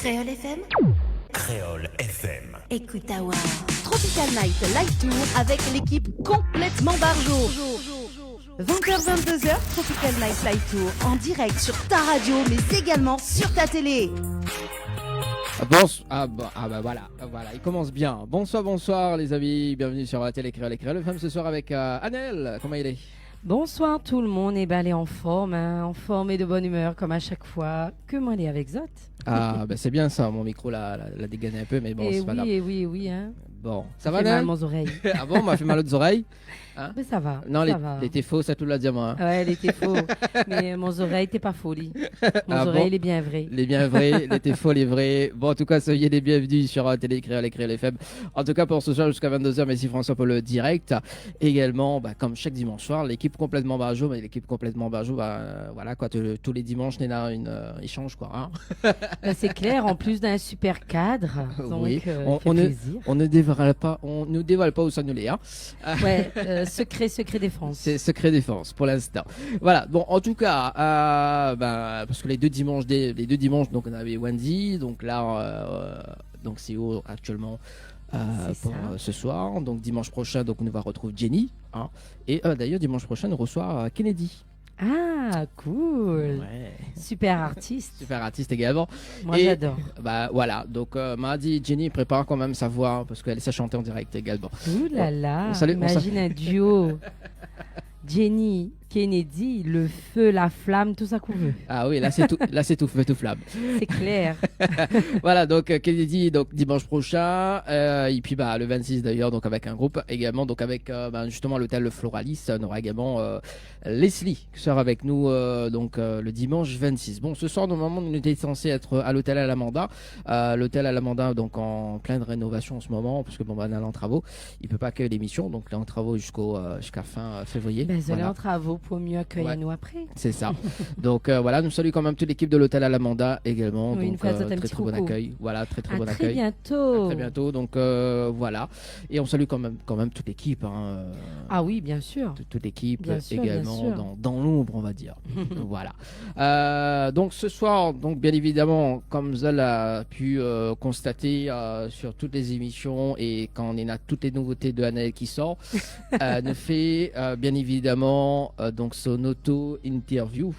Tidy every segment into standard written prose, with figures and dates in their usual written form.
Créole FM. Créole FM. Écoute Awa. Tropical Night Live Tour avec l'équipe complètement barjo. 20h-22h, Tropical Night Live Tour en direct sur ta radio mais également sur ta télé. Voilà, il commence bien. Bonsoir les amis, bienvenue sur la télé Créole FM ce soir avec Annelle, comment il est? Bonsoir tout le monde, et elle est en forme et de bonne humeur comme à chaque fois. Que moi elle est avec Zot. C'est bien ça, mon micro l'a dégainé un peu, mais bon, c'est pas grave. Oui. Bon, ça va, fait mal Annelle? aux oreilles. Ah bon, m'a fait mal aux oreilles? Hein? Mais ça va. Non, ça va. il était faux, ça tout l'a dit moi. Hein. Ouais, elle était faux. Mais mon oreille, t'es pas folie. Mon oreille, bon? il est bien vrai. Les bien vrais, les faux, les vrais. Bon, en tout cas, soyez les bienvenus sur Télé Créole FM. En tout cas, pour ce soir jusqu'à 22h, merci François pour le direct. Également, comme chaque dimanche soir, l'équipe complètement barjo. Mais l'équipe complètement barjo, voilà quoi, tous les dimanches, on a une échange quoi. Hein. C'est clair, en plus d'un super cadre. Donc, oui, on ne dévoile pas où ça nous l'est. Hein. Ouais, secret défense. C'est secret défense pour l'instant. Voilà. Bon, en tout cas, parce que les deux dimanches, donc on avait Wendy, donc là, donc c'est où actuellement pour ce soir. Donc dimanche prochain, donc on va retrouver Jenny, hein, et d'ailleurs dimanche prochain on reçoit Kennedy. Ah, cool. Ouais. Super artiste. Super artiste également. Moi, j'adore. Voilà. Donc, m'a dit Jenny prépare quand même sa voix parce qu'elle sait chanter en direct également. Ouh là là. Imagine un duo. Jenny, Kennedy, le feu, la flamme, tout ça qu'on veut. Ah oui, là c'est tout feu, tout flamme. C'est clair. Voilà, donc Kennedy, donc dimanche prochain, et puis le 26 d'ailleurs, donc avec un groupe également, donc avec justement l'hôtel Le Floralis, on aura également Leslie qui sera avec nous le dimanche 26. Bon, ce soir normalement on était censé être à l'hôtel Alamanda, donc en pleine rénovation en ce moment, parce que on est en travaux, il peut pas accueillir l'émission, donc là en travaux jusqu'à fin février. Voilà. En travaux pour mieux accueillir nous après. C'est ça. Donc voilà, nous saluons quand même toute l'équipe de l'hôtel Alamanda également. Oui, donc très bon accueil. Voilà, très bon accueil. Bientôt. À très bientôt. Donc voilà. Et on salue quand même toute l'équipe. Hein, ah oui, bien sûr. Toute l'équipe bien sûr, également dans l'ombre, on va dire. Voilà. Donc ce soir, donc bien évidemment, comme Zal a pu constater sur toutes les émissions et quand on a toutes les nouveautés de Annelle qui sort, nous fait bien évidemment donc son auto-interview.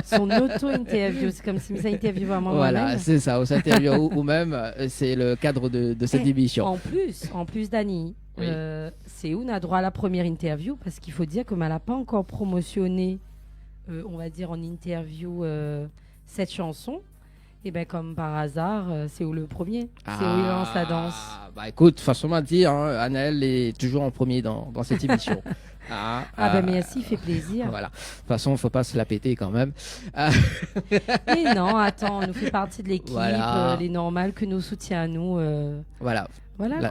Son auto-interview, c'est comme si ça interview vraiment. Voilà, moi-même. c'est ça, on s'interview ou même c'est le cadre de cette émission. En plus Dani, oui. c'est où on a droit à la première interview parce qu'il faut dire que elle n'a pas encore promotionné, on va dire en interview cette chanson. Et comme par hasard, c'est où le premier? C'est où il lance la danse? Écoute, façon à dire, hein, Annelle est toujours en premier dans cette émission. Merci, il fait plaisir. Voilà. De toute façon, il ne faut pas se la péter quand même. Mais non, attends, on nous fait partie de l'équipe. Voilà. Il est normal que nous soutiens à nous. Voilà.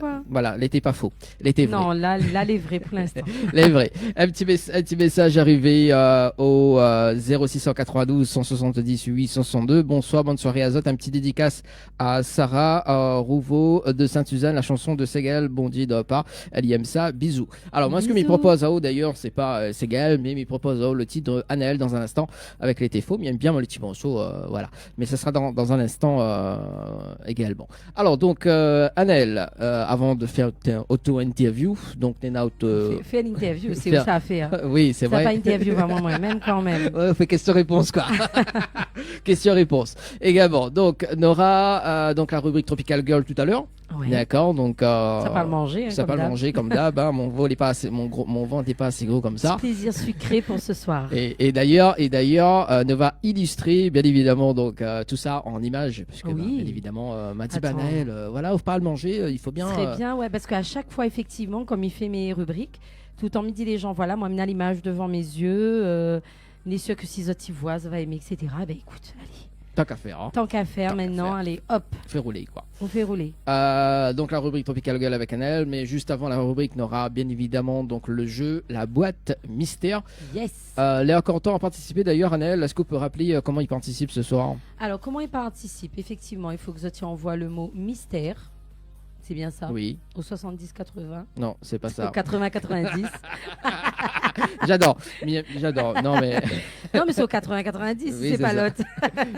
Quoi. Voilà, l'été pas faux. L'été vrai. Non, là, les vrais pour l'instant. Les vrais. Un petit message arrivé au 0692 170 862. Bonsoir, bonne soirée Azot. Un petit dédicace à Sarah Rouveau de Sainte-Suzanne, la chanson de Ségal Bondy de part. Elle aime ça. Bisous. Alors, moi, ce que m'y propose d'ailleurs, c'est pas Ségal, mais m'y propose le titre Annelle dans un instant avec l'été faux. Il aime bien mon petit morceau, voilà. Mais ça sera dans un instant également. Alors, donc, Annelle, avant de faire auto-interview, donc fais l'interview, c'est où ça a fait. Hein. Oui, c'est vrai. Ça pas interview vraiment moi-même quand même. Ouais, on fait question-réponse quoi. Question-réponse. Également, donc on aura donc la rubrique Tropical Girl tout à l'heure. Ouais. D'accord, donc ça parle manger. Ça parle manger comme d'hab. Hein. Mon ventre n'est pas assez gros comme ça. Plaisir sucré pour ce soir. Et d'ailleurs, ne va illustrer bien évidemment donc tout ça en images, parce que bien évidemment, Mati Banel, voilà, on parle manger, il faut bien. Très bien, ouais, parce qu'à chaque fois effectivement, comme il fait mes rubriques, tout en midi les gens, voilà, moi, il a l'image devant mes yeux, les sûr que si autres y voient, ça va aimer, etc. Écoute, allez. Tant qu'à faire. Hein. Tant qu'à faire maintenant, allez, hop. On fait rouler, quoi. On fait rouler. Donc la rubrique Tropical Girl avec Annelle, mais juste avant la rubrique, on aura bien évidemment donc le jeu, la boîte mystère. Yes. Léa Corton a participé d'ailleurs, Annelle. Est-ce que vous pouvez rappeler comment il participe ce soir? Alors, comment il participe? Effectivement, il faut que Zotia envoie le mot mystère. C'est bien ça. Oui. Au 70-80. Non, c'est pas Au ça. 80-90. J'adore. J'adore. Non, mais Non, mais c'est au 80-90, Oui, c'est c'est pas ça. l'autre.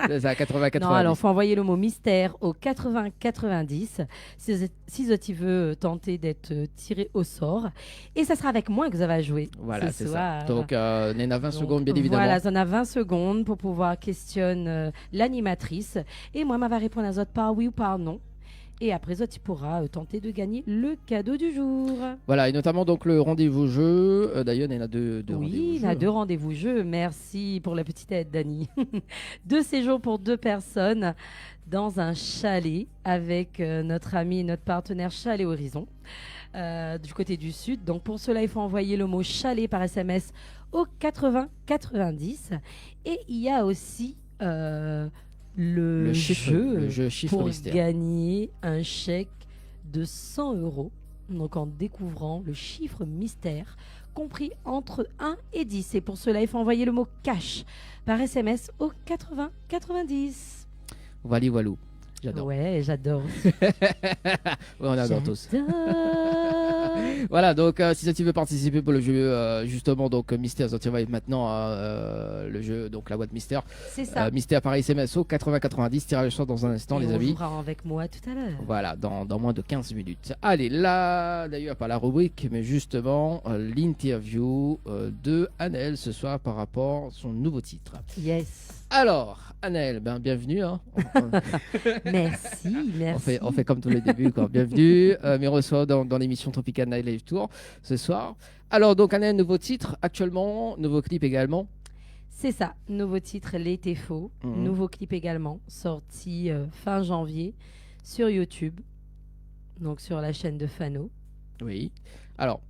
c'est ça, 80-90. Non, alors, faut envoyer le mot mystère au 80-90 si tu veux tenter d'être tiré au sort. Et ça sera avec moi que vous allez jouer. Voilà, ce c'est soir. ça. Donc, on est à 20 Donc, secondes, bien évidemment. Voilà, on a 20 secondes pour pouvoir questionner l'animatrice. Et moi, va répondre à Zot par oui ou par non. Et après ça, tu pourras tenter de gagner le cadeau du jour. Voilà, et notamment donc le rendez-vous jeu. D'ailleurs, il y en a deux rendez-vous Oui, il y jeux. a 2 rendez-vous jeux. Merci pour la petite aide, Dani. 2 séjours pour 2 personnes dans un chalet avec notre ami et notre partenaire Chalet Horizon du côté du sud. Donc pour cela, il faut envoyer le mot chalet par SMS au 80-90. Et il y a aussi le jeu chiffre pour mystère. gagner un chèque de 100 €. Donc en découvrant le chiffre mystère compris entre 1 et 10. Et pour cela, il faut envoyer le mot cash par SMS au 80-90. Voilà, walou. J'adore. Ouais, j'adore. Ouais, on adore tous. Voilà, donc si tu veux participer pour le jeu, justement, donc Mystère, tu vas maintenant le jeu, donc la boîte Mystère. C'est ça. Mystère par SMS au 80-90, tirage au sort dans un instant, Et les on amis. jouera avec moi tout à l'heure. Voilà, dans moins de 15 minutes. Allez, là, d'ailleurs, pas la rubrique, mais justement, l'interview de Annelle ce soir par rapport à son nouveau titre. Yes. Alors, Annelle, bienvenue. Hein. Merci, merci. On fait comme tous les débuts, quoi. Bienvenue, mais reçoit dans l'émission Tropical Night Live Tour ce soir. Alors, donc, Annelle, nouveau titre actuellement, nouveau clip également. C'est ça, nouveau titre, L'été faux. Nouveau clip également, sorti fin janvier sur YouTube, donc sur la chaîne de Fano. Oui. Alors,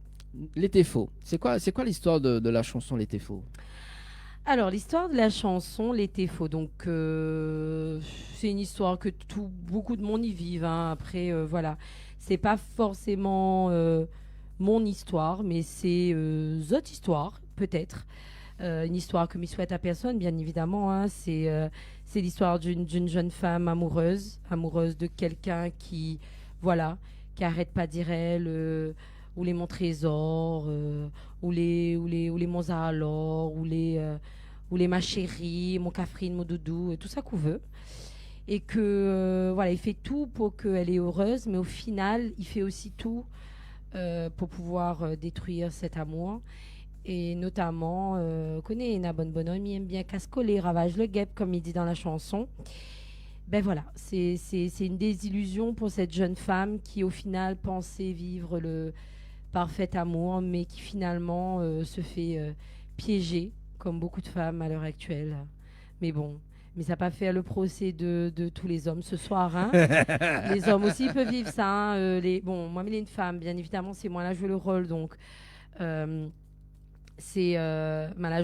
L'été faux, c'est quoi l'histoire de la chanson L'été faux? Alors, l'histoire de la chanson, L'été faux, donc c'est une histoire que beaucoup de monde y vivent. Hein. Après, voilà, c'est pas forcément mon histoire, mais c'est votre histoire, peut-être. Une histoire que m'y souhaite à personne, bien évidemment. Hein. C'est l'histoire d'une jeune femme amoureuse de quelqu'un qui, voilà, qui arrête pas de dire elle, ou les mon trésor, ou les mon alors, ou les ma chérie, mon Catherine, mon doudou, tout ça qu'on veut. Et que, voilà, il fait tout pour qu'elle est heureuse, mais au final, il fait aussi tout pour pouvoir détruire cet amour. Et notamment, connaît une bonne bonhomme, il aime bien casse-coller, ravage le guêpe, comme il dit dans la chanson. Ben voilà, c'est une désillusion pour cette jeune femme qui, au final, pensait vivre le parfait amour, mais qui finalement se fait piéger, comme beaucoup de femmes à l'heure actuelle. Mais bon, mais ça n'a pas fait le procès de tous les hommes ce soir. Hein. Les hommes aussi peuvent vivre ça. Hein. Bon, moi, mais les femmes, bien évidemment, c'est moi là, je joue le rôle, donc... là,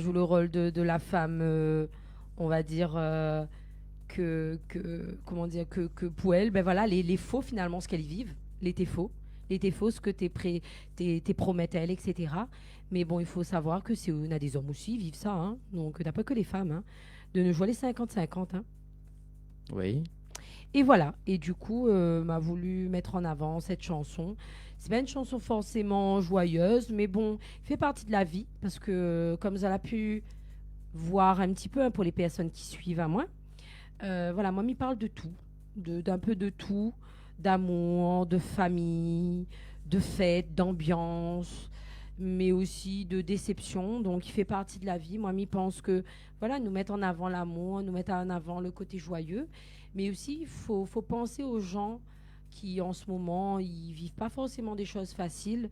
joue le rôle de la femme, on va dire que pour elle, ben voilà, les faux finalement, ce qu'elles vivent, l'été faux, ce que t'es promettes à elle, etc. Mais bon, il faut savoir que on a des hommes aussi, ils vivent ça, hein, donc t'as pas que les femmes, hein, de ne jouer les 50-50. Hein. Oui. Et voilà, et du coup, m'a voulu mettre en avant cette chanson. C'est pas une chanson forcément joyeuse, mais bon, il fait partie de la vie, parce que comme ça l'a pu voir un petit peu hein, pour les personnes qui suivent à moi, voilà, moi, m'y parle de tout, d'un peu de tout, d'amour, de famille, de fête, d'ambiance, mais aussi de déception. Donc, il fait partie de la vie. Moi, m'y pense que, voilà, nous mettre en avant l'amour, nous mettre en avant le côté joyeux, mais aussi, il faut penser aux gens qui, en ce moment, ils vivent pas forcément des choses faciles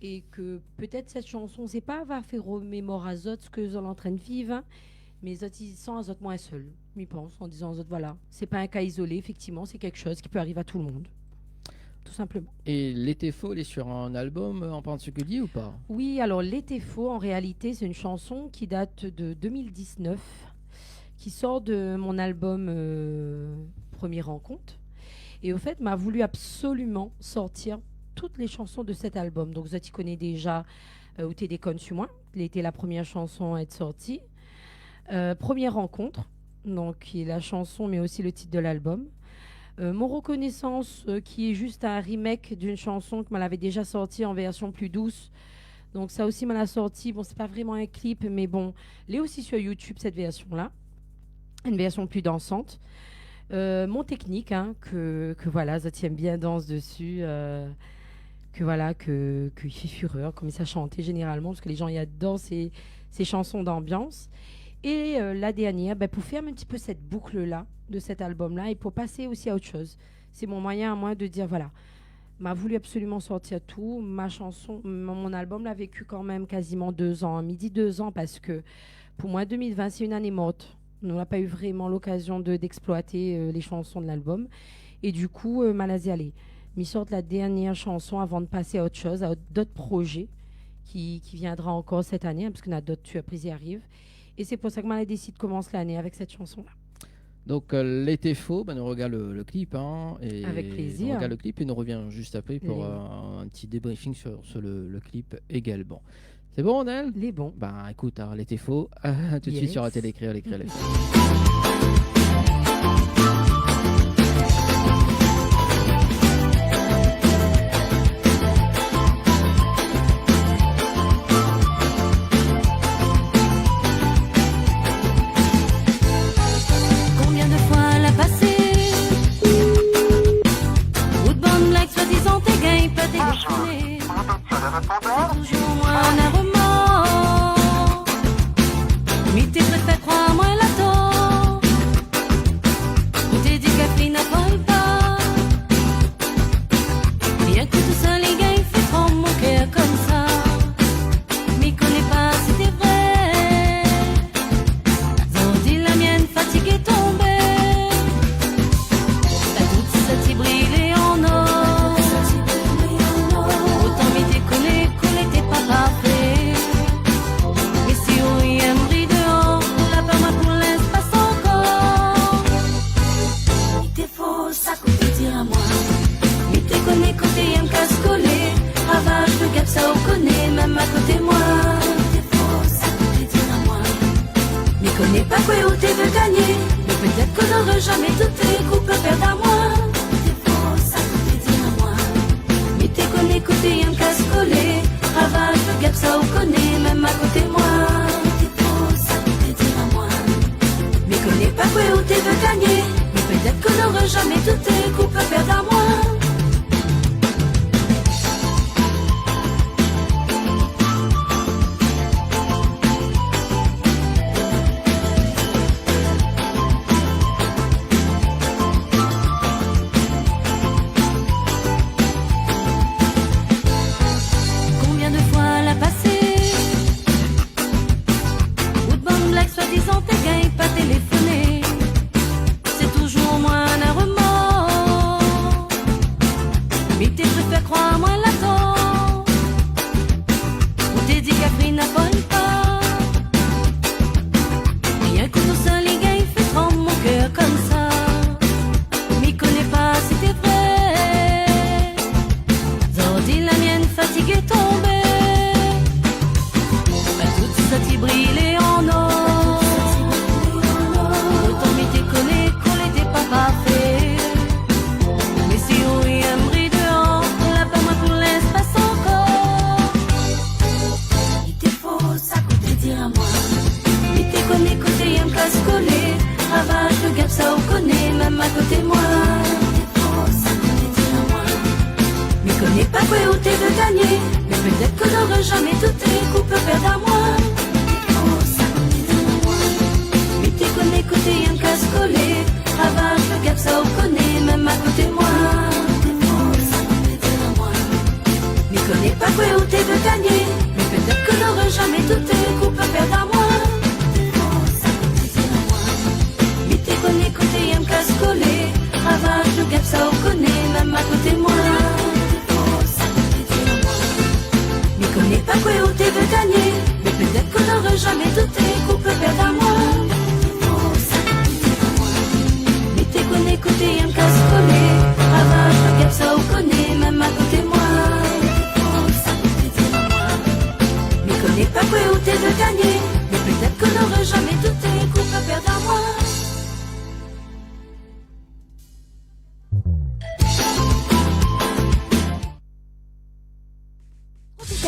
et que peut-être cette chanson, c'est pas va faire remémorer à autres ce que sont en train de vivre, hein, mais les autres, ils sont à autres moins seuls, m'y pense, en disant aux autres, voilà, c'est pas un cas isolé, effectivement, c'est quelque chose qui peut arriver à tout le monde. Tout simplement. Et L'été faux, il est sur un album en particulier ou pas? Oui, alors L'été faux, en réalité, c'est une chanson qui date de 2019, qui sort de mon album Premier Rencontre. Et au fait, m'a voulu absolument sortir toutes les chansons de cet album. Donc, ça, tu connais déjà Où t'es déconne sur moi. Il était la première chanson à être sortie. Première Rencontre, donc qui est la chanson, mais aussi le titre de l'album. Mon Reconnaissance, qui est juste un remake d'une chanson que m'elle avait déjà sortie en version plus douce. Donc ça aussi m'en a sorti. Bon, c'est pas vraiment un clip, mais bon, elle est aussi sur YouTube, cette version-là. Une version plus dansante. Mon Technique, hein, que voilà, ça tient bien danse dessus. Que voilà, qu'il fait fureur, comme ça chanter généralement, parce que les gens y adorent ces chansons d'ambiance. Et la dernière, pour faire un petit peu cette boucle-là, de cet album-là, et pour passer aussi à autre chose. C'est mon moyen à moi de dire, voilà, m'a voulu absolument sortir tout. Ma chanson, mon album l'a vécu quand même quasiment 2 ans, midi 2 ans, parce que pour moi, 2020, c'est une année morte. On n'a pas eu vraiment l'occasion d'exploiter les chansons de l'album. Et du coup, Malazi allez. M'y sortent la dernière chanson avant de passer à autre chose, à d'autres projets qui viendra encore cette année, hein, parce qu'on a d'autres surprises qui arrivent. Et c'est pour ça que Malazi décide de commencer l'année avec cette chanson-là. Donc l'été faux, nous regarde le clip. Et avec plaisir. On regarde le clip et nous revient juste après pour un petit débriefing sur le clip également. C'est bon, Nel? Les bons. Écoute, alors, l'été faux, tout de suite sur la télé, Créole FM. Toujours moins un remords. Mais t'es préféré, crois-moi, l'attends. T'es dit qu'Afri n'a pas le pas. Bien que tout ça, les gars, il fait prendre mon cœur comme ça. Mais connais pas si t'es vrai. Zandi la mienne, fatiguée, tombée. T'as toute cette brillée en or. Ça on connaît, même à côté moi. T'es faux, ça peut dire à moi. Mais connais pas quoi où t'es veux gagner. Mais peut-être qu'on n'aurait jamais douté qu'on peut perdre à moi. T'es faux, ça peut dire à moi. Mais t'es connais côté un casse-collé. Ravage, le gap, ça on connaît, même à côté moi. T'es faux, ça peut dire à moi. Mais connais pas quoi où t'es veux gagner. Mais peut-être qu'on n'aurait jamais douté qu'on peut perdre à moi.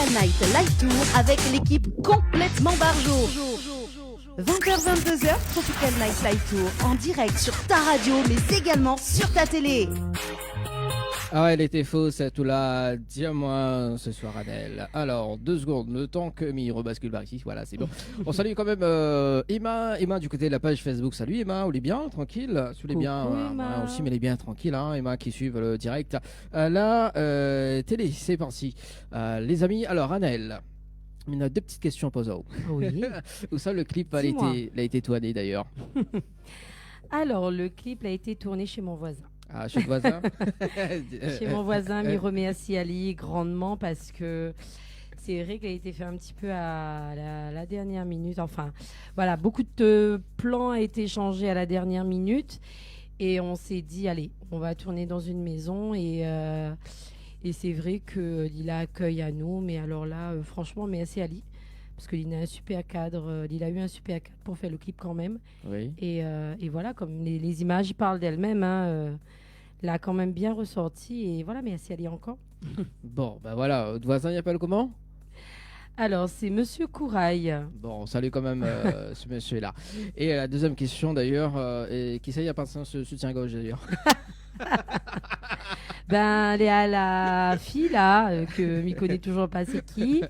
Night Live Tour avec l'équipe complètement barjo. 20h-22h, Tropical Night Live Tour en direct sur ta radio mais également sur ta télé. Ah ouais, elle était fausse, tout là. Dis-moi ce soir, Adèle. Alors, 2 secondes, le temps que mi rebascule par ici. Voilà, c'est bon. On salue quand même Emma du côté de la page Facebook. Salut Emma, vous allez bien, tranquille. Si vous allez bien, Emma. aussi, mais elle est bien tranquille, hein, Emma qui suit le direct. Télé, c'est parti. Les amis, alors, Annelle. On a 2 petites questions à poser. Oui. Où ça, le clip a Dis-moi. été tourné d'ailleurs? Alors, le clip a été tourné chez mon voisin. Ah, chez le voisin. Chez mon voisin, m'y remercie Ali grandement parce que c'est vrai qu'il a été fait un petit peu à la dernière minute. Enfin, voilà, beaucoup de plans ont été changés à la dernière minute. Et on s'est dit, allez, on va tourner dans une maison. Et c'est vrai qu'il a accueil à nous. Mais alors là, franchement, merci Ali. Parce qu'il a un super cadre. Il a eu un super cadre pour faire le clip quand même. Oui. Et voilà, comme les images parlent d'elles-mêmes, hein, l'a quand même bien ressorti. Et voilà, merci Ali encore. Bon, ben voilà, votre voisin, il appelle comment? Alors, c'est Monsieur Courail. Bon, on salue quand même ce monsieur-là. Et la deuxième question d'ailleurs, qui ça y a pas ce soutien-gorge d'ailleurs? Ben, elle est à la fille là, que m'y connaît toujours pas c'est qui.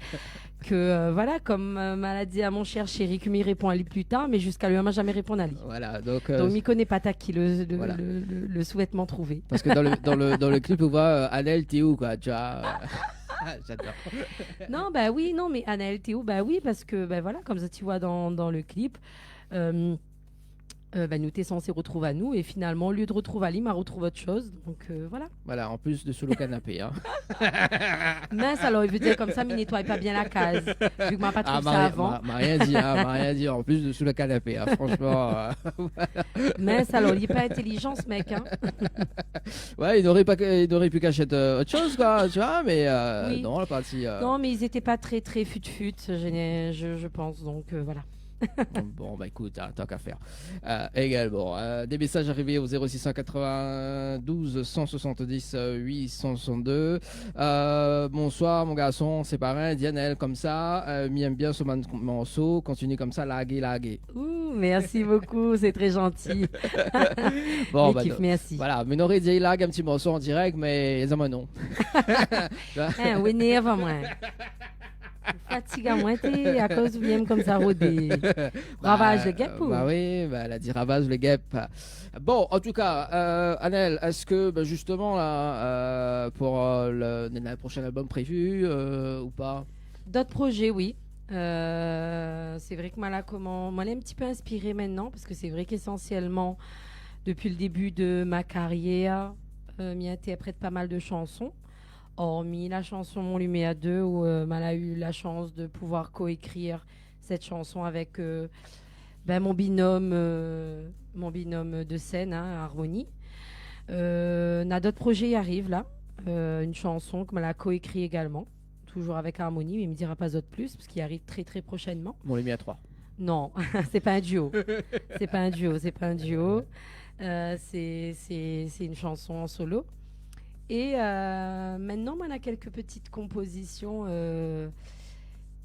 Que voilà, comme m'a dit à mon cher chéri, que m'y répond à lui plus tard, mais jusqu'à lui, elle m'a jamais répondu à lui. Voilà, donc Donc, m'y connaît pas ta qui voilà. le souhaitement trouvé. parce que dans le clip, on voit Annelle, t'es où quoi, tu vois? J'adore. Non, bah oui, non, mais Anaël Théo, bah oui, parce que, bah voilà, comme ça, tu vois dans le clip, bah, nous, t'es censé retrouver à nous, et finalement, au lieu de retrouver Ali, m'a retrouvé autre chose, donc voilà. Voilà, en plus de sous le canapé. Hein. Mince, alors, il veut dire comme ça, mais nettoie pas bien la case, vu que m'a pas trouvé ça avant. m'a rien dit, hein, m'a rien dit, en plus de sous le canapé, hein, franchement. Mince, alors, il est pas intelligent, ce mec, hein. Ouais, il n'aurait pu cacher autre chose, quoi, tu vois, mais Oui. non, la partie. Non, mais ils étaient pas très, très fut-fut, je pense, donc voilà. Bon, bah écoute, hein, tant qu'à faire. Également, des messages arrivés au 0692 170 862. Bonsoir, mon garçon, c'est pareil, Dianel, comme ça. M'aime bien ce morceau, continue comme ça, laguer. Ouh, merci beaucoup, c'est très gentil. Bon, L'équipe, merci. Voilà, mais on aurait dit lag un petit morceau en direct, mais les hommes non. Hein, oui, énerve moi. Fatigue à moi, à cause de même comme ça, rodé. Ravage le guêpe ou? Bah oui, bah, elle a dit ravage le guêpe. Bon, en tout cas, Annelle, est-ce que bah, justement, là, pour le prochain album prévu ou pas? D'autres projets, oui. C'est vrai que moi, là, moi, elle est un petit peu inspirée maintenant, parce que c'est vrai qu'essentiellement, depuis le début de ma carrière, m'y interprète pas mal de chansons. Hormis la chanson Mon Lumière 2 où elle a eu la chance de pouvoir coécrire cette chanson avec mon binôme de scène, hein, Harmonie. On a d'autres projets qui arrivent là. Une chanson que elle a coécrit également, toujours avec Harmonie, mais il ne me dira pas d'autres plus parce qu'il arrive très très prochainement. Bon, les mis à 3. Non, c'est pas un duo. C'est pas un duo. C'est une chanson en solo. Et maintenant, on a quelques petites compositions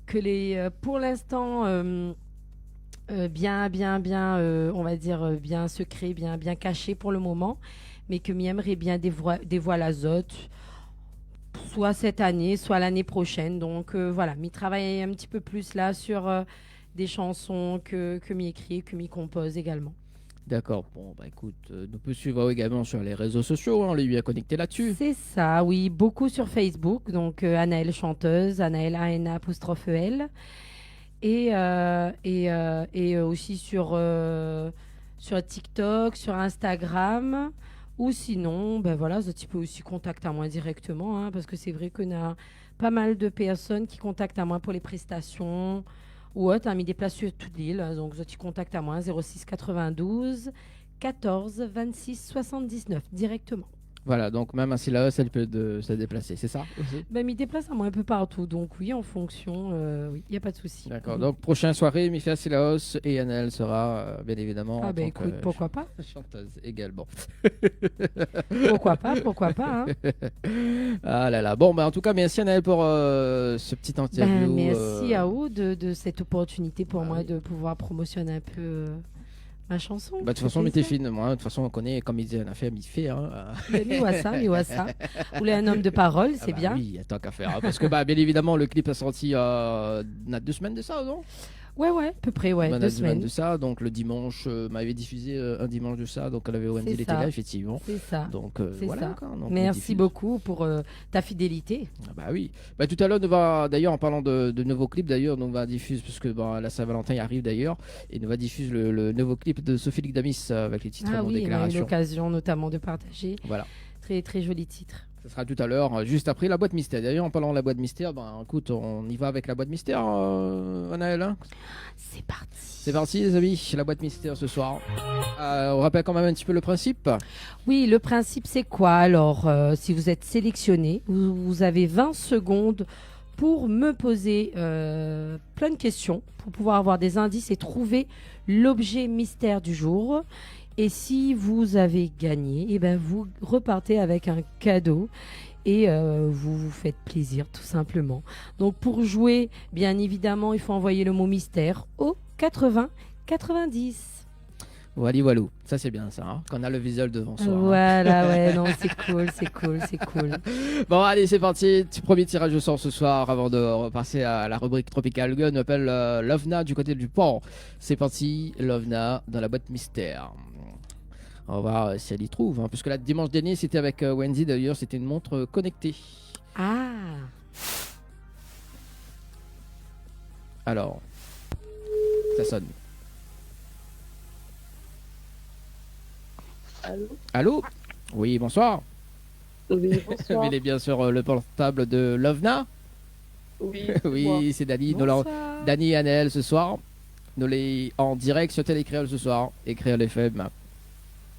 que pour l'instant, bien, on va dire, bien secret, bien caché pour le moment, mais que m'aimerait bien dévoiler l'azote, soit cette année, soit l'année prochaine. Donc voilà, m'y travaille un petit peu plus là sur des chansons que m'y écrit, que m'y compose également. D'accord. Bon, bah écoute, nous peut suivre également sur les réseaux sociaux, hein, on est bien connecté là-dessus. C'est ça, oui, beaucoup sur Facebook, donc Anaëlle chanteuse, Anaëlle ANA''EL, et aussi sur TikTok, sur Instagram, ou sinon, ben voilà, tu peux aussi contacter à moi directement, hein, parce que c'est vrai qu'on a pas mal de personnes qui contactent à moi pour les prestations, ou autre, mis des places sur toute l'île. Donc, tu contactes à moi 06 92 14 26 79 directement. Voilà, donc même un Silaos, elle peut se déplacer, c'est ça aussi? Ben, m'y déplace à moi un peu partout, donc oui, en fonction, oui, il n'y a pas de souci. D'accord, donc prochaine soirée, Mifia Silaos et Annelle sera bien évidemment Ah en ben tant que écoute, pourquoi pas? chanteuse également. Pourquoi pas, hein? Ah là là, bon, en tout cas, merci Annelle pour ce petit interview. Ben, merci à vous de cette opportunité pour bah moi oui. de pouvoir promotionner un peu ma chanson. De toute façon, mais t'es fine, moi, de toute façon, on connaît, comme il dit, on a fait, il fait, hein. Mi wassa. Vous voulez un homme de parole, c'est Ah bah bien. oui, tant qu'à faire, hein, parce que, bien évidemment, le clip est sorti il y a 2 semaines de ça, non? Ouais, à peu près, ouais, Ben, 2 2 semaines semaines. de ça, donc le dimanche, m'avait diffusé un dimanche de ça, donc elle avait Wendy, C'est il était ça. là, effectivement. C'est ça. Donc C'est voilà. ça. Quoi, donc, on Merci diffuse. beaucoup pour ta fidélité. Ah bah oui. Bah, tout à l'heure, d'ailleurs, en parlant de nouveaux clips, d'ailleurs, on va diffuser, parce que la Saint-Valentin arrive d'ailleurs, et on va diffuser le nouveau clip de Sophie Ligdamis avec les titres Ah Mon oui, on a eu Déclaration. l'occasion notamment de partager. Voilà. Très, très joli titre. Ce sera tout à l'heure, juste après la boîte mystère. D'ailleurs, en parlant de la boîte mystère, écoute, on y va avec la boîte mystère, Anaël, hein. C'est parti. C'est parti, les amis, la boîte mystère ce soir. On rappelle quand même un petit peu le principe. Oui, le principe, c'est quoi? Alors, si vous êtes sélectionné, vous avez 20 secondes pour me poser plein de questions, pour pouvoir avoir des indices et trouver l'objet mystère du jour. Et si vous avez gagné, eh ben vous repartez avec un cadeau et vous vous faites plaisir tout simplement. Donc pour jouer, bien évidemment, il faut envoyer le mot mystère au 80 90. Voilà, ça c'est bien ça, hein, quand on a le visuel devant soi. Hein. Voilà, ouais, non, c'est cool. Bon, allez, c'est parti. Premier tirage au sort ce soir avant de repasser à la rubrique Tropical Gun. On appelle Lovna du côté du port. C'est parti, Lovna dans la boîte mystère. On va voir si elle y trouve. Hein, puisque là, dimanche dernier, c'était avec Wendy d'ailleurs. C'était une montre connectée. Ah, Alors, ça sonne. Allô? Oui, bonsoir. Oui, bonsoir. Il est bien sûr le portable de Lovna. Oui, Oui, c'est Dani. bonsoir. Dani et Annelle ce soir. Nous les en direct sur Télécréole ce soir. Et Créole FM.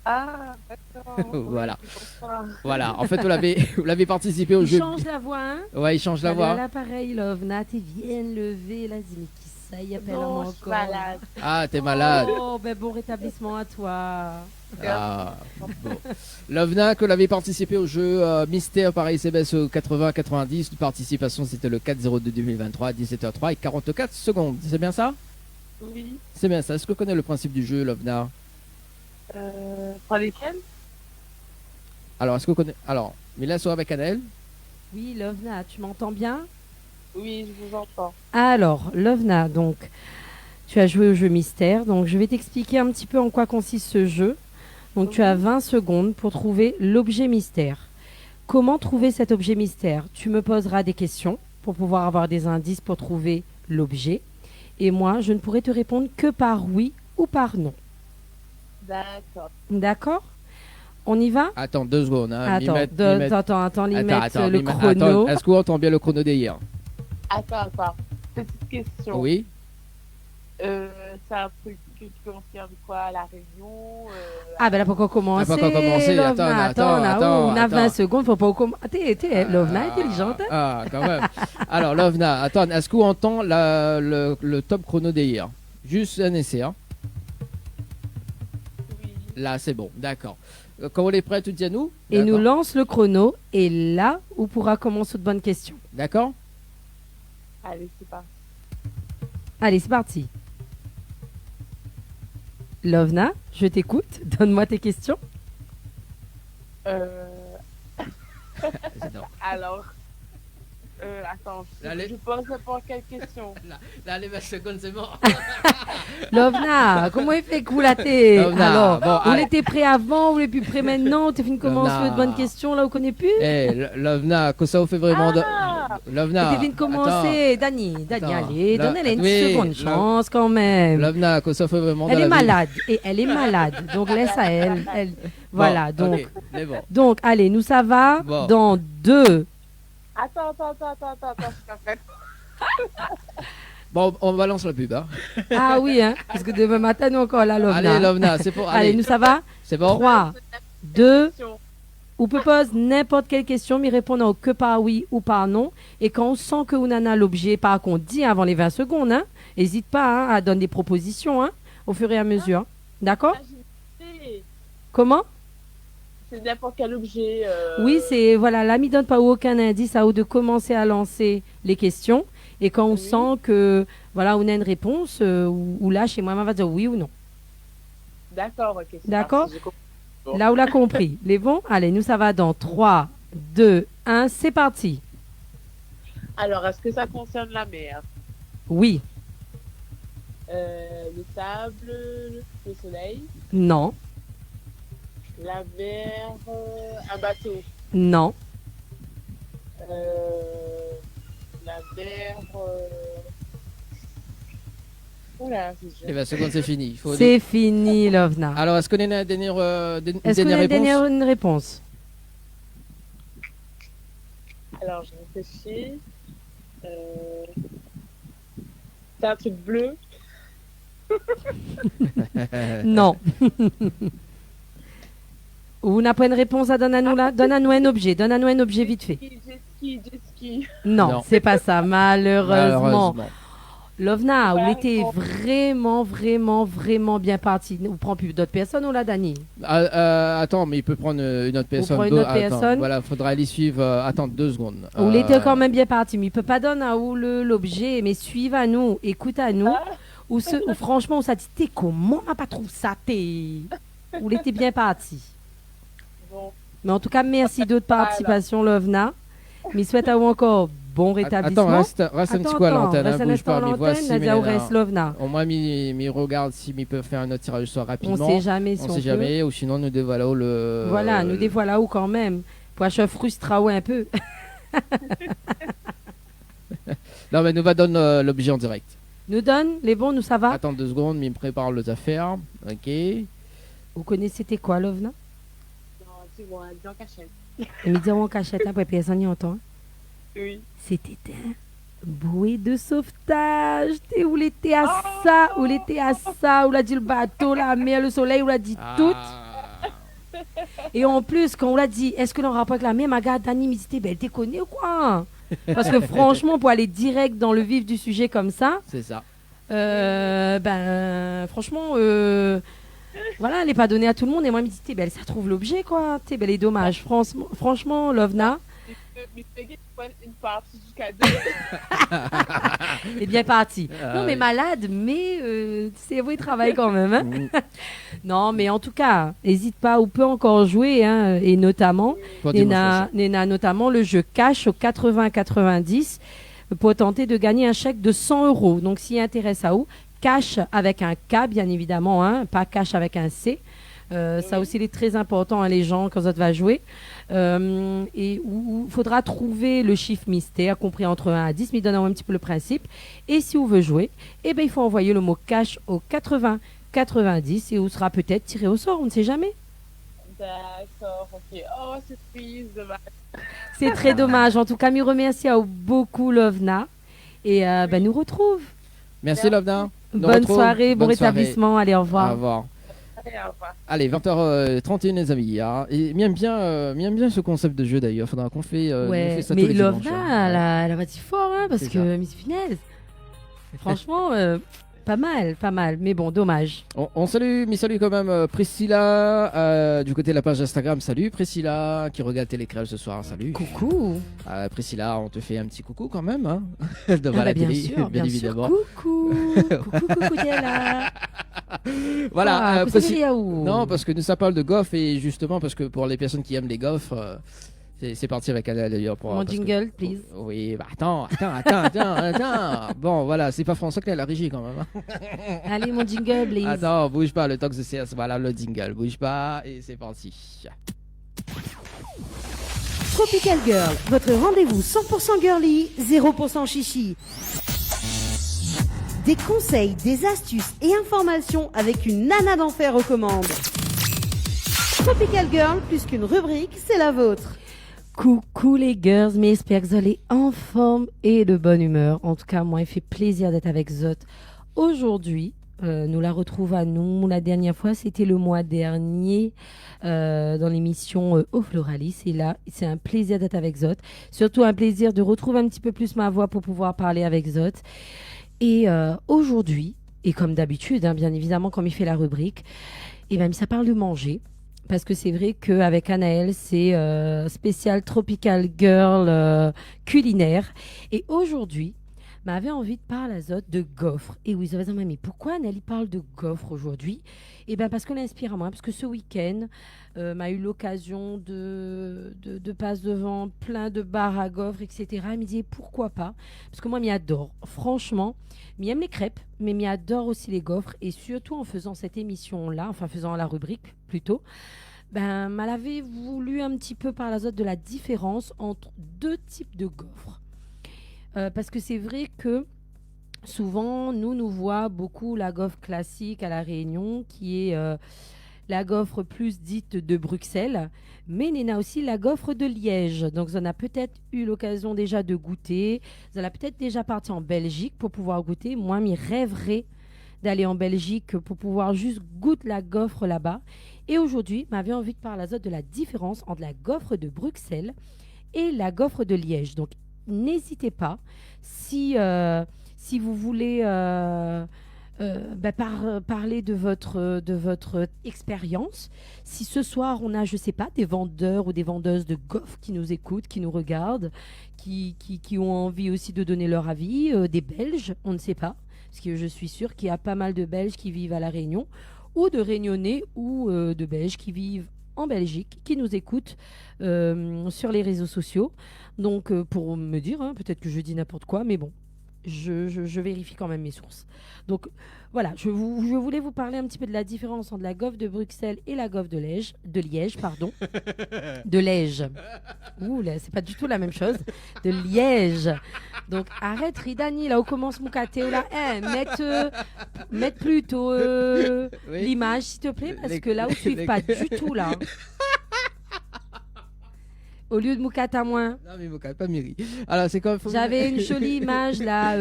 Ah, d'accord. Voilà. Oui, bonsoir. Voilà. En fait, vous l'avez participé au Il jeu. change la voix, hein? Ouais, il change la À voix. l'appareil, Lovna, t'es bien levé, là, dis, mais qui ça, y appelle à Non, moi je suis encore. malade. Ah, t'es malade. Oh, ben bon rétablissement à toi. Ah, bon. Lovna, que l'avait participé au jeu Mystère par SMS au 80-90. De participation, c'était le 4-02-2023 à 17h03 et 44 secondes. C'est bien ça? Oui. C'est bien ça. Est-ce que tu connais le principe du jeu, Lovna? Pour lesquels? Alors, est-ce que vous connaissez... Alors, Mila soit avec Annelle. Oui, Lovna, tu m'entends bien? Oui, je vous entends. Alors, Lovna, donc, tu as joué au jeu Mystère. Donc, je vais t'expliquer un petit peu en quoi consiste ce jeu. Donc, tu as 20 secondes pour trouver l'objet mystère. Comment trouver cet objet mystère? Tu me poseras des questions pour pouvoir avoir des indices pour trouver l'objet. Et moi, je ne pourrai te répondre que par oui ou par non. D'accord. D'accord? On y va? Attends, 2 secondes. Hein. Attends, Limette. attends, limite le Limette. chrono. Attends, est-ce qu'on entend bien le chrono d'hier? Attends. Petite question. Oui. C'est un truc qui concerne quoi? La réunion Ah ben là, pourquoi commencer? Ah, pourquoi commencer? Lovna, Attends, on a 20 attends. secondes, faut pas commencer. T'es Lovna intelligente. Hein? Ah, quand même. Alors, Lovna, attends, est-ce qu'on entend le top chrono d'hier? Juste un essai, hein. Oui. Là, c'est bon, d'accord. Quand on est prêt, tu dis à nous? Et nous D'accord. lance le chrono. Et là, on pourra commencer de bonnes questions. D'accord? Allez, c'est parti. Allez, c'est parti. Lovna, je t'écoute. Donne-moi tes questions. J'adore. Alors, attends, Allez. je pose pour quelle question? Là, les 20 secondes, c'est mort. Lovna, comment il fait coulater? Lovna, Alors, bon, on allez. était prêt avant, on est plus prêt maintenant. Tu fini de commencer Lovna. de bonnes questions là, on connaît plus. Lovna, que ça vous fait vraiment... Lovna, Tu fini de commencer. Dani, Attends. allez, donne-elle une Oui, seconde chance quand même. Lovna, que ça fait vraiment Elle dans est la vie. malade et elle est malade. Donc laisse à elle. Voilà, Bon, donc. ok, c'est bon. Donc, allez, nous ça va Bon. dans 2. Attends, en fait. Bon, on balance la pub, hein. Ah oui, hein, parce que demain matin, nous encore là, Lovna. Allez, Lovna, c'est pour... Allez, nous ça va c'est bon? 3, 2, on peut poser n'importe quelle question, mais répondre que par oui ou par non. Et quand on sent que on en a l'objet, par contre, dit avant les 20 secondes, hein, n'hésite pas à donner des propositions hein, au fur et à mesure. Hein. D'accord? Comment? C'est n'importe quel objet. Oui, c'est voilà, l'ami donne pas aucun indice à vous de commencer à lancer les questions. Et quand on sent que voilà, on a une réponse, ou là, chez moi, on va dire oui ou non. D'accord, ok. D'accord? Parti, bon. Là, on l'a compris. Les bons? Allez, nous, ça va dans 3, 2, 1, c'est parti. Alors, est-ce que ça concerne la mer? Oui. Le sable, le soleil, Non. la mer, un bateau. Non. La mer. Voilà, Les 20 secondes, c'est fini. Il faut C'est fini, Lovna. Alors, est-ce qu'on a une dernière, Est-ce qu'on a réponse une réponse? Alors, je réfléchis. C'est un truc bleu. Non. Ou n'a pas une réponse à donner à nous là? Donne à nous un objet. Donne à nous un objet vite fait. Jet ski. Non, c'est pas ça, malheureusement. Malheureusement. Lovna, Ouais, on était bon. vraiment bien parti. On prend plus d'autres personnes ou là, Dani? Attends, mais il peut prendre une autre personne. prend une autre Attends, personne. Voilà, faudra aller suivre. Attends 2 secondes. On était quand même bien parti, mais il peut pas donner à où l'objet, mais suive à nous, écoute à nous. Ou franchement, on s'est dit, t'es comment on n'a pas trouvé ça, On était bien parti. Bon. Mais en tout cas, merci de votre participation, Lovna. Mais souhaite à vous encore bon rétablissement. Attends, reste un petit coup à l'antenne. Reste un Bouge instant à pas, mais l'antenne, voici. Nadia Oures, Lovna. Au moins, mi regarde si mi peut faire un autre tirage au sort rapidement. On sait jamais si On on sait peut. jamais, ou sinon nous dévoilons le. Voilà, nous dévoilons où quand même. Pour acheter frustra un peu. Non, mais nous va donner l'objet en direct. Nous donne les bons, nous ça va. Attends 2 secondes, mi me prépare les affaires. Ok. Vous connaissez c'était quoi, Lovna? Non, c'est bon, dis en cachette. Et me dire en cachette, hein, pour personne n'y entend. Oui. C'était un bouée de sauvetage. Où l'été à ça, où l'été à ça, où l'a dit le bateau, la mer, le soleil, où l'a dit tout. Et en plus, quand on l'a dit, est-ce que l'on rapport avec la mer, ma gars, Dani me dit, ben, t'es connu ou quoi? Parce que franchement, pour aller direct dans le vif du sujet comme ça, C'est ça. franchement, voilà, elle n'est pas donnée à tout le monde. Et moi, je me dis, ben, ça trouve l'objet, quoi. Ben, les dommages. Franchement, Lovna Une partie jusqu'à 2. est bien partie. Non, mais oui. malade, mais c'est vrai, il travaille quand même. Hein. Non, mais en tout cas, n'hésite pas, on peut encore jouer, hein, et notamment, Néna, notamment le jeu cash au 80-90 pour tenter de gagner un chèque de 100 €. Donc, s'il intéresse à vous, cash avec un K, bien évidemment, hein, pas cash avec un C. Ça aussi, il est très important, hein, les gens, quand ça va jouer. Et où il faudra trouver le chiffre mystère, compris entre 1 à 10, mais donnant un petit peu le principe. Et si on veut jouer, eh ben, il faut envoyer le mot cash au 80-90 et on sera peut-être tiré au sort, on ne sait jamais. D'accord, ok. Oh, c'est triste, dommage. C'est très dommage. En tout cas, me remercie à beaucoup, Lovna. Et ben, nous retrouve. Merci Lovna. Nous Bonne retrouve. soirée, bon Bonne soirée. rétablissement. Allez, au revoir. Au revoir. Allez, au revoir. Allez, 20h31 les amis. Hein. Et m'aime bien ce concept de jeu d'ailleurs. Faudra qu'on fait, on fait ça tous mais les dimanches, hein. Lovna, elle a pas dit fort, hein, parce C'est que ça. Miss Finesse, franchement, pas mal. Mais bon, dommage. On salue, mais salut quand même Priscilla du côté de la page Instagram. Salut Priscilla qui regarde Télécrève ce soir. Salut. Coucou. Priscilla, on te fait un petit coucou quand même. Hein devant Ah bah, la bien télé, sûr, bien bien sûr. évidemment. Coucou, qui est là. Voilà, Ah, Yaou. non, parce que nous ça parle de golf et justement parce que pour les personnes qui aiment les golfs, c'est parti avec elle d'ailleurs. Mon jingle, please. Oui, bah attends. Bon, voilà, c'est pas François qui est à la régie quand même. Hein. Allez, mon jingle, please. Attends, bouge pas, le temps que c'est. Voilà le jingle, bouge pas et c'est parti. Tropical Girl, votre rendez-vous 100% girly, 0% chichi. Des conseils, des astuces et informations avec une nana d'enfer aux commandes. Tropical Girl, plus qu'une rubrique, c'est la vôtre. Coucou les girls, mais j'espère que vous allez en forme et de bonne humeur. En tout cas, moi, il fait plaisir d'être avec Zot aujourd'hui nous la retrouve à nous. La dernière fois, c'était le mois dernier dans l'émission Au Floralis. Et là, c'est un plaisir d'être avec Zot. Surtout un plaisir de retrouver un petit peu plus ma voix pour pouvoir parler avec Zot. Et aujourd'hui, et comme d'habitude, bien évidemment, comme il fait la rubrique, et ben, ça parle de manger. Parce que c'est vrai qu'avec Anaël, c'est spécial Tropical Girl culinaire. Et aujourd'hui, m'avait envie de parler à Zot de gaufres. Et oui, ça va dire, mais pourquoi Anaël parle de gaufres aujourd'hui? Eh bien, parce que l'inspire à moi. Parce que ce week-end, m'a eu l'occasion de passer devant plein de bars à gaufres, etc. Il me dit, pourquoi pas? Parce que moi, m'y adore. Franchement, m'y aime les crêpes, mais m'y adore aussi les gaufres. Et surtout en faisant cette émission-là, enfin faisant la rubrique plutôt, ben, elle avait voulu un petit peu parler à Zot de la différence entre deux types de gaufres. Parce que c'est vrai que souvent, nous voit beaucoup la gaufre classique à La Réunion, qui est la gaufre plus dite de Bruxelles, mais il y en a aussi la gaufre de Liège. Donc, vous en avez peut-être eu l'occasion déjà de goûter. Vous en avez peut-être déjà parti en Belgique pour pouvoir goûter. Moi, m'y rêverais d'aller en Belgique pour pouvoir juste goûter la gaufre là-bas. Et aujourd'hui, m'avait envie de parler à Zot de la différence entre la gaufre de Bruxelles et la gaufre de Liège. Donc, n'hésitez pas, si vous voulez parler de votre expérience. Si ce soir, on a, je ne sais pas, des vendeurs ou des vendeuses de gaufres qui nous écoutent, qui nous regardent, qui ont envie aussi de donner leur avis, des Belges, on ne sait pas, parce que je suis sûre qu'il y a pas mal de Belges qui vivent à La Réunion, ou de Réunionnais ou de Belges qui vivent en Belgique, qui nous écoutent sur les réseaux sociaux. Donc, pour me dire, peut-être que je dis n'importe quoi, mais bon, je vérifie quand même mes sources. Donc, voilà, je voulais vous parler un petit peu de la différence entre la gaufre de Bruxelles et la gaufre de Liège, pardon. De Liège. Ouh, là, c'est pas du tout la même chose. De Liège. Donc, arrête, Ridani, là où commence mon catéo, là. Mettre plutôt Oui. l'image, s'il te plaît, parce que là où tu es pas du tout, là. Au lieu de Moukata moins. Non, mais Moukata, pas Miri. Alors, c'est comme. J'avais une jolie image, là,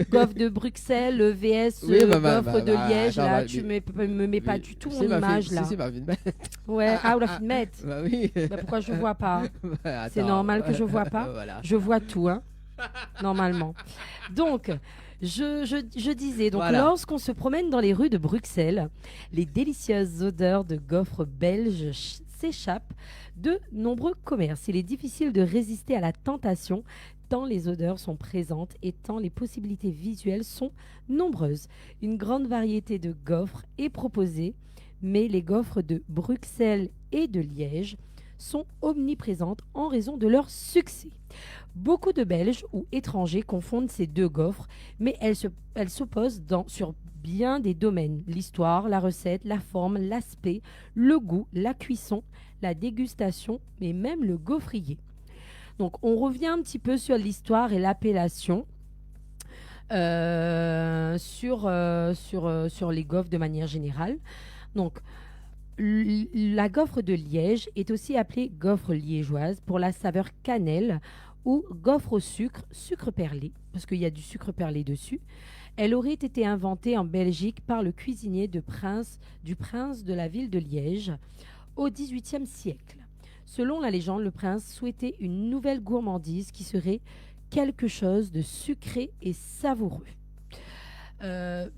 gaufre de Bruxelles, VS, Oui, gaufre de Liège, attends, là, tu me mets pas du tout mon image, là. C'est pas vu de mettre. Ouais, ou la fin de mettre. Bah oui. Bah, pourquoi je vois pas? Bah, C'est attends. normal que je vois pas. Voilà. Je vois tout, normalement. Donc, je disais, donc Voilà. lorsqu'on se promène dans les rues de Bruxelles, les délicieuses odeurs de gaufres belges s'échappent de nombreux commerces. Il est difficile de résister à la tentation tant les odeurs sont présentes et tant les possibilités visuelles sont nombreuses. Une grande variété de gaufres est proposée, mais les gaufres de Bruxelles et de Liège sont omniprésentes en raison de leur succès. Beaucoup de Belges ou étrangers confondent ces deux gaufres, mais elles s'opposent sur bien des domaines: l'histoire, la recette, la forme, l'aspect, le goût, la cuisson, la dégustation, mais même le gaufrier. Donc on revient un petit peu sur l'histoire et l'appellation, sur les gaufres de manière générale. Donc la gaufre de Liège est aussi appelée gaufre liégeoise pour la saveur cannelle, ou gaufre au sucre perlé, parce qu'il y a du sucre perlé dessus. Elle aurait été inventée en Belgique par le cuisinier du prince de la ville de Liège au XVIIIe siècle. Selon la légende, le prince souhaitait une nouvelle gourmandise qui serait quelque chose de sucré et savoureux.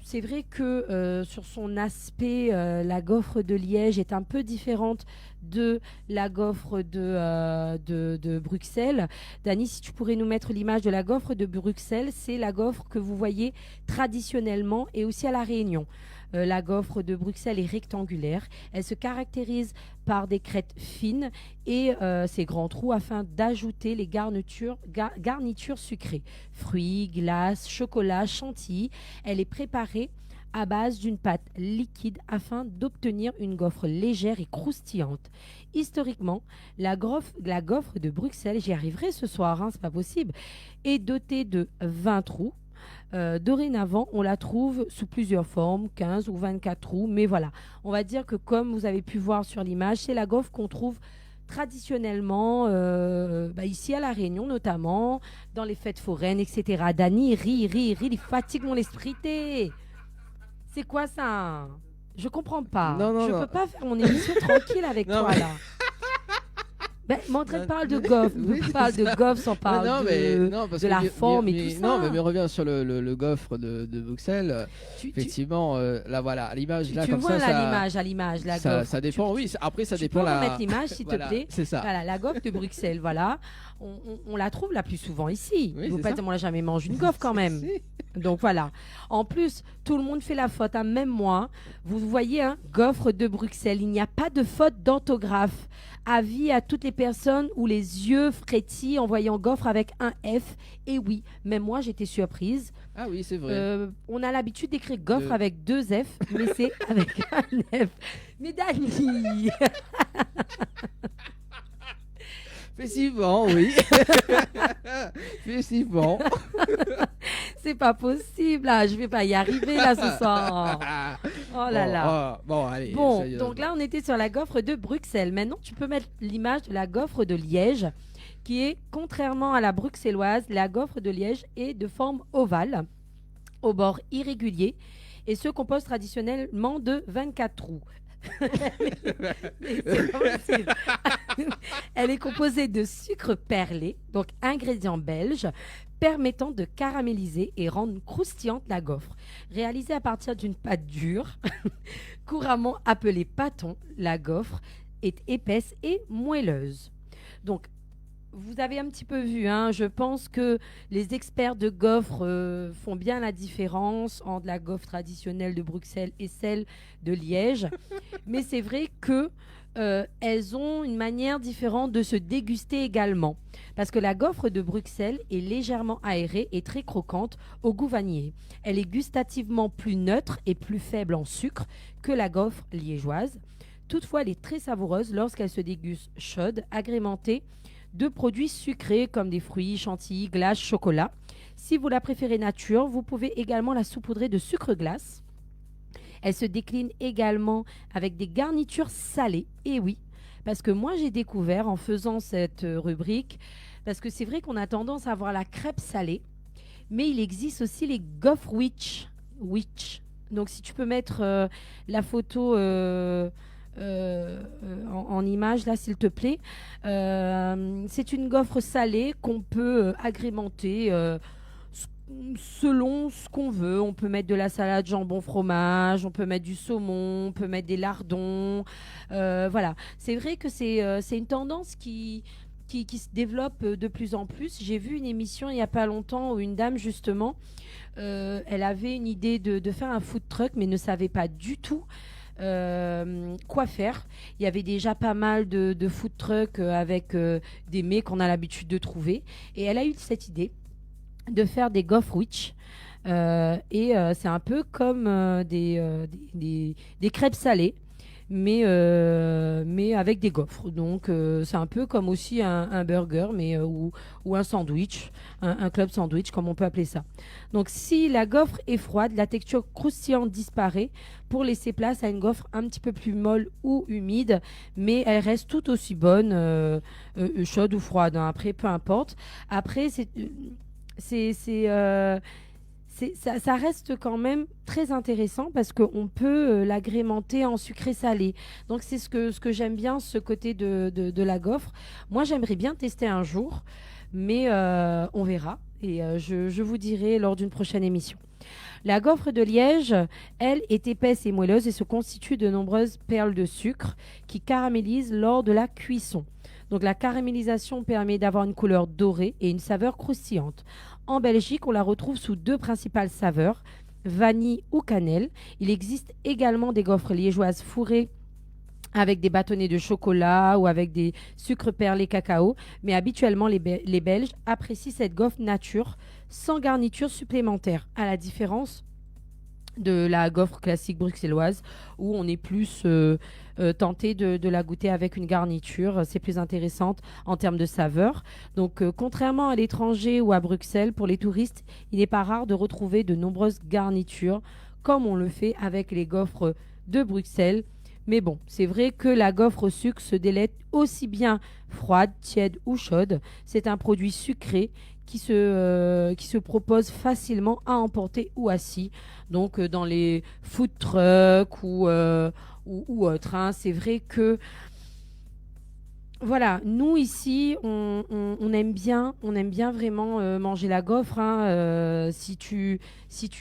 C'est vrai que sur son aspect, la gaufre de Liège est un peu différente de la gaufre de Bruxelles. Dani, si tu pourrais nous mettre l'image de la gaufre de Bruxelles, c'est la gaufre que vous voyez traditionnellement et aussi à La Réunion. La gaufre de Bruxelles est rectangulaire. Elle se caractérise par des crêtes fines et ses grands trous afin d'ajouter les garnitures sucrées. Fruits, glaces, chocolat, chantilly. Elle est préparée à base d'une pâte liquide afin d'obtenir une gaufre légère et croustillante. Historiquement, la gaufre de Bruxelles, j'y arriverai ce soir, c'est pas possible, est dotée de 20 trous. Dorénavant, on la trouve sous plusieurs formes, 15 ou 24 trous, mais voilà, on va dire que comme vous avez pu voir sur l'image, c'est la gaufre qu'on trouve traditionnellement ici à La Réunion, notamment dans les fêtes foraines, etc. Dani, rit, il fatigue mon esprit. C'est quoi ça? Je comprends pas. Non, non, je non. peux pas faire mon émission tranquille avec Non, toi mais- là. Ben, Montré parle de gaufre. Oui, c'est parle de ça. gaufre sans parler parce de que la forme et tout ça. Non, mais revient sur le gaufre de Bruxelles. Tu Effectivement, là voilà, l'image là tu comme vois ça, là, à l'image, la ça, gaufre. ça dépend. Oui, après ça Tu dépend peux la. remettre l'image, s'il Voilà, te plaît. C'est ça. Voilà, la gaufre de Bruxelles, voilà. On la trouve la plus souvent ici. Oui, Vous c'est pas ça. dire, on n'a jamais mangé une gaufre quand même. Si. Donc voilà. En plus, tout le monde fait la faute, hein, même moi. Vous voyez, hein, gaufre de Bruxelles. Il n'y a pas de faute d'orthographe. Avis à toutes les personnes où les yeux frétillent en voyant gaufre avec un F. Et oui, même moi, j'étais surprise. Ah oui, c'est vrai. On a l'habitude d'écrire gaufre De- avec 2 F, mais c'est avec un F. Mais Dani, Effectivement, oui. Effectivement. c'est pas possible là, je vais pas y arriver là ce soir. Oh là là. Bon, allez. Bon, ça y est, donc là on était sur la gaufre de Bruxelles. Maintenant tu peux mettre l'image de la gaufre de Liège, qui est, contrairement à la bruxelloise, la gaufre de Liège est de forme ovale, au bord irrégulier, et se compose traditionnellement de 24 trous. Mais c'est pas possible. Elle est composée de sucre perlé, donc ingrédient belge, permettant de caraméliser et rendre croustillante la gaufre. Réalisée à partir d'une pâte dure, couramment appelée pâton, la gaufre est épaisse et moelleuse. Donc, vous avez un petit peu vu, hein, je pense que les experts de gaufres font bien la différence entre la gaufre traditionnelle de Bruxelles et celle de Liège. Mais c'est vrai que elles ont une manière différente de se déguster également. Parce que la gaufre de Bruxelles est légèrement aérée et très croquante au goût vanillé. Elle est gustativement plus neutre et plus faible en sucre que la gaufre liégeoise. Toutefois, elle est très savoureuse lorsqu'elle se déguste chaude, agrémentée de produits sucrés comme des fruits, chantilly, glace, chocolat. Si vous la préférez nature, vous pouvez également la saupoudrer de sucre glace. Elle se décline également avec des garnitures salées. Et oui, parce que moi j'ai découvert en faisant cette rubrique, parce que c'est vrai qu'on a tendance à avoir la crêpe salée, mais il existe aussi les gaufres witch. Donc si tu peux mettre la photo en image là s'il te plaît. C'est une gaufre salée qu'on peut agrémenter selon ce qu'on veut. On peut mettre de la salade jambon fromage, on peut mettre du saumon, on peut mettre des lardons. Voilà, c'est vrai que c'est une tendance qui se développe de plus en plus. J'ai vu une émission il n'y a pas longtemps où une dame justement, elle avait une idée de faire un food truck mais ne savait pas du tout quoi faire. Il y avait déjà pas mal de food trucks avec des mets qu'on a l'habitude de trouver. Et elle a eu cette idée de faire des gaufres witch. C'est un peu comme des crêpes salées, mais avec des gaufres. Donc c'est un peu comme aussi un burger, mais ou un sandwich, un club sandwich, comme on peut appeler ça. Donc si la gaufre est froide, la texture croustillante disparaît pour laisser place à une gaufre un petit peu plus molle ou humide, mais elle reste tout aussi bonne, chaude ou froide, hein. Après, peu importe. Après, ça reste quand même très intéressant parce qu'on peut l'agrémenter en sucré salé. Donc c'est ce que j'aime bien, ce côté de la gaufre. Moi j'aimerais bien tester un jour, mais on verra et je vous dirai lors d'une prochaine émission. La gaufre de Liège, elle, est épaisse et moelleuse et se constitue de nombreuses perles de sucre qui caramélisent lors de la cuisson. Donc la caramélisation permet d'avoir une couleur dorée et une saveur croustillante. En Belgique, on la retrouve sous 2 principales saveurs, vanille ou cannelle. Il existe également des gaufres liégeoises fourrées avec des bâtonnets de chocolat ou avec des sucres perlés cacao. Mais habituellement, les Belges apprécient cette gaufre nature sans garniture supplémentaire, à la différence de la gaufre classique bruxelloise où on est plus tenté de la goûter avec une garniture. C'est plus intéressante en termes de saveur. Donc contrairement à l'étranger ou à Bruxelles, pour les touristes, il n'est pas rare de retrouver de nombreuses garnitures comme on le fait avec les gaufres de Bruxelles. Mais bon, c'est vrai que la gaufre au sucre se délecte aussi bien froide, tiède ou chaude. C'est un produit sucré qui se proposent facilement à emporter ou assis. Donc dans les food trucks ou autres. Hein. C'est vrai que voilà, nous ici, on aime bien vraiment manger la gaufre. Hein. Si tu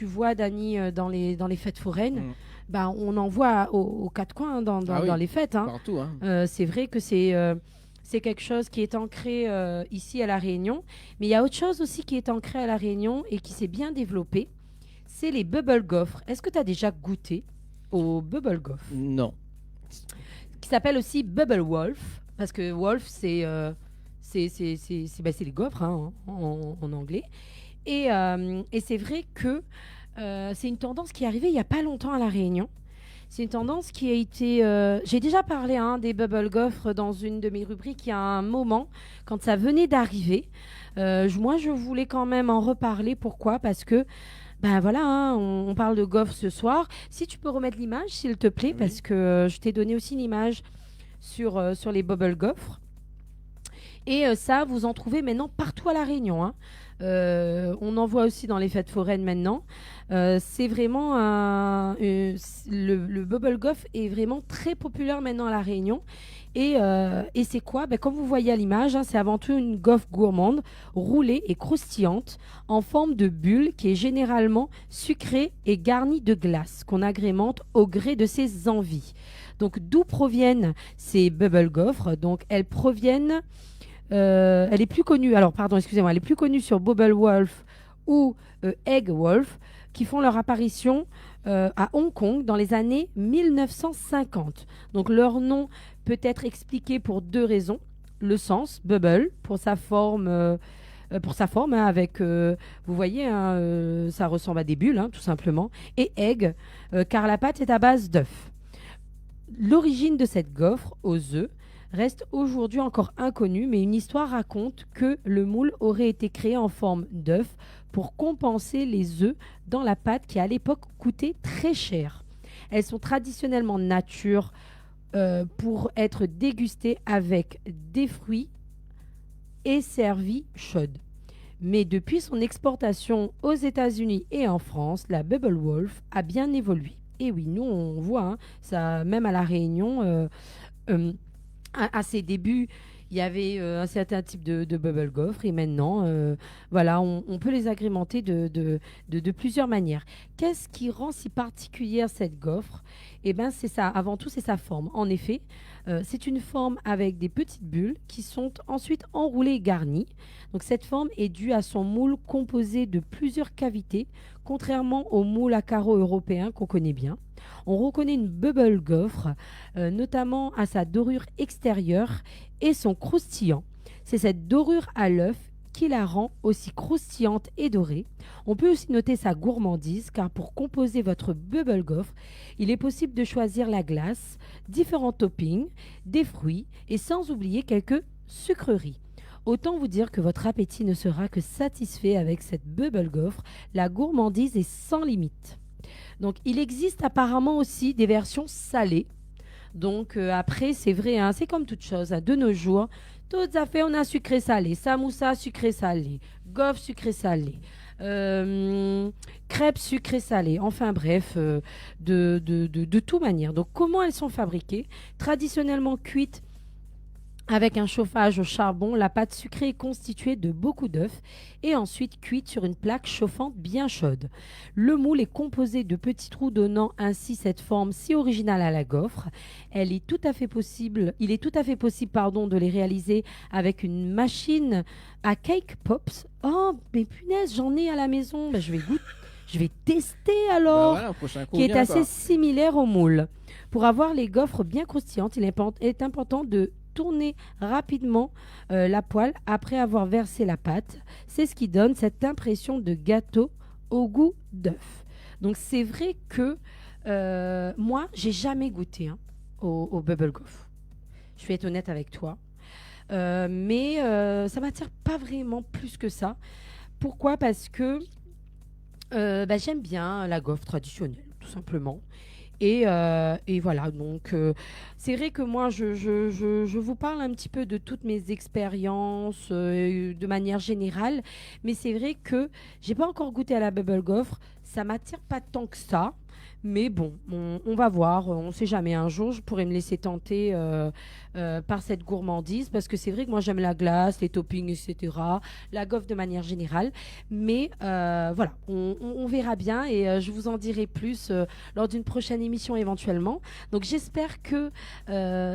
vois Dany dans les fêtes foraines, bah, on en voit aux quatre coins hein, dans les fêtes. Hein. Partout. Hein. C'est vrai que c'est quelque chose qui est ancré ici à La Réunion. Mais il y a autre chose aussi qui est ancré à La Réunion et qui s'est bien développé. C'est les bubble gaufres. Est-ce que tu as déjà goûté au bubble gaufre? Non. Qui s'appelle aussi bubble wolf. Parce que wolf, c'est les gaufres hein, en anglais. Et c'est vrai que c'est une tendance qui est arrivée il n'y a pas longtemps à La Réunion. C'est une tendance qui a été... j'ai déjà parlé hein, des bubble gaufres dans une de mes rubriques il y a un moment, quand ça venait d'arriver. Moi, je voulais quand même en reparler. Pourquoi? Parce que, ben voilà, hein, on parle de gaufres ce soir. Si tu peux remettre l'image, s'il te plaît, parce que je t'ai donné aussi une image sur les bubble gaufres. Et ça, vous en trouvez maintenant partout à La Réunion. Hein. On en voit aussi dans les fêtes foraines maintenant. C'est vraiment le bubble gaufre est vraiment très populaire maintenant à La Réunion. Et c'est quoi? Comme vous voyez à l'image, hein, c'est avant tout une gaufre gourmande, roulée et croustillante, en forme de bulle qui est généralement sucrée et garnie de glace, qu'on agrémente au gré de ses envies. Donc, d'où proviennent ces bubble gaufres? Donc, elles proviennent... elle est plus connue, elle est plus connue sur Bubble Wolf ou Egg Wolf, qui font leur apparition à Hong Kong dans les années 1950. Donc leur nom peut être expliqué pour deux raisons. Le sens, bubble, pour sa forme, hein, avec, vous voyez, hein, ça ressemble à des bulles, hein, tout simplement. Et egg, car la pâte est à base d'œufs. L'origine de cette gaufre aux œufs reste aujourd'hui encore inconnue, mais une histoire raconte que le moule aurait été créé en forme d'œuf pour compenser les œufs dans la pâte qui à l'époque coûtait très cher. Elles sont traditionnellement nature pour être dégustées avec des fruits et servies chaudes. Mais depuis son exportation aux États-Unis et en France, la Bubble Wolf a bien évolué. Et oui, nous on voit, hein, ça, même à La Réunion, à ses débuts, il y avait un certain type de bubble gaufre et maintenant, voilà, on peut les agrémenter de plusieurs manières. Qu'est-ce qui rend si particulière cette gaufre? Eh bien, c'est ça. Avant tout, c'est sa forme. En effet, c'est une forme avec des petites bulles qui sont ensuite enroulées et garnies. Donc, cette forme est due à son moule composé de plusieurs cavités, contrairement au moule à carreaux européen qu'on connaît bien. On reconnaît une bubble gaufre, notamment à sa dorure extérieure et son croustillant. C'est cette dorure à l'œuf qui la rend aussi croustillante et dorée. On peut aussi noter sa gourmandise, car pour composer votre bubble gaufre, il est possible de choisir la glace, différents toppings, des fruits et sans oublier quelques sucreries. Autant vous dire que votre appétit ne sera que satisfait avec cette bubble gaufre. La gourmandise est sans limite. Donc, il existe apparemment aussi des versions salées. Donc, après, c'est vrai, hein, c'est comme toute chose. Hein, de nos jours, toutes affaires, on a sucré-salé. Samoussa, sucré-salé. Gaufre, sucré-salé. Crêpes sucré-salé. Enfin, bref, de toute manière. Donc, comment elles sont fabriquées? Traditionnellement cuites avec un chauffage au charbon, la pâte sucrée est constituée de beaucoup d'œufs et ensuite cuite sur une plaque chauffante bien chaude. Le moule est composé de petits trous donnant ainsi cette forme si originale à la gaufre. Il est tout à fait possible de les réaliser avec une machine à cake pops. Oh, mais punaise, j'en ai à la maison. Ben, je vais tester alors, Voilà, prochain coup, qui est viens, assez quoi. similaire au moule. Pour avoir les gaufres bien croustillantes, il est important de tourner rapidement la poêle après avoir versé la pâte. C'est ce qui donne cette impression de gâteau au goût d'œuf. Donc c'est vrai que moi, j'ai jamais goûté au bubble gaufre. Je vais être honnête avec toi. Mais ça m'attire pas vraiment plus que ça. Pourquoi? Parce que j'aime bien la gaufre traditionnelle, tout simplement. Et voilà, donc c'est vrai que moi, je vous parle un petit peu de toutes mes expériences de manière générale, mais c'est vrai que j'ai pas encore goûté à la bubble gaufre, ça m'attire pas tant que ça. Mais bon, on va voir, on ne sait jamais. Un jour, je pourrais me laisser tenter par cette gourmandise parce que c'est vrai que moi, j'aime la glace, les toppings, etc. La gaufre de manière générale. Mais voilà, on verra bien et je vous en dirai plus lors d'une prochaine émission éventuellement. Donc, j'espère que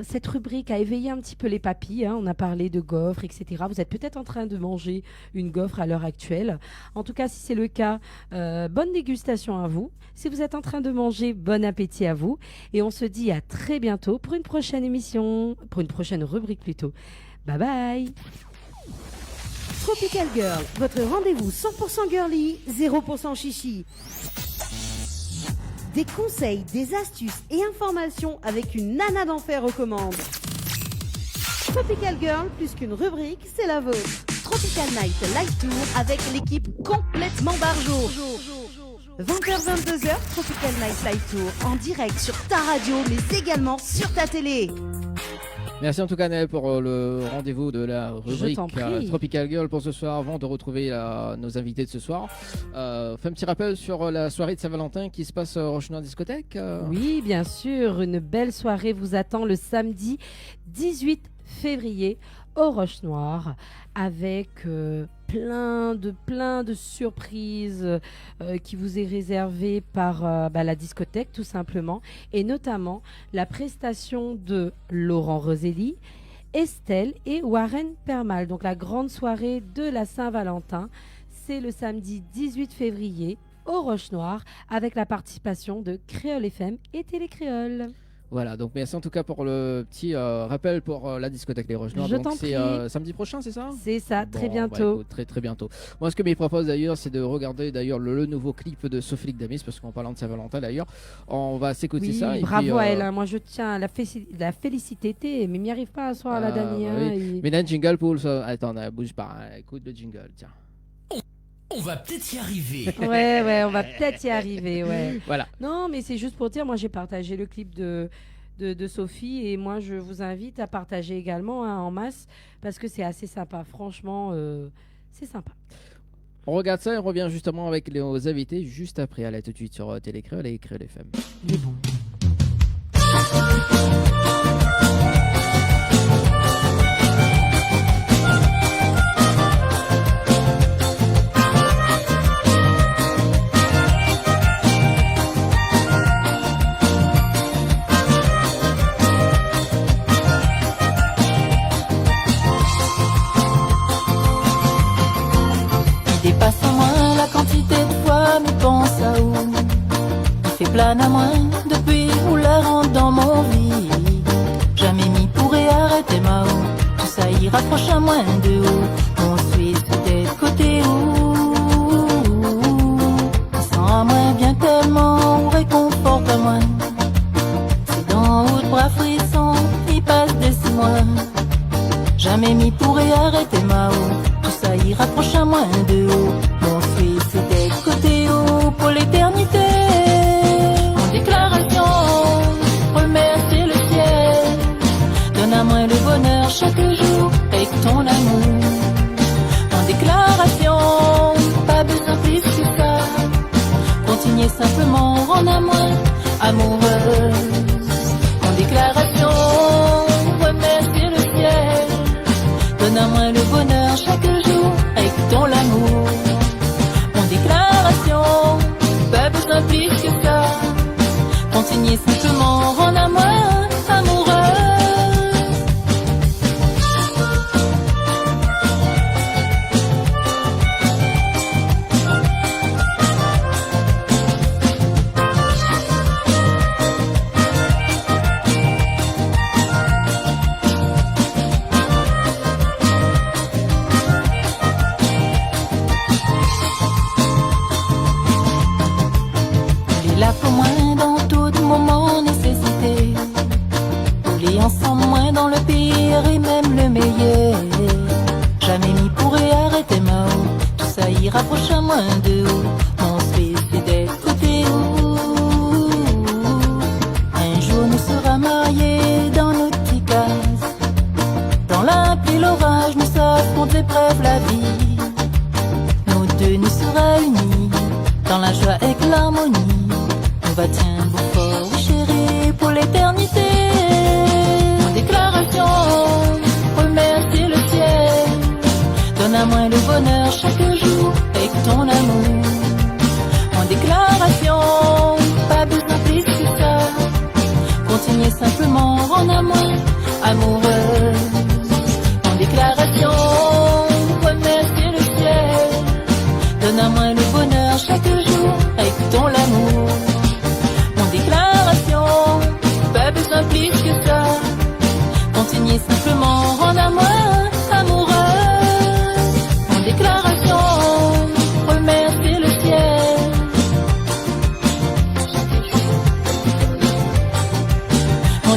cette rubrique a éveillé un petit peu les papilles. Hein. On a parlé de gaufres, etc. Vous êtes peut-être en train de manger une gaufre à l'heure actuelle. En tout cas, si c'est le cas, bonne dégustation à vous. Si vous êtes en train de manger, bon appétit à vous. Et on se dit à très bientôt pour une prochaine émission, pour une prochaine rubrique plutôt. Bye bye. Tropical Girl, votre rendez-vous 100% girly, 0% chichi. Des conseils, des astuces et informations avec une nana d'enfer aux commandes. Tropical Girl, plus qu'une rubrique, c'est la vôtre. Tropical Night Live Tour avec l'équipe complètement barjo. 20h-22h, Tropical Night Live Tour en direct sur ta radio mais également sur ta télé. Merci en tout cas Naël pour le rendez-vous de la rubrique t'en prie. Tropical Girl pour ce soir. Avant de retrouver nos invités de ce soir, fais un petit rappel sur la soirée de Saint-Valentin qui se passe au Roche Noir Discothèque. Oui, bien sûr, une belle soirée vous attend le samedi 18 février au Roche Noir avec plein de surprises qui vous est réservé par la discothèque tout simplement, et notamment la prestation de Laurent Roselli, Estelle et Warren Permal. Donc la grande soirée de la Saint-Valentin, c'est le samedi 18 février au Roche Noir avec la participation de Créole FM et Télé Créole. Voilà, donc merci en tout cas pour le petit rappel pour la discothèque Les Roches Noires. Je donc t'en c'est prie. samedi prochain, c'est ça? C'est ça, très Bon, bientôt. écoute, très bientôt. Moi, ce que je me propose d'ailleurs, c'est de regarder d'ailleurs le nouveau clip de Sophie Damis, parce qu'en parlant de Saint-Valentin d'ailleurs, on va s'écouter Oui, ça. Et bravo puis, à elle. Hein. Moi, je tiens à la féliciter, mais il n'y arrive pas à soir la dernière. bah oui. Mais là, un jingle pour ça. Attends, bouge pas. Écoute le jingle, tiens. On va peut-être y arriver. Ouais, on va peut-être y arriver, ouais. Voilà. Non, mais c'est juste pour dire, moi, j'ai partagé le clip de Sophie et moi, je vous invite à partager également en masse parce que c'est assez sympa. Franchement, c'est sympa. On regarde ça et on revient justement avec nos invités juste après. Allez, tout de suite sur Télé Créole et Créole FM. Mais bon. Dépasse en moi la quantité de fois mais pense à où il fait plane à moi depuis où la rentre dans mon vie. Jamais m'y pourrait arrêter ma haut. Tout ça y rapproche à moins de haut. On suit des côtés où sans à moi bien tellement réconforte à moi. C'est dans haut de bras frissons, il passe des 6 mois. Jamais m'y pourrait arrêter ma haut. Tout ça y rapproche à moins de haut. Mon Suisse c'était côté haut pour l'éternité. En déclaration, remercier le ciel. Donne à moi le bonheur chaque jour avec ton amour. En déclaration, pas besoin plus que ça. Continuez simplement, rendre à moi amoureuse. En déclaration, remercier le ciel. Donne à moi le bonheur chaque jour avec ton l'amour. En déclaration, pas besoin plus que ça. Continuez simplement, rendre à moi amoureuse. Il est là pour moi dans tout moment nécessité. On lit ensemble moins dans le pire et même le meilleur. Jamais m'y pourrait arrêter ma haut. Tout ça y rapproche à moins de haut. Mon suisse c'est d'être côté haut.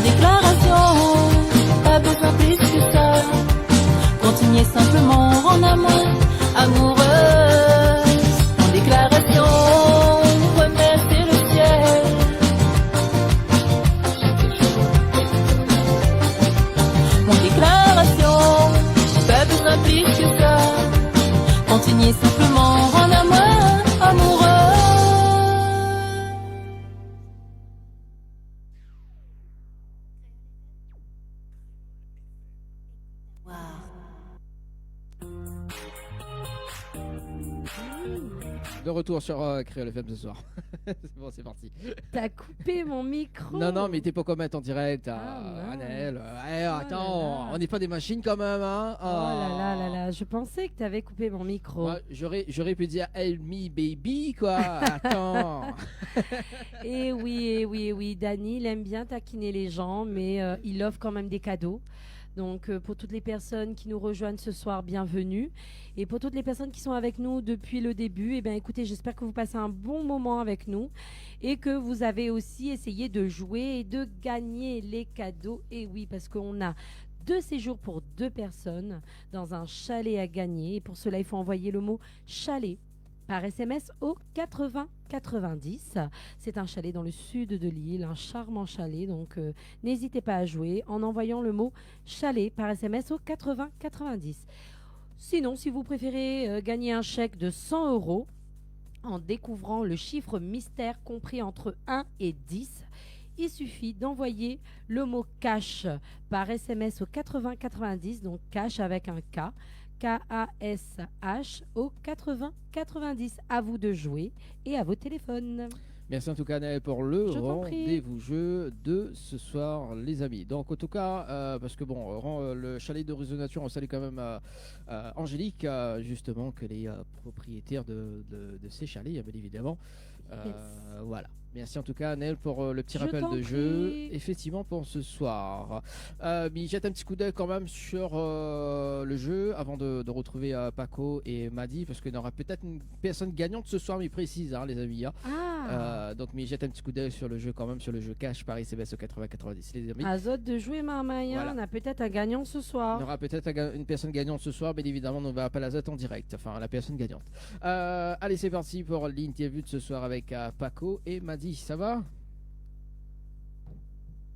déclaration, pas besoin plus que ça. Continuez simplement en amour, amoureuse. Mon déclaration, remerciez le ciel. Mon déclaration, pas besoin plus que ça. Continuez simplement en amour, amoureux. De retour sur Créole FM ce soir. C'est bon, c'est parti. T'as coupé mon micro. Non, mais t'es pas comme en direct, Ah, Annelle. Oh Attends, là là. on n'est pas des machines quand même, hein. Oh là là là là, je pensais que t'avais coupé mon micro. Moi, j'aurais pu dire Help me baby, quoi. Attends. Et oui, Dany, il aime bien taquiner les gens, mais il offre quand même des cadeaux. Donc, pour toutes les personnes qui nous rejoignent ce soir, bienvenue. Et pour toutes les personnes qui sont avec nous depuis le début, eh bien, écoutez, j'espère que vous passez un bon moment avec nous et que vous avez aussi essayé de jouer et de gagner les cadeaux. Et oui, parce qu'on a 2 séjours pour 2 personnes dans un chalet à gagner. Et pour cela, il faut envoyer le mot chalet par SMS au 80 90. C'est un chalet dans le sud de l'île, un charmant chalet. Donc, n'hésitez pas à jouer en envoyant le mot chalet par SMS au 80 90. Sinon, si vous préférez gagner un chèque de 100 € en découvrant le chiffre mystère compris entre 1 et 10, il suffit d'envoyer le mot cash par SMS au 80 90, donc cash avec un K. KASH au 80 90. À vous de jouer et à vos téléphones. Merci en tout cas, Annelle, pour le Je t'en prie. rendez-vous jeu de ce soir, les amis. Donc, en tout cas, parce que bon, le chalet de Réseau Nature, on salue quand même Angélique, justement, que les propriétaires de ces chalets, bien évidemment. Yes. Voilà. Merci en tout cas, Annelle, pour le petit Je rappel t'en de jeu, prie. effectivement, pour ce soir. Mais jette un petit coup d'œil quand même sur le jeu avant de retrouver Paco et Madi, parce qu'il y aura peut-être une personne gagnante ce soir, mais précise, hein, les amis. Hein. Donc, mais jette un petit coup d'œil sur le jeu quand même, sur le jeu cash Paris CBS au 80-90, les amis. Azot de jouer Marmaille, Voilà. on a peut-être un gagnant ce On soir. aura peut-être une personne gagnante ce soir, mais évidemment, on va appeler la ZOT en direct, enfin la personne gagnante. Allez, c'est parti pour l'interview de ce soir avec Paco et Madi. Ça va?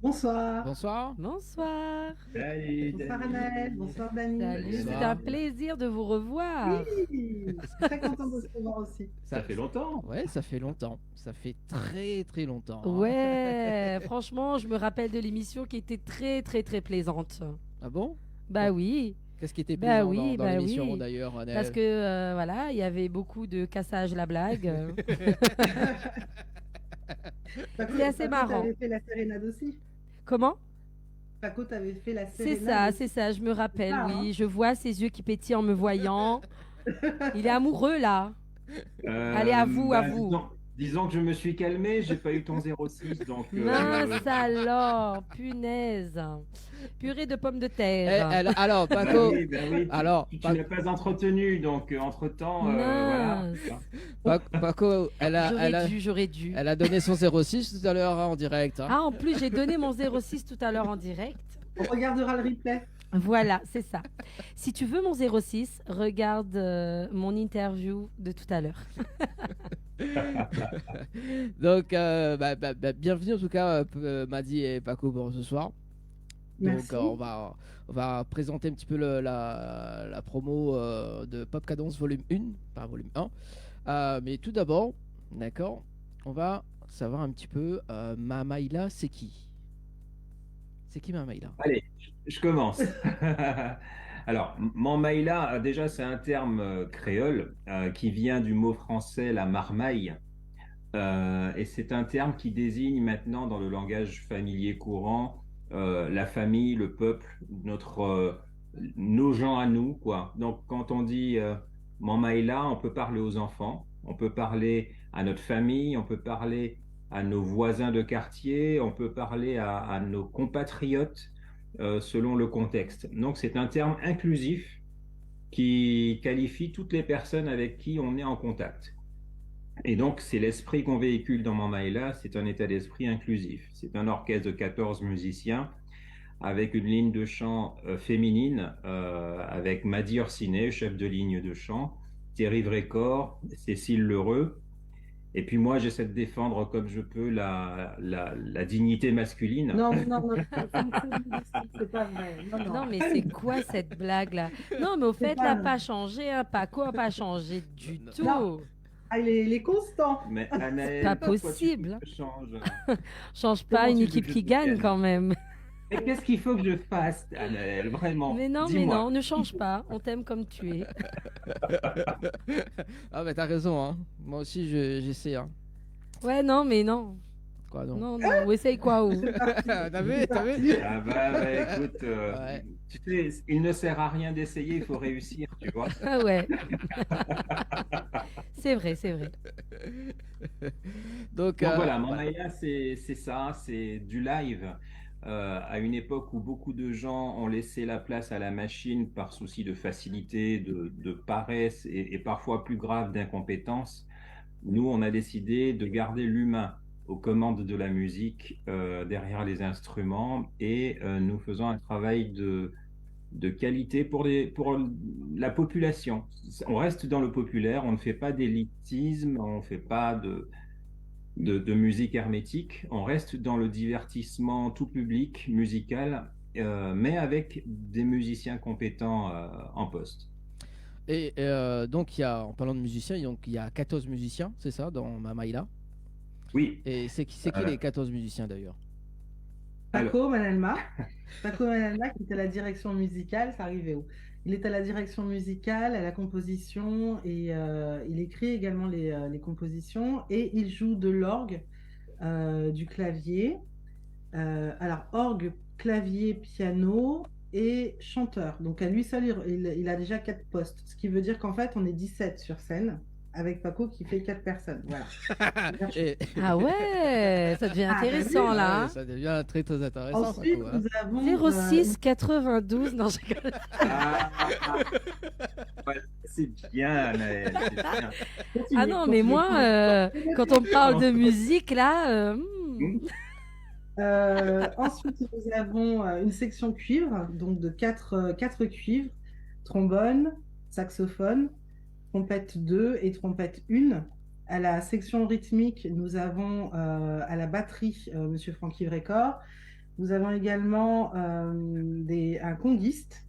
Bonsoir. Bonsoir. Bonsoir. Salut, Bonsoir Dany. Annelle, bonsoir Dany. Salut, c'est Bonsoir. un plaisir de vous revoir. Oui, je suis très contente de se revoir aussi. Ça fait longtemps. Ouais, ça fait longtemps. Ça fait très très longtemps. hein. Ouais, franchement, je me rappelle de l'émission qui était très très très plaisante. Ah bon? Bah oui, Qu'est-ce qui était Bah plaisant oui, dans bah l'émission oui. d'ailleurs, Annelle? parce que voilà, il y avait beaucoup de cassage la blague. C'est assez marrant. T'avais fait la sérénade aussi. Comment? Paco, t'avais fait la C'est sérénade. ça, aussi. c'est ça, je me rappelle, Ah, oui. Je vois ses yeux qui pétillent en me voyant. Il est amoureux là. Allez, à vous, à vous. Disons que je me suis calmé, j'ai pas eu ton 06, donc. Mince alors, punaise. Purée de pommes de Eh, terre. alors, Paco, oui, alors, tu n'as pas entretenu, donc entre-temps, voilà. Mince. Paco, J'aurais dû. elle a donné son 06 tout à l'heure hein, en direct. hein. Ah, en plus, j'ai donné mon 06 tout à l'heure en direct. On regardera le replay. Voilà, c'est ça. Si tu veux mon 06, regarde mon interview de tout à l'heure. Donc, bienvenue en tout cas, Madi et Paco pour ce soir. Merci. Donc, on va présenter un petit peu la promo de Pop Cadence volume 1, pas volume 1. Mais tout d'abord, d'accord, on va savoir un petit peu Mamaïla, c'est qui? C'est qui Mamaïla? Allez, je commence. Alors, Mamaïla, déjà, c'est un terme créole qui vient du mot français la marmaille. Et c'est un terme qui désigne maintenant, dans le langage familier courant, la famille, le peuple, nos gens à nous, quoi. Donc, quand on dit Mamaïla, on peut parler aux enfants, on peut parler à notre famille, on peut parler à nos voisins de quartier, on peut parler à nos compatriotes selon le contexte. Donc, c'est un terme inclusif qui qualifie toutes les personnes avec qui on est en contact. Et donc, c'est l'esprit qu'on véhicule dans Mamaïla, c'est un état d'esprit inclusif. C'est un orchestre de 14 musiciens avec une ligne de chant féminine, avec Madi Orsiné, chef de ligne de chant, Thierry Vrécor, Cécile Lheureux. Et puis moi, j'essaie de défendre comme je peux la dignité masculine. Non, non, non, c'est pas vrai. Non, non. Non, mais c'est quoi cette blague-là? Non, mais au C'est fait, pas là, vrai. pas changé, hein, Paco a pas changé du tout. Non. Ah, il est constant. Mais Anaël, Pas pourquoi possible, tu veux que je change? Change pas Comment une tu veux que équipe je qui gagne devienne? quand même. Mais qu'est-ce qu'il faut que je fasse, Anaël? Vraiment, Mais dis-moi. non, ne change pas. On t'aime comme tu es. Ah, mais t'as raison, hein. Moi aussi, j'essaie, hein. Ouais, non, mais non. Quoi, donc? Non, non, ou essaye quoi ou... T'as vu, t'as vu? Ah bah, écoute, Ouais. tu sais, il ne sert à rien d'essayer, il faut réussir, tu vois. Ah ouais. C'est vrai, c'est vrai. Donc, Donc voilà, Mamaïla, c'est ça, c'est du live. À une époque où beaucoup de gens ont laissé la place à la machine par souci de facilité, de paresse et parfois plus grave d'incompétence, nous, on a décidé de garder l'humain aux commandes de la musique, derrière les instruments, et nous faisons un travail de qualité pour la population. On reste dans le populaire, on ne fait pas d'élitisme, on ne fait pas de musique hermétique, on reste dans le divertissement tout public musical, mais avec des musiciens compétents en poste. et donc, en parlant de musiciens, donc, il y a 14 musiciens, c'est ça, dans Mamaïla? Oui, Et c'est qui les 14 musiciens d'ailleurs? Paco Manelma. Paco Manelma qui était à la direction musicale, ça arrivait où? Il est à la direction musicale, à la composition et il écrit également les compositions et il joue de l'orgue, du clavier. Alors, orgue, clavier, piano et chanteur. Donc, à lui seul, il a déjà 4 postes. Ce qui veut dire qu'en fait, on est 17 sur scène avec Paco qui fait 4 personnes. Voilà. Et- Ah ouais, ça devient Ah, intéressant bah là. Ouais, Hein. ça devient très très intéressant. Ensuite, Paco, hein. nous avons 06 92. Non, je rigole. Ouais, c'est bien, Anaël, c'est bien. continue, Ah non, mais continue. moi, quand on parle de musique là, Ensuite, nous avons une section cuivre, donc de 4 cuivres, trombone, saxophone, trompette 2 et trompette 1. À la section rythmique, nous avons à la batterie Monsieur Francky Vrécor. Nous avons également un conguiste,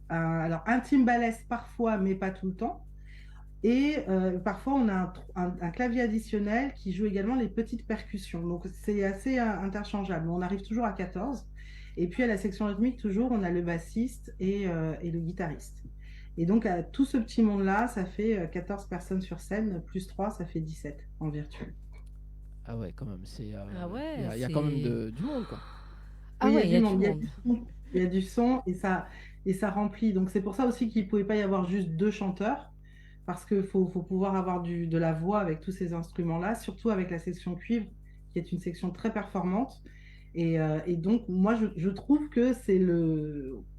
alors un timbalès parfois, mais pas tout le temps. Et parfois, on a un clavier additionnel qui joue également les petites percussions. Donc, c'est assez interchangeable. On arrive toujours à 14. Et puis, à la section rythmique, toujours, on a le bassiste et le guitariste. Et donc, à tout ce petit monde-là, ça fait 14 personnes sur scène, plus 3, ça fait 17 en virtuel. Ah ouais, quand même, Ah ouais, il y a quand même c'est- du monde, quoi. ah Oui, ouais, il y a du monde, monde. il y a du son et ça remplit. Donc, c'est pour ça aussi qu'il ne pouvait pas y avoir juste 2 chanteurs, parce qu'il faut pouvoir avoir de la voix avec tous ces instruments-là, surtout avec la section cuivre, qui est une section très performante. Et donc, moi, je trouve que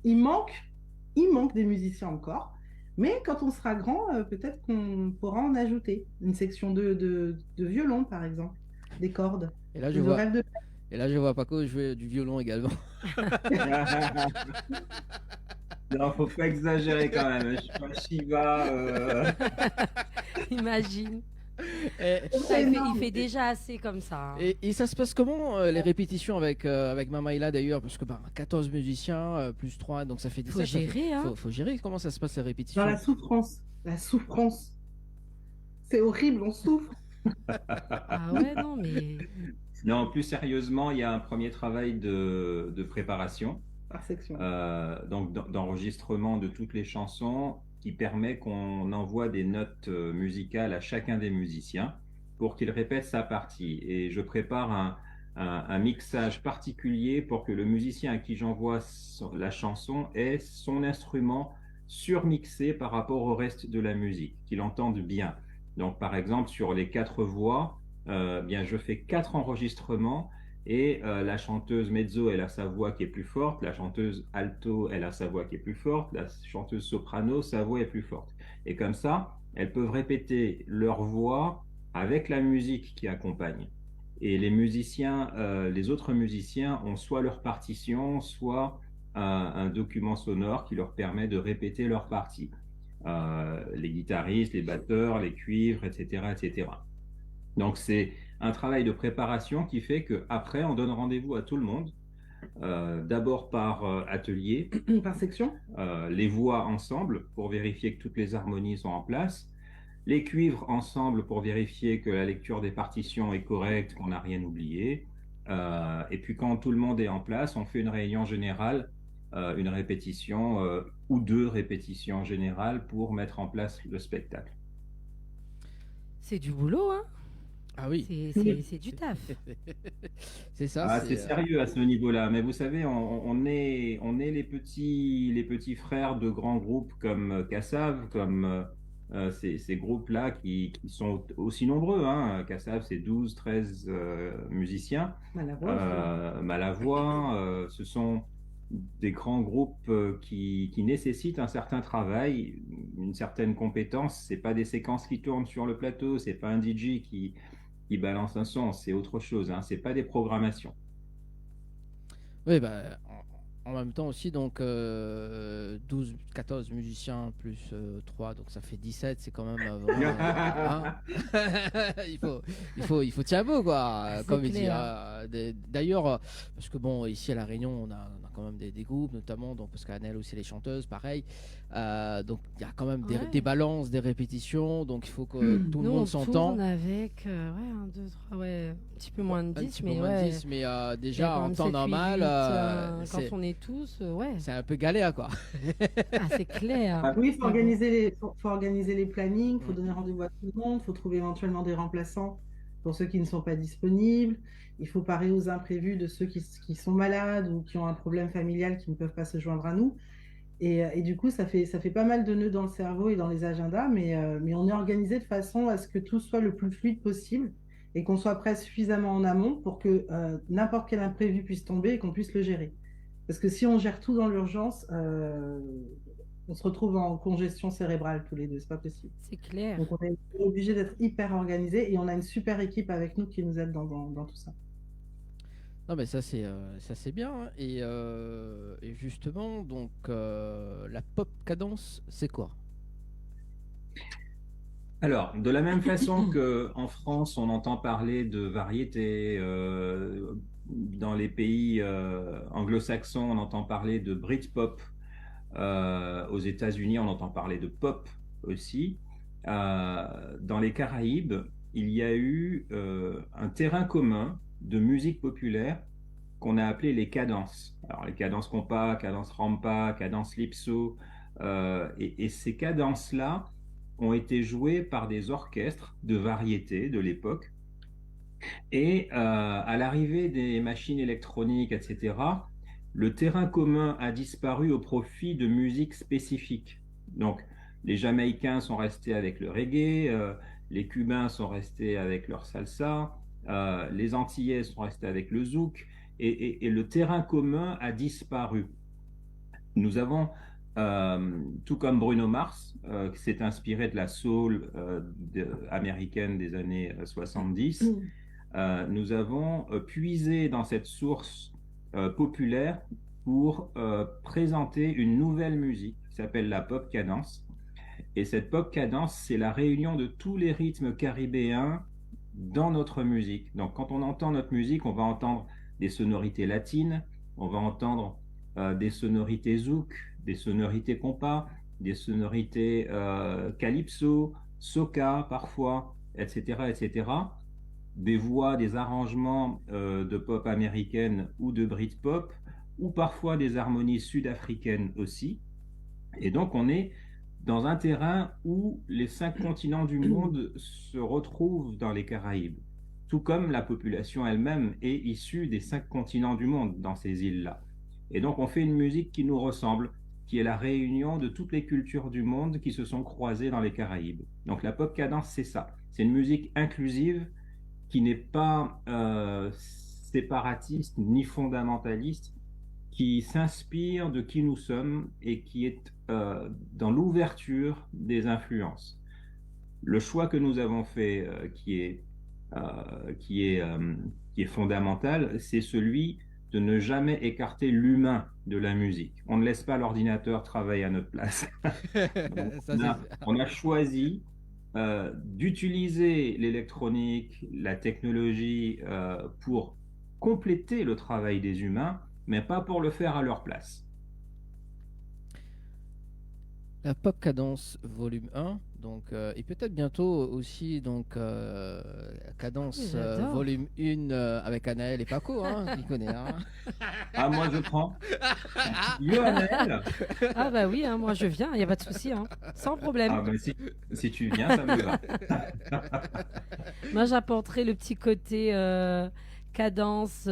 il manque des musiciens encore. Mais quand on sera grand, peut-être qu'on pourra en ajouter. Une section de violon, par exemple, des cordes. Et là, Je rêve de... et là, je vois Paco jouer du violon également. Non, faut pas exagérer quand même. Je suis pas Shiva. Imagine. Et, Ça, il fait déjà assez comme ça. Hein. et ça se passe comment les répétitions avec Mamaïla d'ailleurs? Parce que 14 musiciens plus 3, donc ça fait 17. Faut gérer, hein. Faut gérer comment ça se passe les répétitions. Dans la souffrance. La souffrance. C'est horrible, on souffre. Ah ouais, non, mais. Non, plus sérieusement, il y a un premier travail de préparation, Par section. donc d'enregistrement de toutes les chansons qui permet qu'on envoie des notes musicales à chacun des musiciens pour qu'il répète sa partie. Et je prépare un mixage particulier pour que le musicien à qui j'envoie la chanson ait son instrument surmixé par rapport au reste de la musique, qu'il entende bien. Donc, par exemple, sur les 4 voix, bien, je fais 4 enregistrements et la chanteuse mezzo, elle a sa voix qui est plus forte, la chanteuse alto, elle a sa voix qui est plus forte, la chanteuse soprano, sa voix est plus forte. Et comme ça, elles peuvent répéter leur voix avec la musique qui accompagne. Et les autres musiciens ont soit leur partition, soit un document sonore qui leur permet de répéter leur partie. Les guitaristes, les batteurs, les cuivres, etc., etc. Donc c'est un travail de préparation qui fait qu'après, on donne rendez-vous à tout le monde, d'abord par atelier, Par section? les voix ensemble pour vérifier que toutes les harmonies sont en place, les cuivres ensemble pour vérifier que la lecture des partitions est correcte, qu'on n'a rien oublié. Et puis quand tout le monde est en place, on fait une réunion générale, une répétition ou 2 répétitions générales pour mettre en place le spectacle. C'est du boulot, hein. Ah oui. C'est du taf. C'est ça. Ah, c'est sérieux à ce niveau-là, mais vous savez, on est les petits frères de grands groupes comme Kassav, comme ces groupes-là qui sont aussi nombreux. Hein. Kassav, c'est 12, 13 musiciens. Malavoie, ce sont des grands groupes qui nécessitent un certain travail, une certaine compétence. C'est pas des séquences qui tournent sur le plateau, c'est pas un DJ qui balance un son, c'est autre chose, hein. C'est pas des programmations. Oui, bah, en même temps aussi, donc 12, 14 musiciens plus 3, donc ça fait 17, c'est quand même vraiment, hein. il faut tiens beau, quoi, C'est comme il dit. clair. D'ailleurs, parce que bon, ici à La Réunion, on a quand même des groupes, notamment, donc, parce qu'Annelle aussi, les chanteuses, pareil. Donc il y a quand même Ouais. des balances, des répétitions, donc il faut que tout le Nous, monde on s'entend. tourne avec 1, 2, 3, ouais, un petit peu moins de 10, Un petit peu mais moins de ouais. 10, mais Il y a déjà quand en même temps 7, 8, normal, 8, quand c'est on est tous, ouais. un peu galère, quoi. Ah, c'est clair. Oui, il faut Mais bon. faut organiser les plannings, il faut Mm. donner rendez-vous à tout le monde, il faut trouver éventuellement des remplaçants pour ceux qui ne sont pas disponibles. Il faut parer aux imprévus de ceux qui sont malades ou qui ont un problème familial qui ne peuvent pas se joindre à nous. Et du coup, ça fait pas mal de nœuds dans le cerveau et dans les agendas, mais on est organisé de façon à ce que tout soit le plus fluide possible et qu'on soit prêt suffisamment en amont pour que n'importe quel imprévu puisse tomber et qu'on puisse le gérer. Parce que si on gère tout dans l'urgence, on se retrouve en congestion cérébrale tous les deux, c'est pas possible. C'est clair. Donc on est obligé d'être hyper organisé et on a une super équipe avec nous qui nous aide dans tout ça. Non, mais ça c'est bien, hein. Et justement, donc la pop cadence, c'est quoi? Alors, de la même façon qu'en France, on entend parler de variété, dans les pays anglo-saxons, on entend parler de Britpop, aux États-Unis, on entend parler de pop aussi. Dans les Caraïbes, il y a eu un terrain commun de musique populaire qu'on a appelé les cadences. Alors, les cadences compas, cadences rampa, cadences lipso, et ces cadences-là ont été jouées par des orchestres de variété de l'époque. Et à l'arrivée des machines électroniques, etc., le terrain commun a disparu au profit de musiques spécifiques. Donc, les Jamaïcains sont restés avec le reggae, les Cubains sont restés avec leur salsa, les Antillais sont restés avec le zouk, et le terrain commun a disparu. Nous avons, tout comme Bruno Mars, qui s'est inspiré de la soul américaine des années 70, nous avons puisé dans cette source populaire pour présenter une nouvelle musique qui s'appelle la pop cadence. Et cette pop cadence, c'est la réunion de tous les rythmes caribéens dans notre musique. Donc quand on entend notre musique, on va entendre des sonorités latines, on va entendre des sonorités zouk, des sonorités compas, des sonorités calypso, soca parfois, etc., etc., des voix, des arrangements de pop américaine ou de Britpop, ou parfois des harmonies sud-africaines aussi. Et donc on est dans un terrain où les 5 continents du monde se retrouvent dans les Caraïbes, tout comme la population elle-même est issue des 5 continents du monde dans ces îles-là. Et donc on fait une musique qui nous ressemble, qui est la réunion de toutes les cultures du monde qui se sont croisées dans les Caraïbes. Donc la pop cadence, c'est ça. C'est une musique inclusive qui n'est pas séparatiste ni fondamentaliste, qui s'inspire de qui nous sommes et qui est dans l'ouverture des influences. le choix que nous avons fait, euh, qui est, euh, qui est fondamental, c'est celui de ne jamais écarter l'humain de la musique. On ne laisse pas l'ordinateur travailler à notre place. Donc, Ça, c'est... on a choisi d'utiliser l'électronique, la technologie pour compléter le travail des humains, mais pas pour le faire à leur place. La Pop Cadence volume 1, donc, et peut-être bientôt aussi donc, Cadence J'adore. volume 1 avec Anaël et Paco, hein, qui connaît. Hein. Ah, moi je prends. Lionel. Ah bah oui, hein, moi je viens, il n'y a pas de souci, hein, sans problème. Ah, ben, si tu viens, ça me va. Moi j'apporterai le petit côté cadence,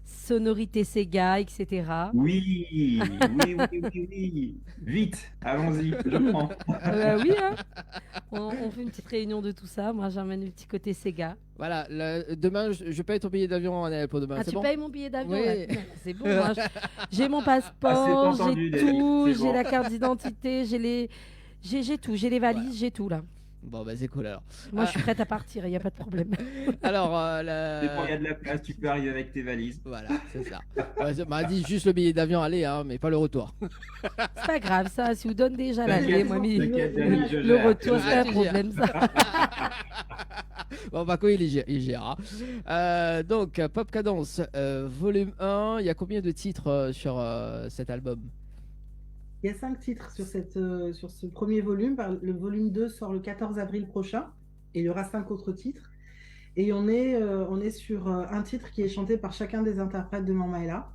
sonorité Sega, etc. Oui, oui, oui, oui, oui. Vite, allons-y, je prends. Oui, hein. On fait une petite réunion de tout ça. Moi j'emmène le petit côté Sega. Voilà, demain, je paye ton billet d'avion, Anaël, pour demain. Ah, c'est tu bon? payes mon billet d'avion? Oui. Ouais. Non, c'est bon, moi, j'ai mon Ah, passeport, c'est entendu, j'ai David, tout, c'est j'ai bon. la carte d'identité, j'ai tout, j'ai les valises, j'ai tout là. Bon, bah c'est cool alors. Moi je suis prête à partir, il n'y a pas de problème. Alors, C'est quand il y a de la place, tu peux arriver avec tes valises. voilà, c'est ça. Ouais, ça m'a dit juste le billet d'avion aller, hein, mais pas le retour. C'est pas grave ça, si vous donne déjà l'aller, T'inquiète, moi t'inquiète, Dani, je le gère, retour je c'est pas un gère. problème ça. Bon, Paco, il gère. Hein. Donc, Pop Cadence, volume 1, il y a combien de titres sur cet album? Il y a 5 titres sur ce premier volume. Le volume 2 sort le 14 avril prochain et il y aura 5 autres titres. Et on est sur un titre qui est chanté par chacun des interprètes de Mamaïla.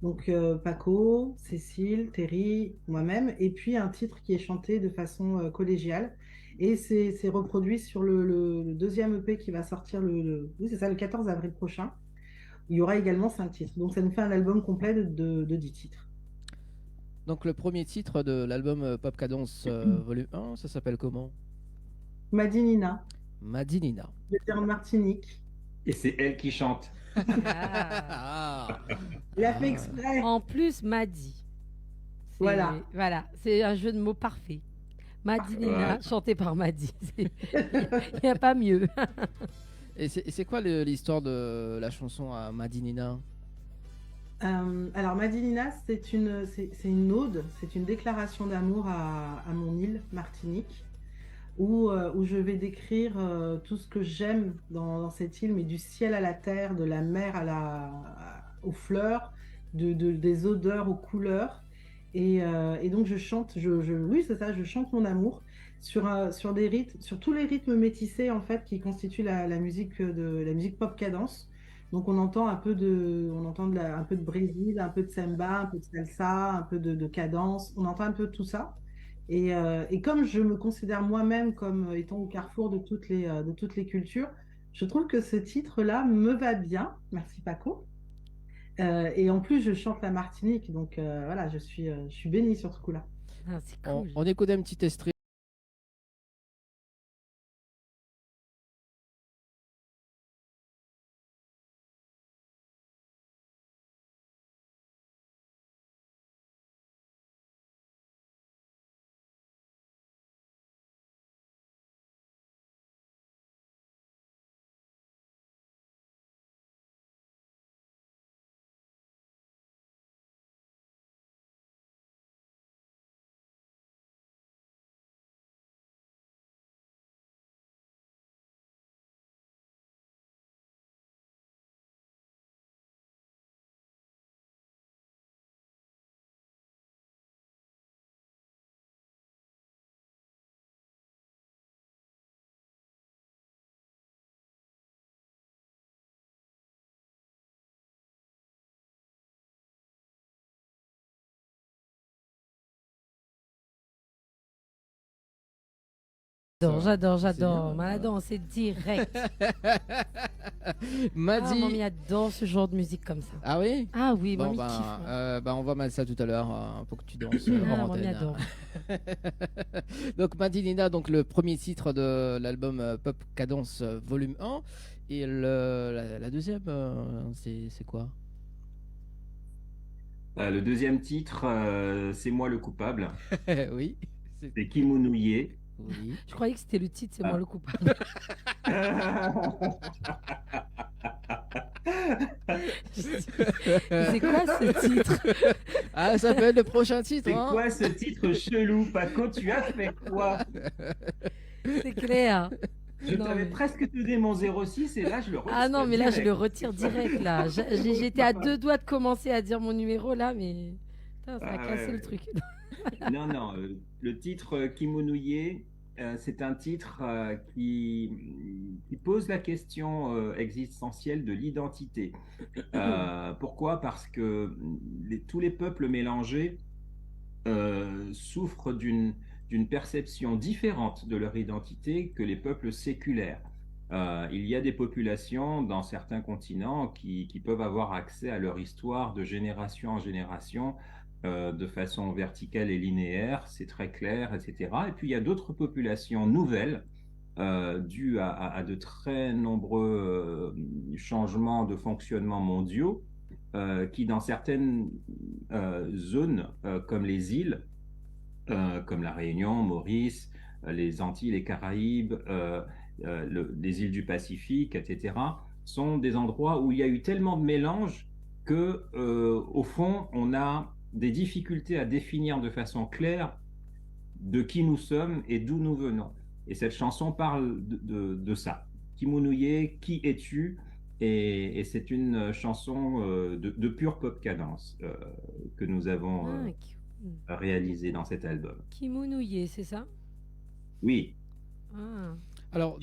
Donc Paco, Cécile, Terry, moi-même. Et puis un titre qui est chanté de façon collégiale. Et c'est reproduit sur le deuxième EP qui va sortir oui, c'est ça, le 14 avril prochain. Il y aura également 5 titres. Donc ça nous fait un album complet de 10 titres. Donc, le premier titre de l'album Pop Cadence volume 1, ça s'appelle comment? Madinina, Madinina. j'étais en Martinique. Et c'est elle qui chante. Ah. Ah. Il a fait exprès. En plus Madi. Voilà. Voilà, c'est un jeu de mots parfait. Madi Nina, Ouais. chanté par Madi. Il n'y a pas mieux. Et c'est quoi l'histoire de la chanson à Madinina? Alors Madinina, c'est une ode, c'est une déclaration d'amour à mon île, Martinique, où je vais décrire tout ce que j'aime dans cette île, mais du ciel à la terre, de la mer aux fleurs, des odeurs aux couleurs. Et donc je chante, oui c'est ça, je chante mon amour sur des rythmes, sur tous les rythmes métissés en fait qui constituent la musique la musique pop cadence. Donc on entend un peu de Brésil, un peu de samba, un peu de salsa, un peu de cadence. On entend un peu de tout ça. Et comme je me considère moi-même comme étant au carrefour de toutes les cultures, je trouve que ce titre-là me va bien. Merci Paco. Et en plus, je chante la Martinique, donc voilà, je suis bénie sur ce coup-là. Ah, c'est On, cool. on écoute un petit extrait. J'adore. C'est bien. Maladon, c'est direct. Ah, Madi. mamie adore ce genre de musique comme ça. Ah oui? Ah oui, Bon, mamie kiffe. on va mettre ça tout à l'heure pour que tu danses Ah, hors mamie antenne. adore. Donc Madinina, donc le premier titre de l'album Pop Cadence volume 1. Et la deuxième, c'est quoi? Le deuxième titre, c'est moi le coupable. Oui. C'est Kimounouye. Oui. Je croyais que c'était le titre, c'est moi le coupable. C'est quoi ce titre? Ah, ça peut être le prochain titre. C'est hein. quoi ce titre chelou, Paco? Tu as fait quoi? C'est clair. Je Non, t'avais mais- presque donné mon 06 et là, je le retire. Ah non, mais là, je direct. le retire direct, là. J'étais à 2 doigts de commencer à dire mon numéro, là, mais... Putain, ça a Ah, cassé ouais, le ouais. truc. Non, non, le titre Kimonouye, c'est un titre qui pose la question existentielle de l'identité. Pourquoi? Parce que tous les peuples mélangés souffrent d'une perception différente de leur identité que les peuples séculaires. Il y a des populations dans certains continents qui peuvent avoir accès à leur histoire de génération en génération de façon verticale et linéaire, c'est très clair, etc. Et puis il y a d'autres populations nouvelles dues à de très nombreux changements de fonctionnement mondiaux qui, dans certaines zones, comme les îles, comme la Réunion, Maurice, les Antilles, les Caraïbes, les îles du Pacifique, etc., sont des endroits où il y a eu tellement de mélange que, au fond, on a des difficultés à définir de façon claire de qui nous sommes et d'où nous venons. Et cette chanson parle de ça. Kimonouye, qui es-tu? Et c'est une chanson de pure pop cadence que nous avons réalisée dans cet album. Kimonouye, c'est ça? Oui. Ah. Alors,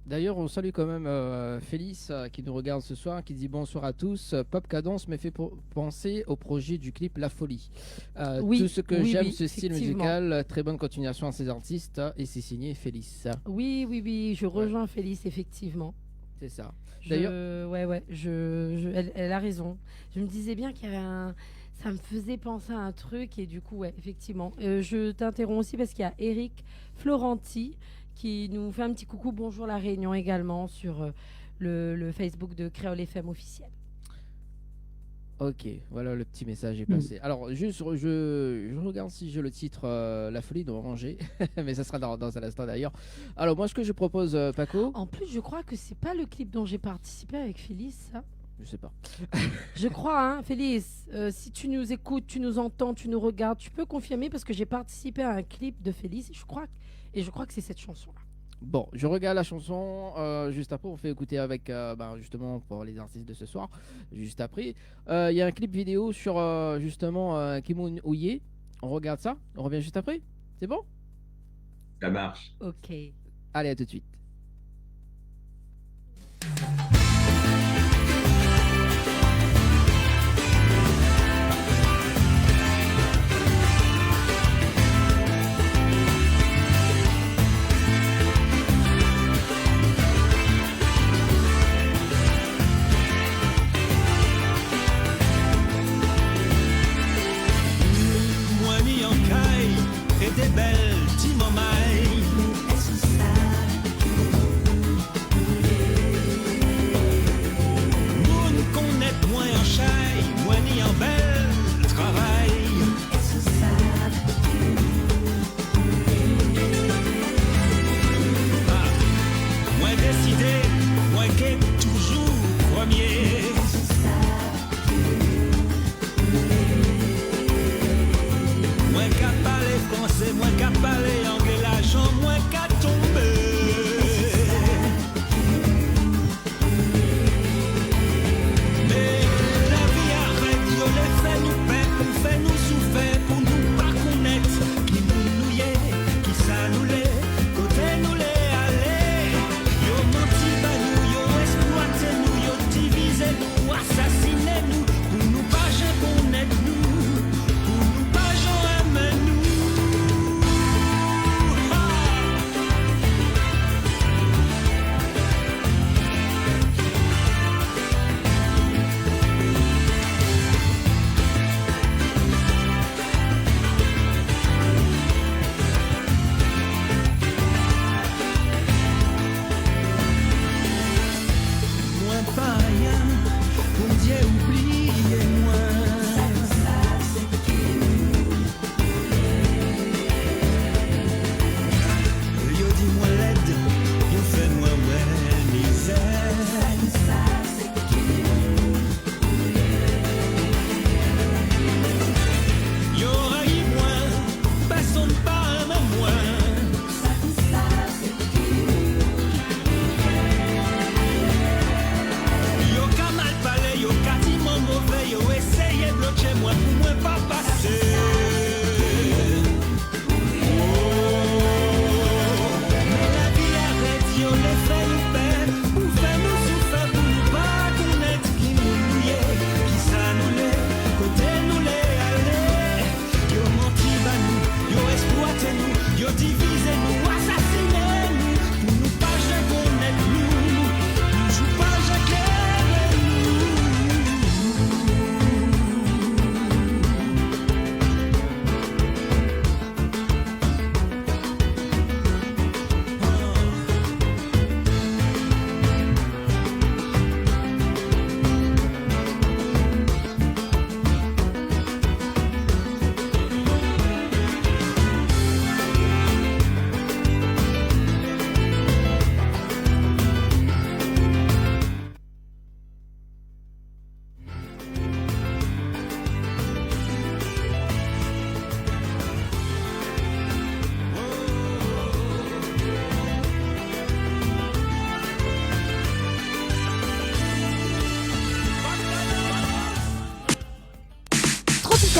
d'ailleurs, on salue quand même Félix qui nous regarde ce soir, qui dit bonsoir à tous. Pop Cadence me fait penser au projet du clip La Folie. Oui, tout ce que oui, j'aime, oui, ce style effectivement. musical, très bonne continuation à ces artistes et c'est signé Félix. Oui, oui, oui, je rejoins Félix, effectivement. C'est ça. D'ailleurs, elle a raison. Je me disais bien qu'il y avait ça me faisait penser à un truc et du coup, ouais, effectivement. Je t'interromps aussi parce qu'il y a Eric Florenti qui nous fait un petit coucou, bonjour la Réunion également sur le Facebook de Créole FM officiel. Ok, voilà, le petit message est passé. Alors, juste, je regarde si j'ai le titre La Folie de Ranger, mais ça sera dans un instant d'ailleurs. Alors, moi, ce que je propose, Paco. En plus, je crois que c'est pas le clip dont j'ai participé avec Félix, ça. Je sais pas. Je crois, hein, Félix, si tu nous écoutes, tu nous entends, tu nous regardes, tu peux confirmer parce que j'ai participé à un clip de Félix, je crois que c'est cette chanson-là. Bon, je regarde la chanson. Juste après, on fait écouter avec, justement, pour les artistes de ce soir. Juste après, il y a un clip vidéo sur, justement, Kimonouye. On regarde ça. On revient juste après. C'est bon? Ça marche. Ok. Allez, à tout de suite. Moi mi en caille et des belles timomai.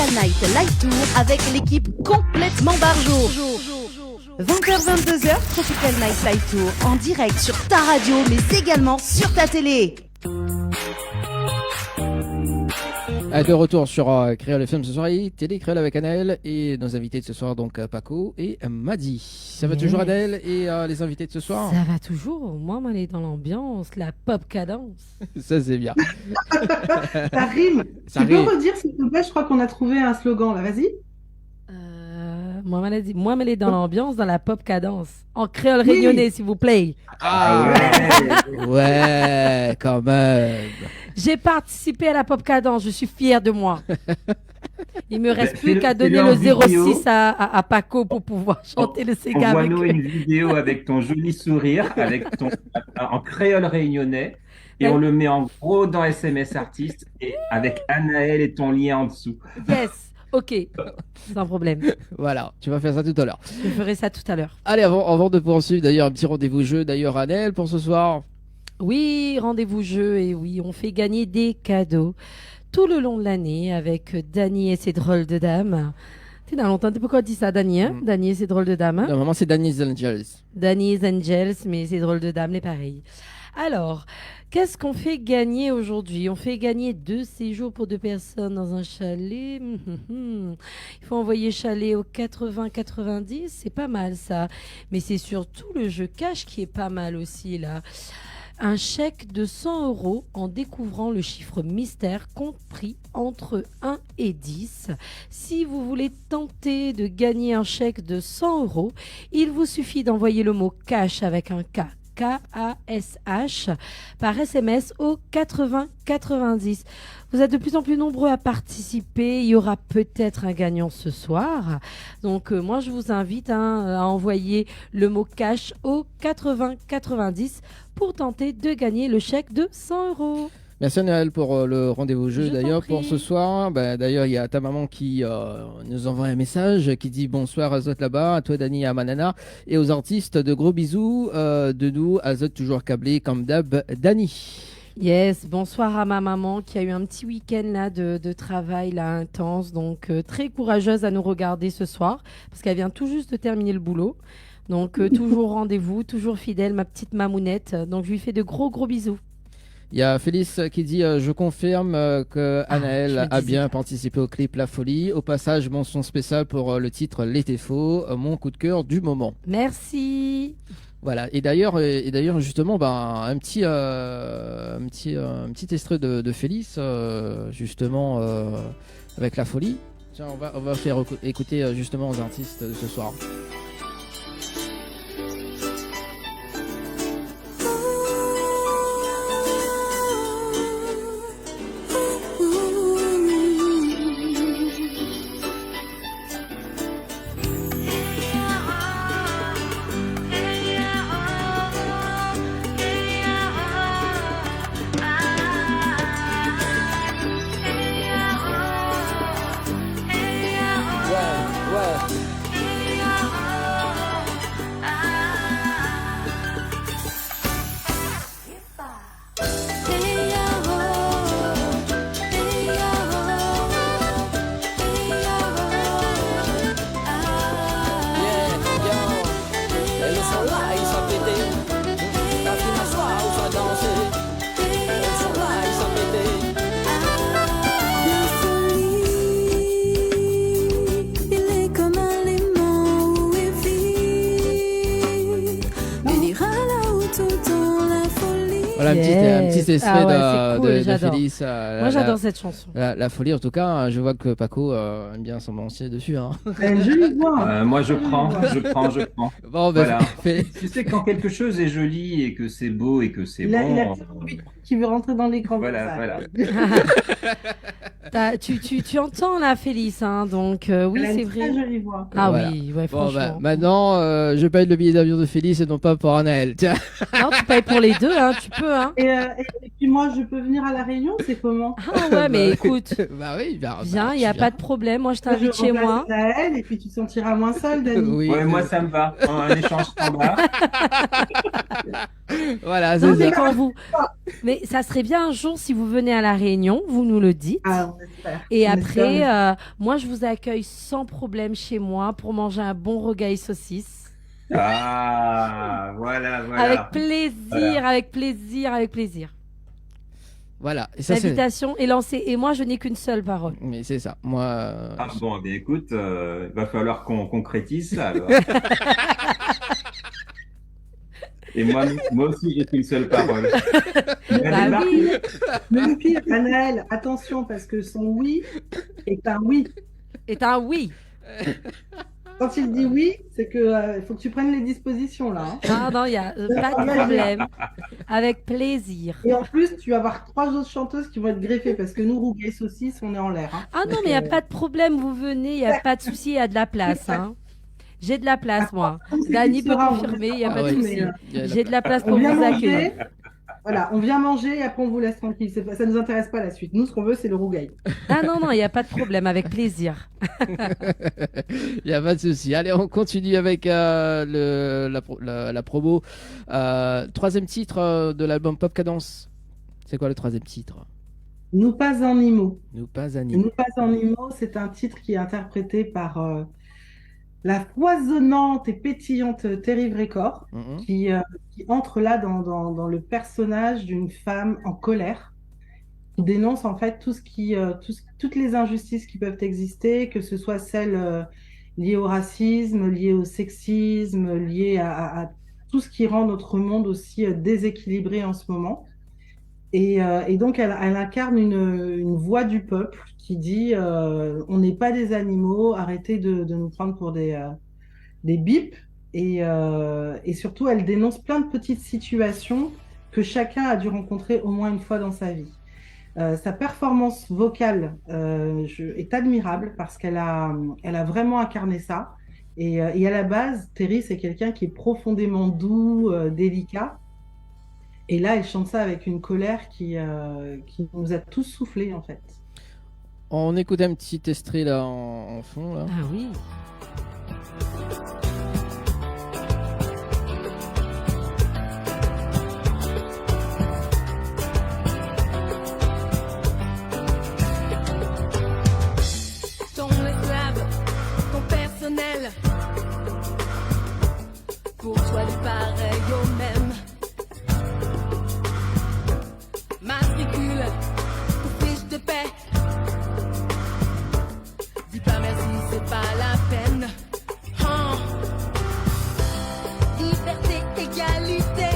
Tropical Night Live Tour avec l'équipe complètement barjo. 20h-22h, Tropical Night Live Tour en direct sur ta radio mais également sur ta télé. De retour sur Créole FM ce soir, et Télé Créole avec Anaël et nos invités de ce soir, donc Paco et Madi. Ça va toujours, Anaël, et les invités de ce soir? Ça va toujours. Moi, on est dans l'ambiance, la pop cadence. Ça, c'est bien. Ça rime. Ça Tu peux rime. redire, s'il te plaît? Je crois qu'on a trouvé un slogan là. Vas-y. Moi, on est dans l'ambiance, dans la pop cadence. En créole réunionnais, s'il vous plaît. Ah ouais, quand même. J'ai participé à la pop cadence, je suis fière de moi. Il me reste plus Fais-le- qu'à donner fais-le en le 06 vidéo. à Paco pour pouvoir chanter le Sega avec Envoie-nous lui. une vidéo avec ton joli sourire, en créole réunionnais, et on le met en gros dans SMS Artistes, et avec Anaël et ton lien en dessous. Yes, ok, sans problème. Voilà, tu vas faire ça tout à l'heure. Je ferai ça tout à l'heure. Allez, avant de poursuivre, d'ailleurs, un petit rendez-vous jeu, d'ailleurs, Anaël, pour ce soir. Oui, rendez-vous jeu, et oui, on fait gagner des cadeaux tout le long de l'année avec Dany et ses drôles de dames. Tu n'as longtemps, pourquoi on dit ça, Dany, hein? Dany et ses drôles de dames, hein? Normalement, c'est Danny's Angels. Dany's Angels, mais ces drôles de dames, les pareils. Alors, qu'est-ce qu'on fait gagner aujourd'hui? On fait gagner 2 séjours pour 2 personnes dans un chalet. Il faut envoyer chalet au 80-90, c'est pas mal ça. Mais c'est surtout le jeu cash qui est pas mal aussi là. Un chèque de 100 € en découvrant le chiffre mystère compris entre 1 et 10. Si vous voulez tenter de gagner un chèque de 100 €, il vous suffit d'envoyer le mot cash avec un K. K-A-S-H par SMS au 80-90. Vous êtes de plus en plus nombreux à participer. Il y aura peut-être un gagnant ce soir. Donc, moi, je vous invite à envoyer le mot cash au 80-90 pour tenter de gagner le chèque de 100 €. Merci Noël pour le rendez-vous jeu. Je t'en D'ailleurs, prie. pour ce soir, d'ailleurs, il y a ta maman qui nous envoie un message qui dit bonsoir Azot là-bas, à toi Dany et à Manana, et aux artistes de gros bisous de nous, Azot toujours câblé comme d'hab, Dany. Yes, bonsoir à ma maman qui a eu un petit week-end là de travail là intense, donc très courageuse à nous regarder ce soir parce qu'elle vient tout juste de terminer le boulot. Donc toujours au rendez-vous, toujours fidèle, ma petite mamounette. Donc je lui fais de gros bisous. Il y a Félix qui dit je confirme que je Anaël me a disais. bien participé au clip La Folie. Au passage, mention spéciale pour le titre L'été faux, mon coup de cœur du moment. Merci. Voilà. Et d'ailleurs justement, un petit extrait de Félix justement avec La Folie. Tiens, on va faire écouter justement aux artistes de ce soir. Voilà un petit extrait de j'adore. Félix. Moi j'adore cette chanson. La Folie, en tout cas, je vois que Paco aime bien s'ambiancer dessus. Hein. Jolie voix. Moi, je prends. Bon, Voilà. fait... Tu sais, quand quelque chose est joli et que c'est beau et que c'est Il a bon. qui veut rentrer dans l'écran. Voilà. Tu entends là, Félix, hein, donc oui, c'est vrai. Très jolie voix. Ah Voilà. oui, ouais, Bon, franchement. maintenant, je paye le billet d'avion de Félix et non pas pour Anaël. Tiens. Non, tu payes pour les deux, hein, tu peux. Hein. Et puis moi, je peux venir à la Réunion, c'est comment? Ah ouais, mais écoute, Bah oui, viens, il n'y a pas de problème. Moi, je t'invite Je chez remplace moi. Naël, et puis tu te sentiras moins seul, Dany. Oui, Ouais, moi, ça me va. Un échange standard. Voilà, Non, c'est mais ça. quand vous. Mais ça serait bien un jour si vous venez à La Réunion, vous nous le dites. Ah, on espère. Et On après, espère. moi, je vous accueille sans problème chez moi pour manger un bon rogaille saucisse. Ah, voilà, voilà. Avec plaisir, Voilà. avec plaisir, avec plaisir. Voilà. Et ça, c'est. L'invitation est lancée. Et moi, je n'ai qu'une seule parole. Mais c'est ça. Moi. Ah bon, eh bien écoute, il va falloir qu'on concrétise ça alors. Et moi aussi, j'ai qu'une seule parole. Bah oui. Le pire, Anaël, attention, parce que son oui est un oui. Est un oui. Quand il dit oui, c'est que il faut que tu prennes les dispositions là. Hein. Non, non, il n'y a pas de problème. Avec plaisir. Et en plus, tu vas avoir 3 autres chanteuses qui vont être greffées parce que nous, Rougail Saucisse, on est en l'air. Hein. Ah non, mais il n'y a pas de problème. Vous venez, il n'y a pas de souci, il y a de la place. Hein. J'ai de la place, moi. Dani peut confirmer, il n'y a Ah pas de ouais, souci. il y a la J'ai de la place On pour vient vous manger. accueillir. Voilà, on vient manger et après on vous laisse tranquille. Ça nous intéresse pas la suite. Nous, ce qu'on veut, c'est le Rougail. Ah non, non, il n'y a pas de problème, avec plaisir. Il n'y a pas de souci. Allez, on continue avec la promo. Troisième titre de l'album Pop Cadence. C'est quoi le troisième titre? Nous pas en IMO. Nous pas animés. Nous pas en IMO, c'est un titre qui est interprété par la foisonnante et pétillante Terry Vrecore, Mhm. qui entre là dans le personnage d'une femme en colère, qui dénonce en fait toutes les injustices qui peuvent exister, que ce soit celles liées au racisme, liées au sexisme, liées à tout ce qui rend notre monde aussi déséquilibré en ce moment. Et donc, elle incarne une voix du peuple qui dit on n'est pas des animaux, arrêtez de nous prendre pour des bips. Et surtout, elle dénonce plein de petites situations que chacun a dû rencontrer au moins une fois dans sa vie. Sa performance vocale est admirable parce elle a vraiment incarné ça. Et à la base, Terry, c'est quelqu'un qui est profondément doux, délicat. Et là, elle chante ça avec une colère qui nous a tous soufflé, en fait. On écoute un petit extrait là en fond. Là. Ah oui. Ton esclave, ton personnel. Pour toi, le pareil au même. Matricule ou fiche de paix. Dis pas merci, c'est pas la peine. Hein. Liberté, égalité.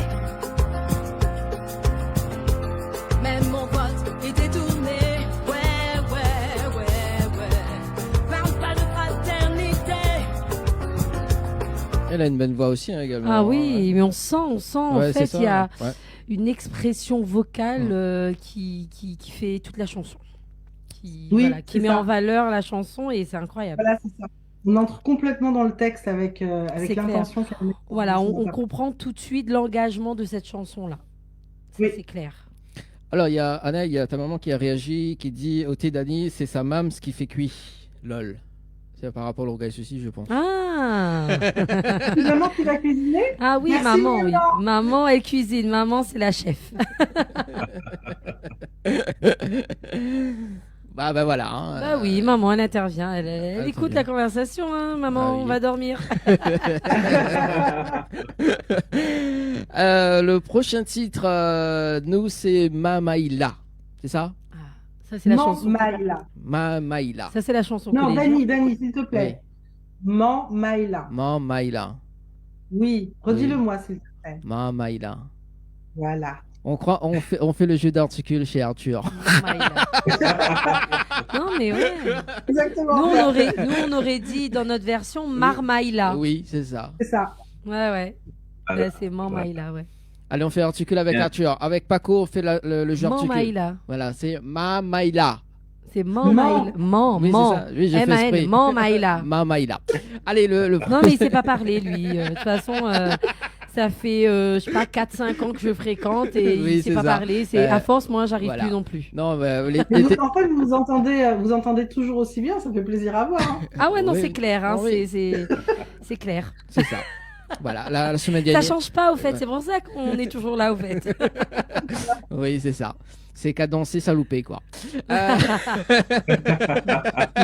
Même mon vote est détourné. Ouais, ouais, ouais, ouais. Parle pas de fraternité. Elle a une bonne voix aussi hein, également. Ah oui, mais on sent en Ouais, c'est fait, ça, il y a ouais. une expression vocale qui fait toute la chanson. Qui, Oui, voilà, qui c'est met ça. en valeur la chanson et c'est incroyable. Voilà, c'est ça. On entre complètement dans le texte avec C'est l'intention qu'elle met. Voilà, on comprend tout de suite l'engagement de cette chanson-là. Ça, Oui. c'est clair. Alors, il y a Anna, il y a ta maman qui a réagi, qui dit au thé Dani, c'est sa mams qui fait cuit. Lol. C'est par rapport au Rougail Saucisse, je pense. Ah C'est maman qui va cuisiner. Ah oui, Merci, maman, oui. maman. Maman, elle cuisine. Maman, c'est la chef. Bah voilà. Hein, Bah oui, maman, elle intervient. Elle très écoute bien. la conversation, hein. Maman, Ah oui. on va dormir. Le prochain titre, nous, c'est Mamaïla. C'est ça? Ah, ça, c'est la Man chanson. Maïla. Mamaïla. Ça, c'est la chanson Non, collégienne. Dani, s'il te plaît. Man Maïla. Mamaïla. Oui, redis-le-moi, s'il te plaît. Mamaïla. Voilà. On fait le jeu d'articule chez Arthur. Non, mais ouais. Exactement. Nous, on aurait dit dans notre version Marmaïla. Oui, c'est ça. C'est ça. Ouais, ouais. Ah, Là, c'est Marmaïla, ouais. Allez, on fait articule avec Bien. Arthur. Avec Paco, on fait le jeu articule. Marmaïla. Voilà, c'est Mamaïla. C'est Marmaïla. Oui, c'est ça. Oui, j'ai fait M-A-N, exprès. Marmaïla. Mamaïla. Allez, le Non, mais il sait pas parler, lui. De toute façon, ça fait, je sais pas, 4-5 ans que je fréquente et Oui, il sait c'est pas ça. parler. C'est à force, moi, j'arrive voilà. plus non plus. Non, bah, Mais en fait, vous entendez toujours aussi bien, ça fait plaisir à voir. Hein. Ah ouais, non, Oui. c'est clair. Hein, Oui. c'est clair. c'est ça. Voilà, la semaine Ça dernière. change pas, au fait. Ouais. C'est pour ça qu'on est toujours là, au fait. Oui, c'est ça. C'est cadencé, ça loupé, quoi.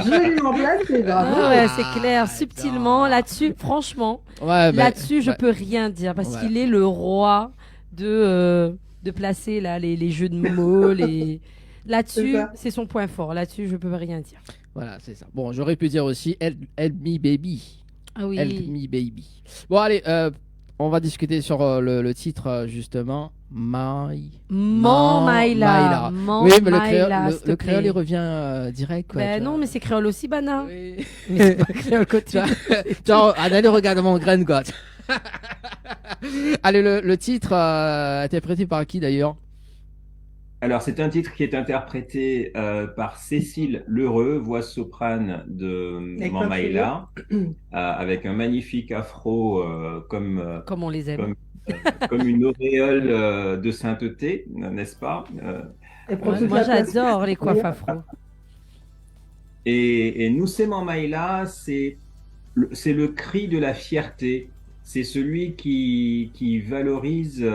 Joliment placé, bravo. Ah ouais, c'est clair. attends. Subtilement, là-dessus, franchement, Ouais, là-dessus, je ouais. peux rien dire parce Ouais. qu'il est le roi de placer là, les jeux de mots. Là-dessus, C'est ça. c'est son point fort. Là-dessus, je peux rien dire. Voilà, c'est ça. Bon, j'aurais pu dire aussi Help Me Baby. Ah oui. Help Me Baby. Bon, allez, on va discuter sur le titre, justement. Mon Maïla. Oui, mais le créole, il revient direct. Quoi, Ben tu non, vois. mais c'est créole aussi, Bana. Oui. Mais c'est pas créole Tu continue. vois, allez, regarde mon graine, quoi. Allez, le titre, interprété par qui d'ailleurs? Alors, c'est un titre qui est interprété par Cécile Lheureux, voix soprane de Avec Mamaïla, avec un magnifique afro Comme on les aime. comme une auréole de sainteté, n'est-ce pas? Elle prend Ouais, toute moi, la place. j'adore les coiffes afro. Et nous, c'est Mamaïla, c'est le cri de la fierté. C'est celui qui valorise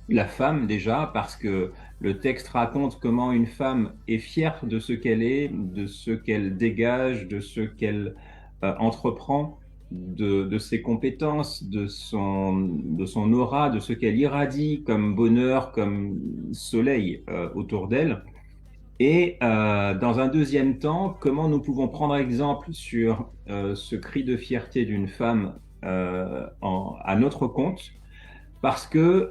la femme déjà, parce que le texte raconte comment une femme est fière de ce qu'elle est, de ce qu'elle dégage, de ce qu'elle entreprend, de ses compétences, de son aura, de ce qu'elle irradie comme bonheur, comme soleil autour d'elle. Et dans un deuxième temps, comment nous pouvons prendre exemple sur ce cri de fierté d'une femme à notre compte, parce que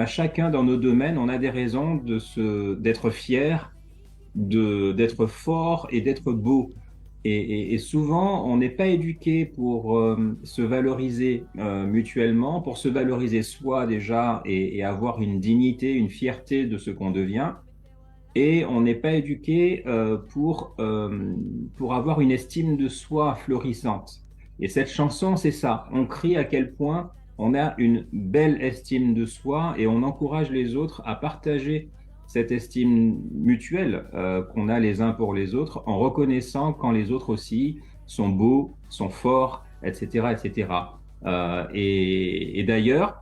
chacun dans nos domaines, on a des raisons d'être fier, d'être fort et d'être beau. Et souvent, on n'est pas éduqué pour se valoriser mutuellement, pour se valoriser soi déjà et avoir une dignité, une fierté de ce qu'on devient. Et on n'est pas éduqué pour avoir une estime de soi florissante. Et cette chanson, c'est ça. On crie à quel point on a une belle estime de soi et on encourage les autres à partager cette estime mutuelle qu'on a les uns pour les autres, en reconnaissant quand les autres aussi sont beaux, sont forts, etc., etc. Et d'ailleurs,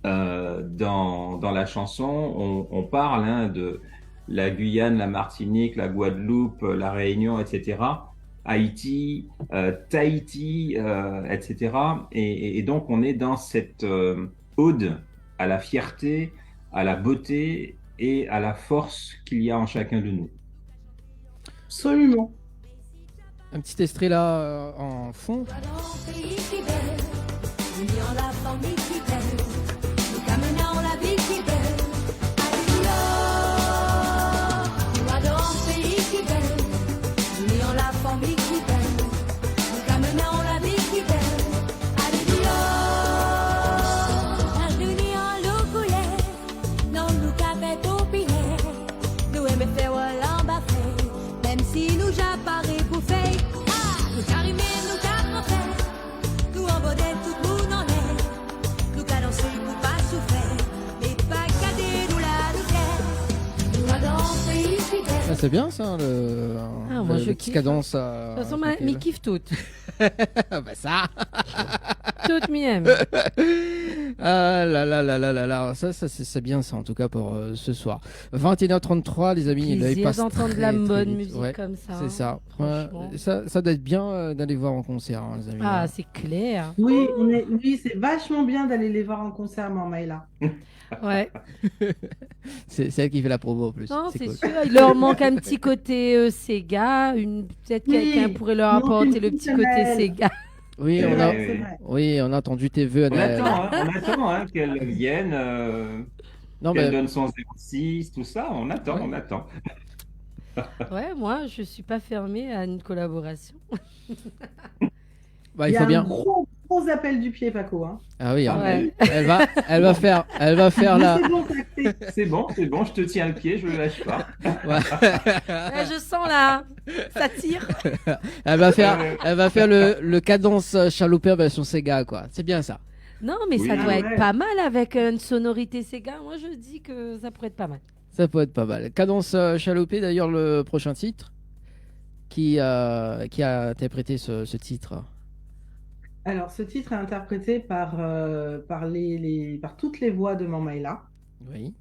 dans la chanson, on parle de la Guyane, la Martinique, la Guadeloupe, la Réunion, etc., Haïti, Tahiti, etc. Et donc, on est dans cette ode à la fierté, à la beauté et à la force qu'il y a en chacun de nous. Absolument. Un petit extrait là en fond. Même si nous j'apparais pour faire, nous carrément nous carrément nous envoler tout le monde en l'air, nous cadencer pour pas souffrir, mais pas garder nous la lumière, nous allons pays fidèle. Ah, c'est bien ça, Ah, moi, je petit kiffe. cadence. De toute façon, m'y kiffe toutes. Bah ça. Toutes m'y aiment. Ah là là là là là là, ça c'est bien ça en tout cas pour ce soir. 21h33 les amis, il Plaisir passe d'entendre de la très, très bonne vite. musique Ouais, comme ça. c'est ça. Franchement. Ouais, ça doit être bien d'aller voir en concert hein, les amis. Ah, c'est clair. Oui, oui, c'est vachement bien d'aller les voir en concert, Maïla. Ouais. C'est elle qui fait la promo en plus. Non, c'est cool. sûr. Il leur manque un petit côté Sega. Peut-être Oui, quelqu'un pourrait leur il manque apporter une le petite petit côté semelle. Sega. Oui, C'est on a, vrai, C'est vrai. oui, on a entendu tes vœux. On attend qu'elle vienne, Non qu'elle mais donne son 06, tout ça, on attend, Ouais. on attend. Ouais, moi, je suis pas fermée à une collaboration. bah, Il il y a faut un bien. gros appel du pied, Paco. Hein. Ah oui, hein. Ouais. elle va faire la. C'est bon, tacté. C'est bon, je te tiens le pied, je le lâche pas. Ouais. Ouais, je sens là, ça tire. Elle va faire le cadence chaloupé en version Sega quoi. C'est bien ça. Non, mais ça Oui. doit Ah être ouais. pas mal avec une sonorité Sega. Moi, je dis que ça pourrait être pas mal. Ça peut être pas mal. Cadence chaloupé d'ailleurs le prochain titre qui a interprété ce titre. Alors, ce titre est interprété par toutes les voix de Mamaïla. Oui.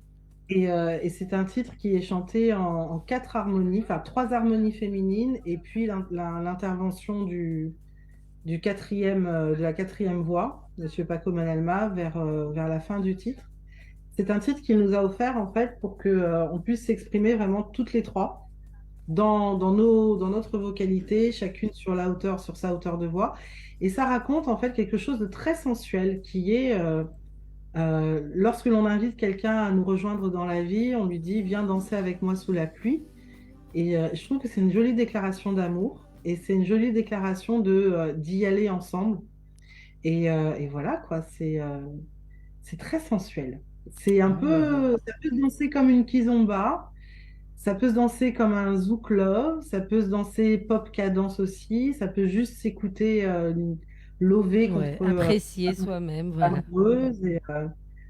Et c'est un titre qui est chanté en quatre harmonies, enfin trois harmonies féminines, et puis l'intervention de la quatrième voix, Monsieur Paco Manalma, vers la fin du titre. C'est un titre qu'il nous a offert en fait pour que on puisse s'exprimer vraiment toutes les trois dans notre vocalité, chacune sur sa hauteur de voix. Et ça raconte en fait quelque chose de très sensuel qui est lorsque l'on invite quelqu'un à nous rejoindre dans la vie, on lui dit viens danser avec moi sous la pluie. Et je trouve que c'est une jolie déclaration d'amour et c'est une jolie déclaration d'y aller ensemble. Et voilà quoi, c'est très sensuel. C'est un peu, ça peut se danser comme une kizomba, ça peut se danser comme un zouk love, ça peut se danser pop cadence aussi, ça peut juste s'écouter lové Ouais, contre apprécier soi-même, voilà. amoureuse et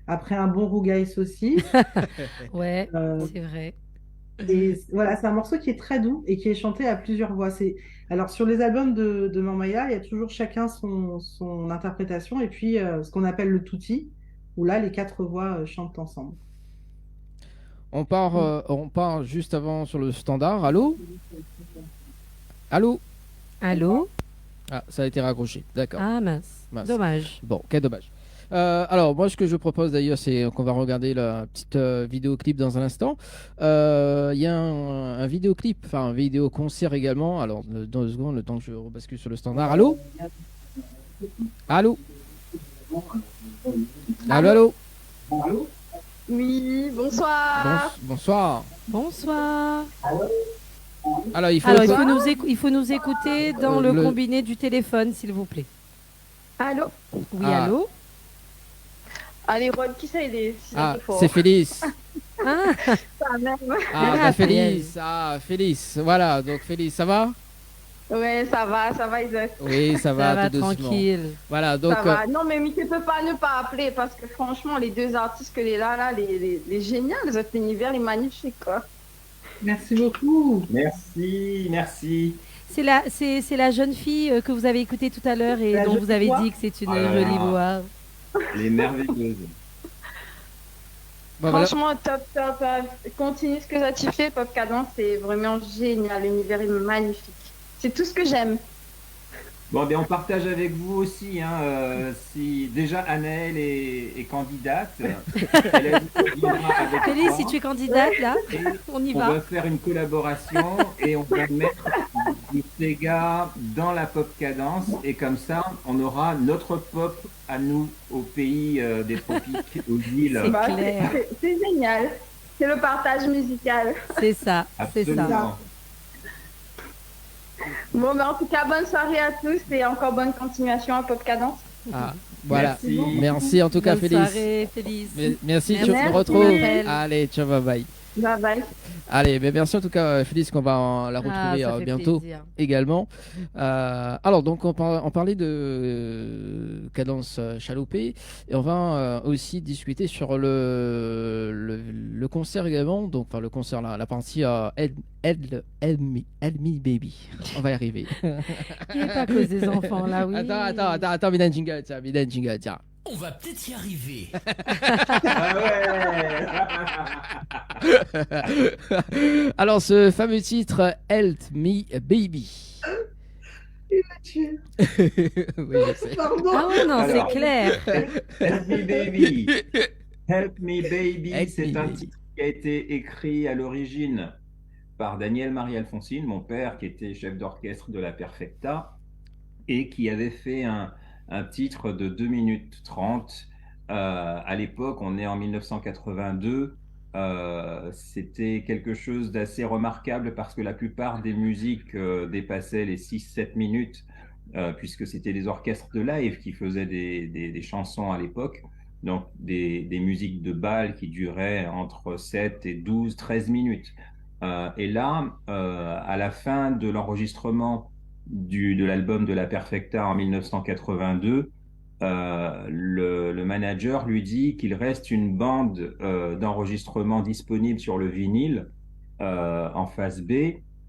après un bon rougail saucisse. Ouais, Euh, c'est vrai. et voilà, c'est un morceau qui est très doux et qui est chanté à plusieurs voix. Alors sur les albums de Mamaya, il y a toujours chacun son interprétation et puis ce qu'on appelle le tutti, où là les quatre voix chantent ensemble. On part juste avant sur le standard. Allô? Allô? Allô? Ah, ça a été raccroché. D'accord. Ah mince, Mince. dommage. Bon, quel dommage. Alors, moi, ce que je propose d'ailleurs, c'est qu'on va regarder la petite vidéoclip dans un instant. Il y a un vidéoclip, enfin un vidéo concert également. Alors, dans 2 secondes, le temps que je rebascule sur le standard. Allô? Allô? Allô, allô? Oui, bonsoir. Bonsoir. Bonsoir. Alors, il faut, Alors, il faut nous écouter dans le le- combiné du téléphone, s'il vous plaît. Allô? Oui, Ah. allô? Allez, Ron, qui ça il est? Ah, c'est Félix. Ah, Ça même. Ah, bah, Félix. Ah, Félix. Voilà, donc Félix, ça va? Ouais, ça va, Isaac. Oui, ça ça va, va tout doucement. tranquille. Voilà, donc Ça va. Non, mais Mickey peut pas ne pas appeler parce que franchement, les deux artistes que les là, les géniaux, les autres univers, les magnifiques, quoi. Merci beaucoup. Merci, merci. C'est la jeune fille que vous avez écoutée tout à l'heure et La dont jeune vous avez voix. dit que c'est une Ah là jolie là. voix. Elle est merveilleuse. bon, voilà. Franchement, top. Continue ce que tu fais, Pop Cadence, c'est vraiment génial. L'univers est magnifique. C'est tout ce que j'aime. Bon, ben, on partage avec vous aussi. Hein, si déjà Anaëlle est candidate, elle a dit qu'elle viendra avec Félix, moi. si tu es candidate, là, Et on y on va. va faire une collaboration et on va mettre du Sega dans la pop cadence et comme ça, on aura notre pop à nous au pays des tropiques, aux îles. C'est Bah, clair. c'est génial. C'est le partage musical. C'est ça, c'est ça. Absolument. Bon, mais en tout cas, bonne soirée à tous et encore bonne continuation à Pop Cadence. Ah, voilà. Merci. Merci en tout cas, Bonne Félix. soirée, Félix. Merci, Merci. tu me retrouves. Merci. Allez, ciao, bye bye. Bye bye. Allez, ben merci en tout cas, Félix, qu'on va la retrouver Ah, ça fait bientôt plaisir. également. Alors, donc, on parlait de cadence Chaloupé et on va aussi discuter sur le concert également. Donc, enfin, le concert, la partie Help Me Baby. On va y arriver. Il n'est pas à cause des enfants, là, oui. Attends, mets un jingle, tiens. On va peut-être y arriver. Ah ouais. Alors, ce fameux titre Help Me Baby. Il m'a tué. Oui, je sais. Pardon. Ah ouais, non, Alors. c'est clair. Help Me Baby. Help Me Baby, Help c'est Me un Baby. titre qui a été écrit à l'origine par Daniel Marie-Alphonsine, mon père, qui était chef d'orchestre de la Perfecta et qui avait fait un titre de 2 minutes 30. À l'époque, on est en 1982. C'était quelque chose d'assez remarquable parce que la plupart des musiques dépassaient les 6-7 minutes, puisque c'était les orchestres de live qui faisaient des chansons à l'époque. Donc des musiques de bal qui duraient entre 7 et 12, 13 minutes. Et là, à la fin de l'enregistrement de l'album de la Perfecta en 1982, le manager lui dit qu'il reste une bande d'enregistrement disponible sur le vinyle en face B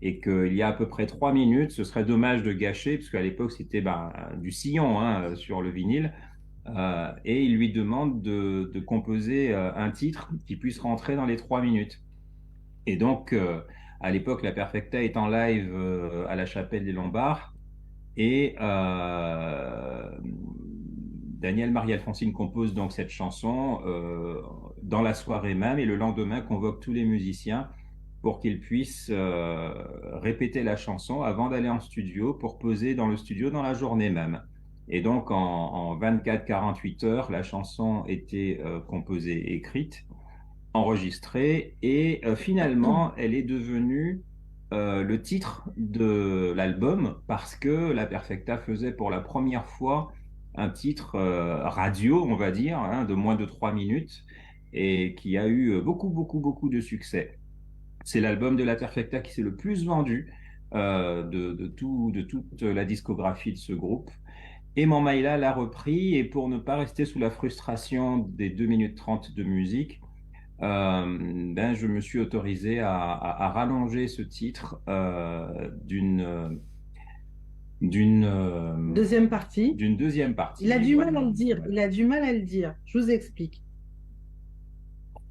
et qu'il y a à peu près 3 minutes, ce serait dommage de gâcher, parce qu'à l'époque, c'était du sillon hein, sur le vinyle. Et il lui demande de composer un titre qui puisse rentrer dans les 3 minutes. Et donc, à l'époque, la Perfecta est en live à la Chapelle des Lombards. Et Daniel Marie-Alphonsine compose donc cette chanson dans la soirée même et le lendemain convoque tous les musiciens pour qu'ils puissent répéter la chanson avant d'aller en studio pour poser dans le studio dans la journée même. Et donc en 24-48 heures, la chanson était composée, écrite, enregistrée et finalement elle est devenue le titre de l'album parce que la Perfecta faisait pour la première fois un titre radio, on va dire, hein, de moins de 3 minutes et qui a eu beaucoup, beaucoup, beaucoup de succès. C'est l'album de la Perfecta qui s'est le plus vendu de toute la discographie de ce groupe. Et Mamaïla l'a repris et pour ne pas rester sous la frustration des 2 minutes 30 de musique, je me suis autorisé à rallonger ce titre Deuxième partie. d'une deuxième partie. Il a du mal à Voilà. le dire. Il a du mal à le dire. Je vous explique.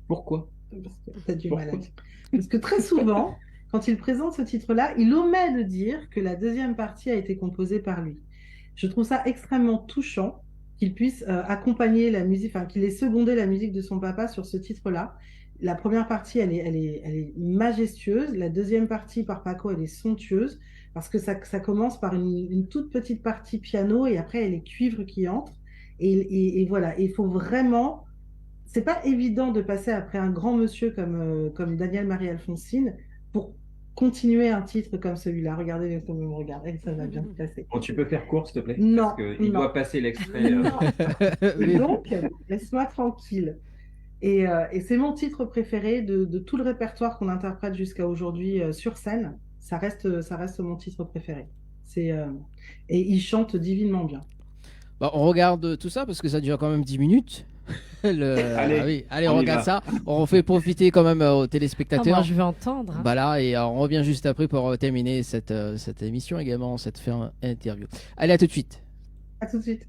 Pourquoi? Parce que t'as du mal à le Pourquoi dire. Parce que très souvent, quand il présente ce titre-là, il omet de dire que la deuxième partie a été composée par lui. Je trouve ça extrêmement touchant qu'il puisse accompagner la musique, enfin qu'il ait secondé la musique de son papa sur ce titre-là. La première partie, elle est majestueuse. La deuxième partie par Paco, elle est somptueuse parce que ça commence par une toute petite partie piano et après, il y a les cuivres qui entrent. Et voilà, il faut vraiment. C'est pas évident de passer après un grand monsieur comme Daniel Marie-Alphonsine pour continuer un titre comme celui-là. Regardez comme il me regarde, et ça va bien se passer. Bon, tu peux faire court, s'il te plaît? Non, Parce qu'il non. doit passer l'extrait. Non. Et donc, laisse-moi tranquille. Et c'est mon titre préféré de tout le répertoire qu'on interprète jusqu'à aujourd'hui sur scène. Ça reste mon titre préféré. C'est, et il chante divinement bien. Bah, on regarde tout ça parce que ça dure quand même 10 minutes. Allez, Ah oui, allez, on on y regarde va. ça. On fait profiter quand même aux Ah, téléspectateurs. moi, je veux entendre. Hein. Bah là, et on revient juste après pour terminer cette émission également, cette fin interview. Allez, à tout de suite. À tout de suite.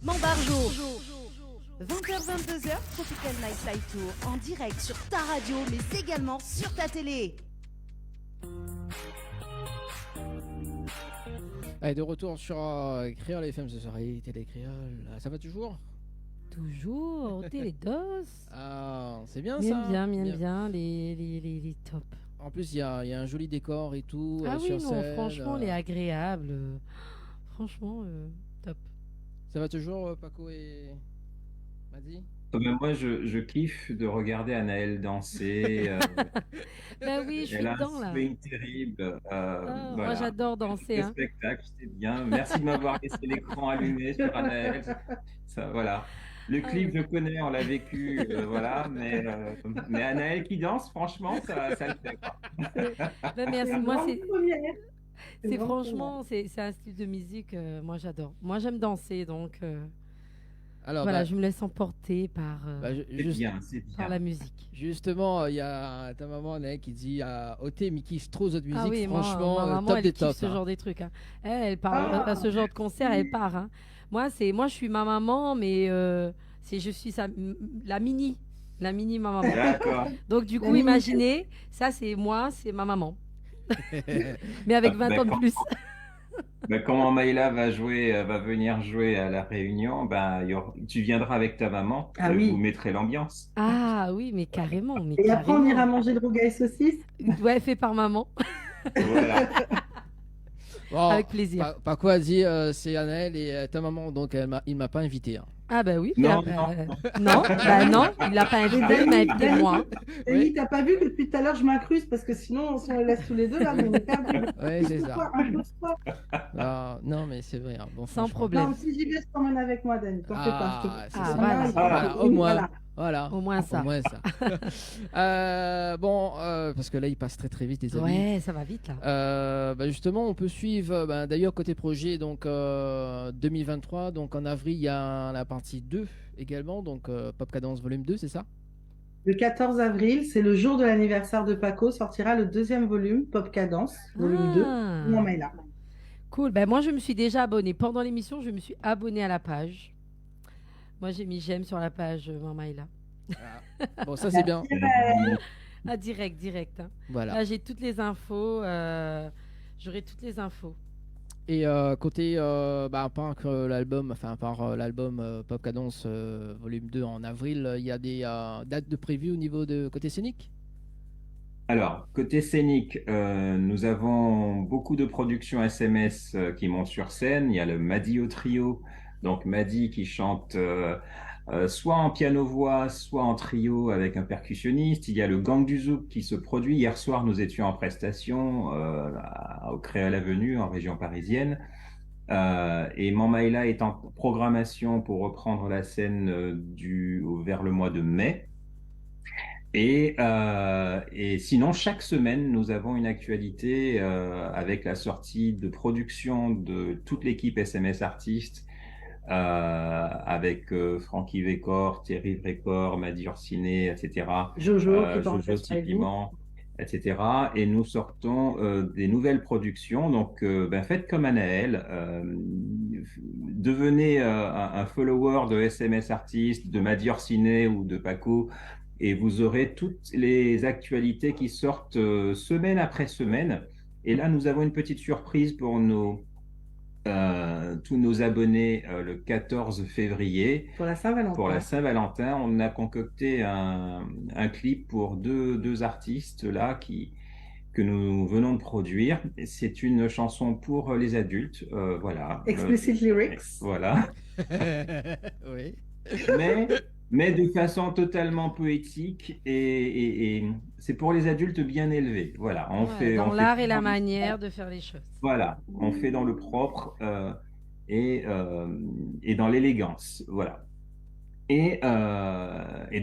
Mambarjo 20h-22h, Tropical Night Live Tour en direct sur ta radio mais également sur ta télé. Allez, de retour sur Créole FM ce soir, et Télé Créole, ça va toujours? Toujours, Télédos. Ah, c'est bien Bien, ça. bien, les tops. En plus, il y a un joli décor et tout. Ah oui, sur non, scène, franchement, elle est agréable. Franchement, top. Ça va toujours, Paco et Madi? Moi, je kiffe de regarder Anaëlle danser. Ben oui, je suis Elle a dedans un là. swing terrible. Moi, Voilà. j'adore danser. Le Hein. spectacle, c'est bien. Merci de m'avoir laissé l'écran allumé sur Anaëlle. Ça, voilà. Le clip, je connais, on l'a vécu, voilà. Mais Anaëlle qui danse, franchement, ça le fait, quoi. Ben, merci. une Moi, grande première. c'est franchement, c'est un style de musique. Moi, j'adore. Moi, j'aime danser, donc. Alors, Voilà, je me laisse emporter par, C'est bien. par la musique. Justement, il y a ta maman Anaëlle qui dit Oté, mais kiffe trop cette musique. Ah oui, Franchement, ma maman, top elle des kiffe tops. ce genre de trucs. Hein. Elle part à ce genre de concert, elle part. Hein. Moi, je suis ma maman, mais je suis la mini ma maman. D'accord. Donc du coup, imaginez, ça c'est moi, c'est ma maman. Mais avec 20 ans de plus. Quand Maïla va venir jouer à la Réunion, tu viendras avec ta maman Ah et vous oui. mettrez l'ambiance. Ah oui, mais carrément, mais Et après, on ira carrément. manger le rougail saucisse. Ouais, fait par maman, Voilà. Bon, avec plaisir. Paco a dit c'est Anaël et ta maman, donc il m'a pas invité, hein. Ah bah oui, Non, non, bah non, il l'a pas invité, il m'a invité moi. Dani, t'as pas vu que depuis tout à l'heure, je m'incruste parce que sinon, si on les laisse tous les deux, là, on est perdus. Ouais, c'est ça. Pourquoi impose-toi. Non, mais c'est vrai, hein. Bon, Sans franchement. problème. Non, si j'y vais, je t'emmène avec moi, Dani. T'en fais pas. C'est Ah, ça. voilà. Voilà, au moins. Voilà. Au moins ça. Au moins ça. Parce que là, il passe très très vite, les amis. Ouais, ça va vite là. Justement, on peut suivre, d'ailleurs, côté projet, donc 2023, donc en avril, il y a la partie 2 également, donc Pop Cadence Volume 2, c'est ça? Le 14 avril, c'est le jour de l'anniversaire de Paco, sortira le deuxième volume, Pop Cadence, volume 2. Ah. Non, mais là. Cool. Ben moi, je me suis déjà abonnée. Pendant l'émission, je me suis abonnée à la page. Moi, j'ai mis j'aime sur la page Mamaïla. Bon, ça c'est bien. Ah, direct. Hein. Voilà. Là, j'ai toutes les infos. J'aurai toutes les infos. Et côté, à part que l'album, Pop Cadence Volume 2 en avril, il y a des dates de prévues au niveau de côté scénique? Alors, côté scénique, nous avons beaucoup de productions SMS qui montent sur scène. Il y a le Madi au trio, donc Madi qui chante soit en piano-voix, soit en trio avec un percussionniste. Il y a le Gang du Zouk qui se produit. Hier soir, nous étions en prestation au Créole Avenue, en région parisienne. Et Mamaïla est en programmation pour reprendre la scène vers le mois de mai. Et sinon, chaque semaine, nous avons une actualité avec la sortie de production de toute l'équipe SMS Artistes, avec Francky Vécor, Thierry Vrécor, Madi Orsiné, etc. Jojo, qui Jojo t'enregistre avec vous. Tipiment, etc. Et nous sortons des nouvelles productions. Donc, faites comme Anaël. Devenez un follower de SMS Artistes, de Madi Orsiné ou de Paco, et vous aurez toutes les actualités qui sortent semaine après semaine. Et là, nous avons une petite surprise pour tous nos abonnés le 14 février. Pour la Saint-Valentin. Pour la Saint-Valentin, on a concocté un clip pour deux artistes là que nous venons de produire. C'est une chanson pour les adultes, voilà. Explicit lyrics. Voilà. Oui. Mais de façon totalement poétique et c'est pour les adultes bien élevés. Voilà, Dans l'art et la manière de faire les choses. Voilà, on fait dans le propre et dans l'élégance. Voilà. Et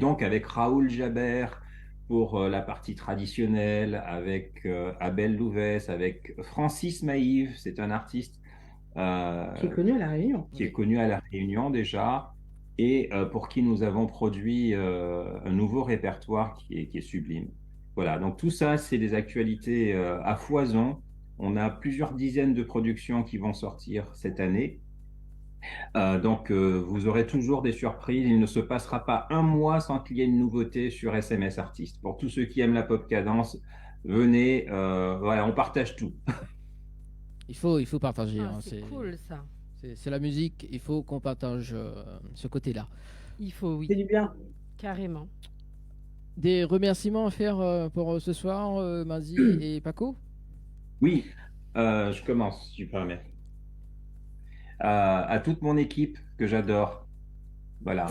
donc avec Raoul Jaber pour la partie traditionnelle, avec Abel Louvès, avec Francis Maïve, c'est un artiste qui est connu à La Réunion. Qui est connu à La Réunion déjà, et pour qui nous avons produit un nouveau répertoire qui est sublime. Voilà, donc tout ça, c'est des actualités à foison. On a plusieurs dizaines de productions qui vont sortir cette année. Donc, vous aurez toujours des surprises. Il ne se passera pas un mois sans qu'il y ait une nouveauté sur SMS Artistes. Pour tous ceux qui aiment la pop cadence, venez. Voilà, on partage tout. Il faut partager. Ah, c'est cool ça. C'est la musique, il faut qu'on partage ce côté-là. Il faut, oui. C'est du bien. Carrément. Des remerciements à faire pour ce soir, Mazi et Paco? Oui, je commence, si tu permets. À toute mon équipe que j'adore, voilà.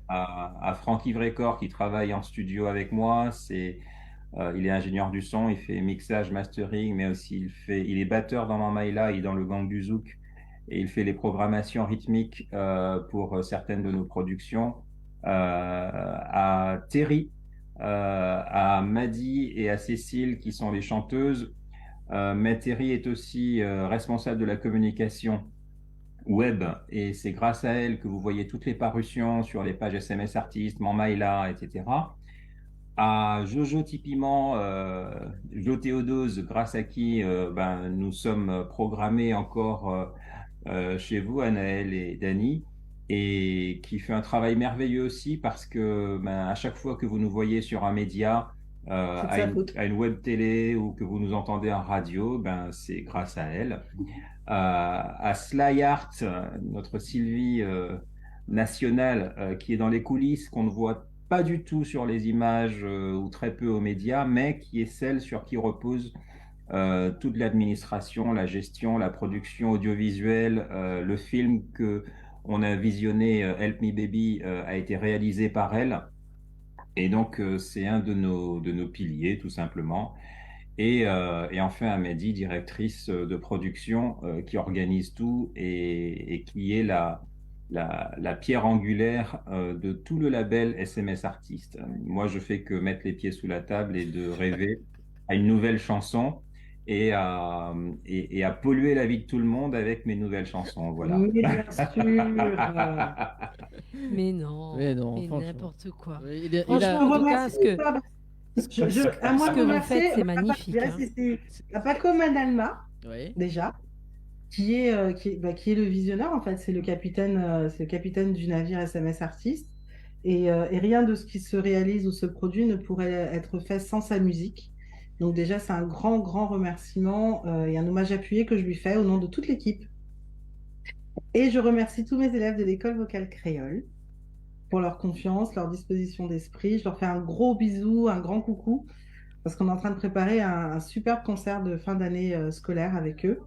À Francky Vrécor qui travaille en studio avec moi, il est ingénieur du son, il fait mixage, mastering, mais aussi il est batteur dans Mamaïla et dans le Gang du Zouk, et il fait les programmations rythmiques pour certaines de nos productions. À Terry, à Madi et à Cécile qui sont les chanteuses. Mais Terry est aussi responsable de la communication web, et c'est grâce à elle que vous voyez toutes les parutions sur les pages SMS Artistes, Mamaïla, etc. À Jojo Tipiment, Jo Théodose, grâce à qui nous sommes programmés encore chez vous, Anaël et Dani, et qui fait un travail merveilleux aussi parce que à chaque fois que vous nous voyez sur un média, à une web télé ou que vous nous entendez en radio, ben, c'est grâce à elle. À Sly Art, notre Sylvie nationale qui est dans les coulisses, qu'on ne voit pas du tout sur les images ou très peu aux médias, mais qui est celle sur qui repose toute l'administration, la gestion, la production audiovisuelle. Le film que on a visionné, Help Me Baby, a été réalisé par elle. Et donc, c'est un de nos piliers, tout simplement. Et enfin, Amélie, directrice de production, qui organise tout et qui est la pierre angulaire de tout le label SMS Artist. Moi, je fais que mettre les pieds sous la table et de rêver à une nouvelle chanson et à polluer la vie de tout le monde avec mes nouvelles chansons. Voilà. Oui, bien sûr. Mais non, Mais non, mais franchement. n'importe quoi. Franchement, en tout cas, ce que, à moi ce que de vous remercier, faites, c'est magnifique. je reste ici. À Paco Manalma, Oui. déjà, qui est le visionneur, en fait. C'est le capitaine du navire SMS Artist. Et rien de ce qui se réalise ou se produit ne pourrait être fait sans sa musique. Donc déjà, c'est un grand, grand remerciement et un hommage appuyé que je lui fais au nom de toute l'équipe. Et je remercie tous mes élèves de l'école vocale créole pour leur confiance, leur disposition d'esprit. Je leur fais un gros bisou, un grand coucou, parce qu'on est en train de préparer un superbe concert de fin d'année scolaire avec eux.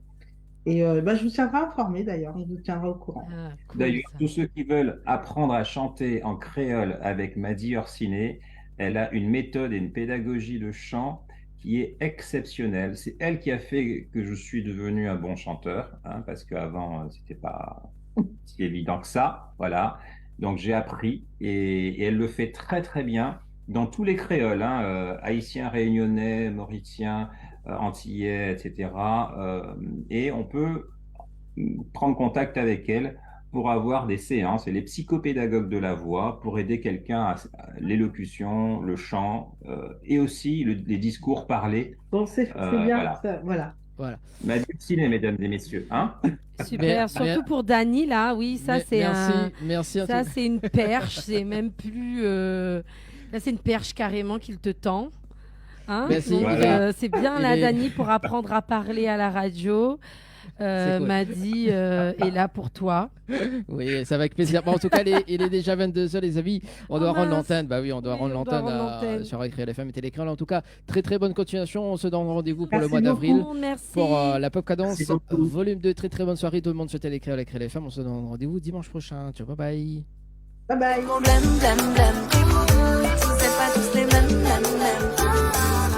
Et je vous tiendrai informé d'ailleurs, on vous tiendra au courant. Ah, cool, D'ailleurs, ça. tous ceux qui veulent apprendre à chanter en créole avec Madi Orsiné, elle a une méthode et une pédagogie de chant qui est exceptionnelle. C'est elle qui a fait que je suis devenu un bon chanteur, hein, parce qu'avant, c'était pas si évident que ça. Voilà. Donc, j'ai appris et elle le fait très, très bien dans tous les créoles, hein, haïtiens, réunionnais, mauriciens, antillais, etc. Et on peut prendre contact avec elle pour avoir des séances. Elle est psychopédagogue de la voix pour aider quelqu'un à l'élocution, le chant et aussi les discours parlés. Bon, c'est bien, voilà. Voilà. Madi Orsiné, mesdames et messieurs. Hein. Super, surtout pour Dany là, oui, ça c'est merci ça c'est une perche, c'est même plus là c'est une perche carrément qu'il te tend. Hein, Merci. donc Voilà. c'est bien là Dany pour apprendre à parler à la radio. cool. Madi est là pour toi. Oui, ça va avec plaisir. Bon, en tout cas, il est déjà 22h, les amis. On doit rendre mince. l'antenne. Bah oui, on doit Oui, rendre on doit l'antenne rendre l'antenne. sur Écrire FM et Télécran. En tout cas, très très bonne continuation. On se donne rendez-vous pour le Merci mois d'avril. Beaucoup, merci. Pour la Pop Cadence, Merci beaucoup. volume 2. Très très bonne soirée. Tout le monde sur Télécran et Écrire FM. On se donne rendez-vous dimanche prochain. Ciao, bye bye. Bye bye. Blême, blême, blême. C'est pas tous les mêmes, mêmes, mêmes.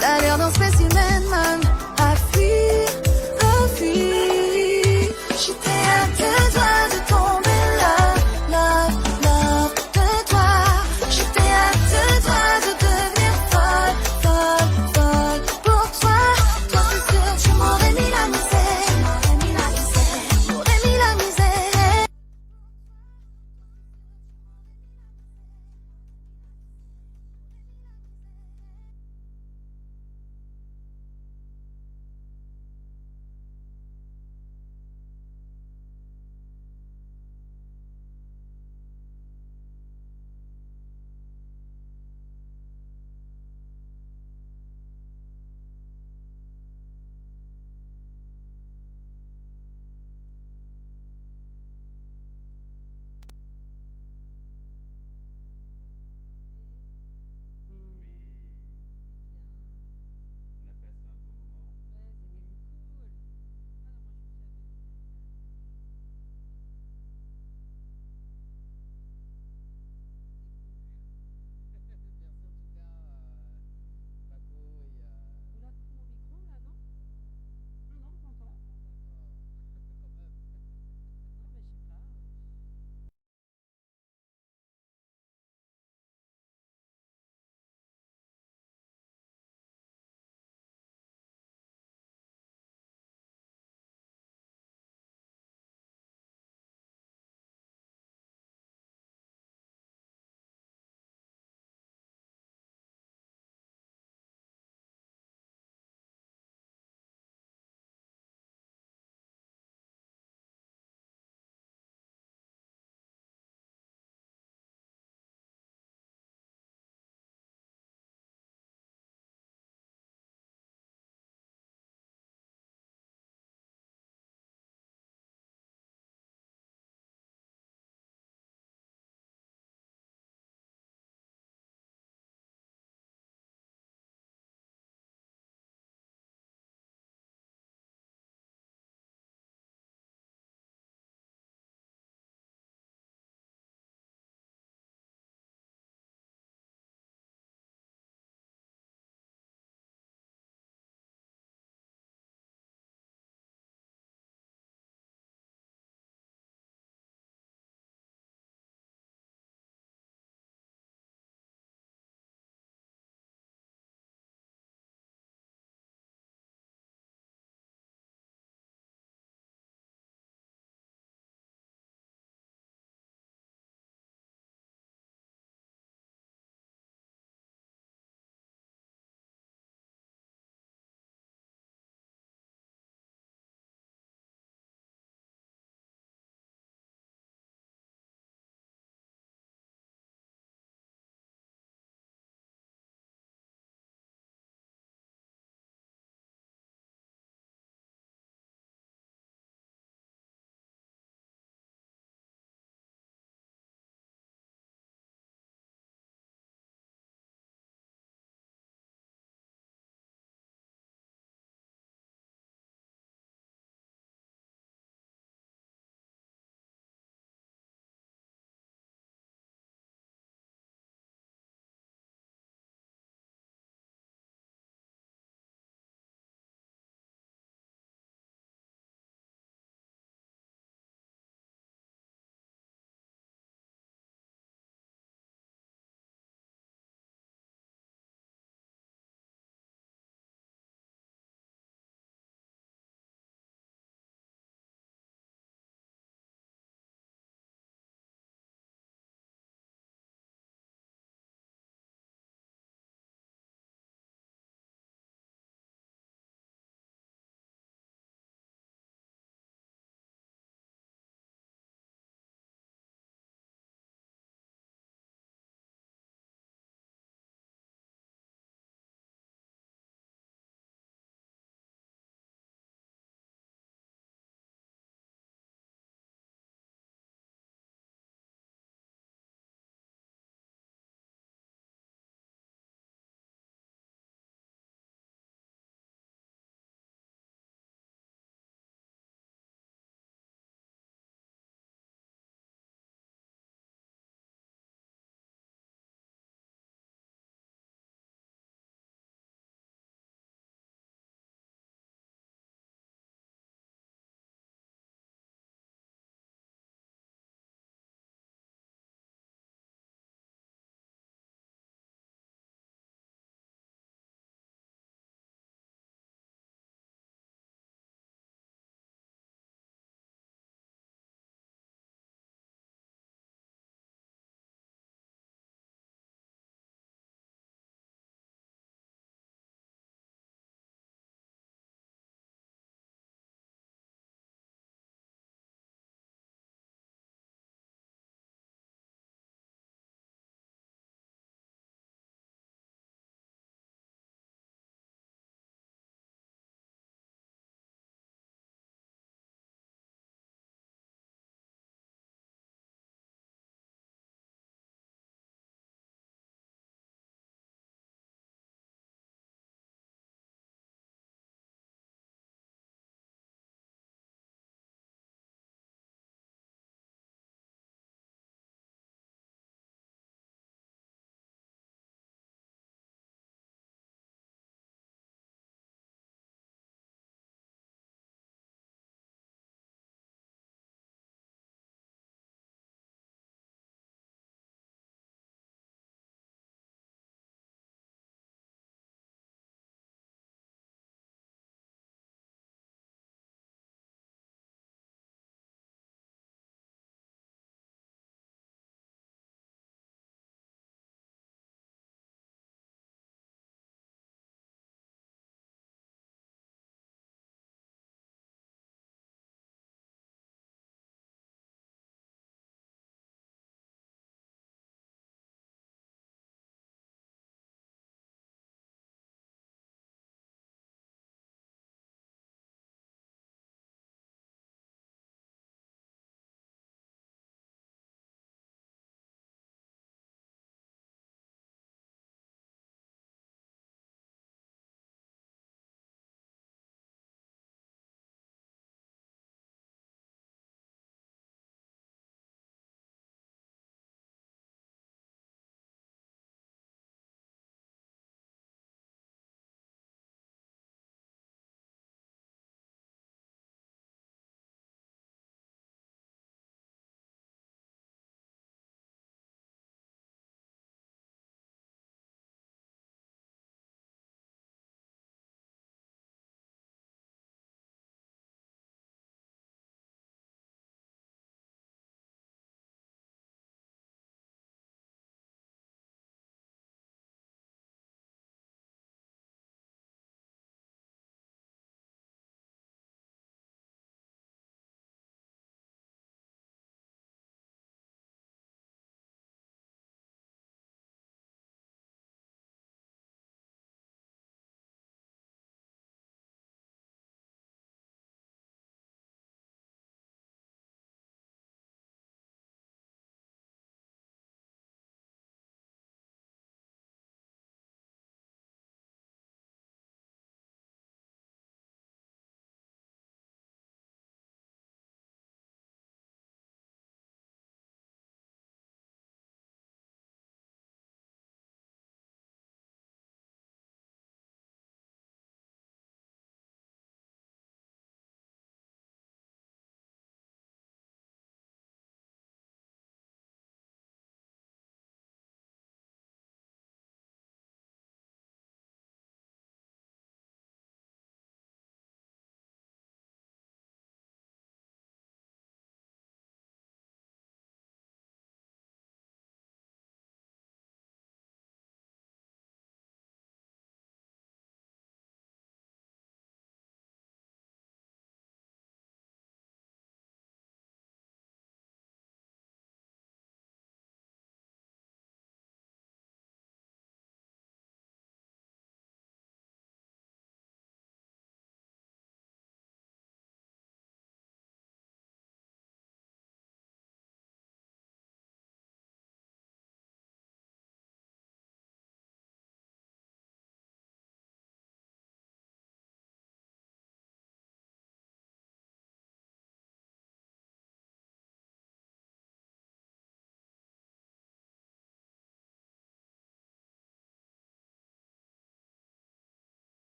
T'as l'air d'un spécimen, man.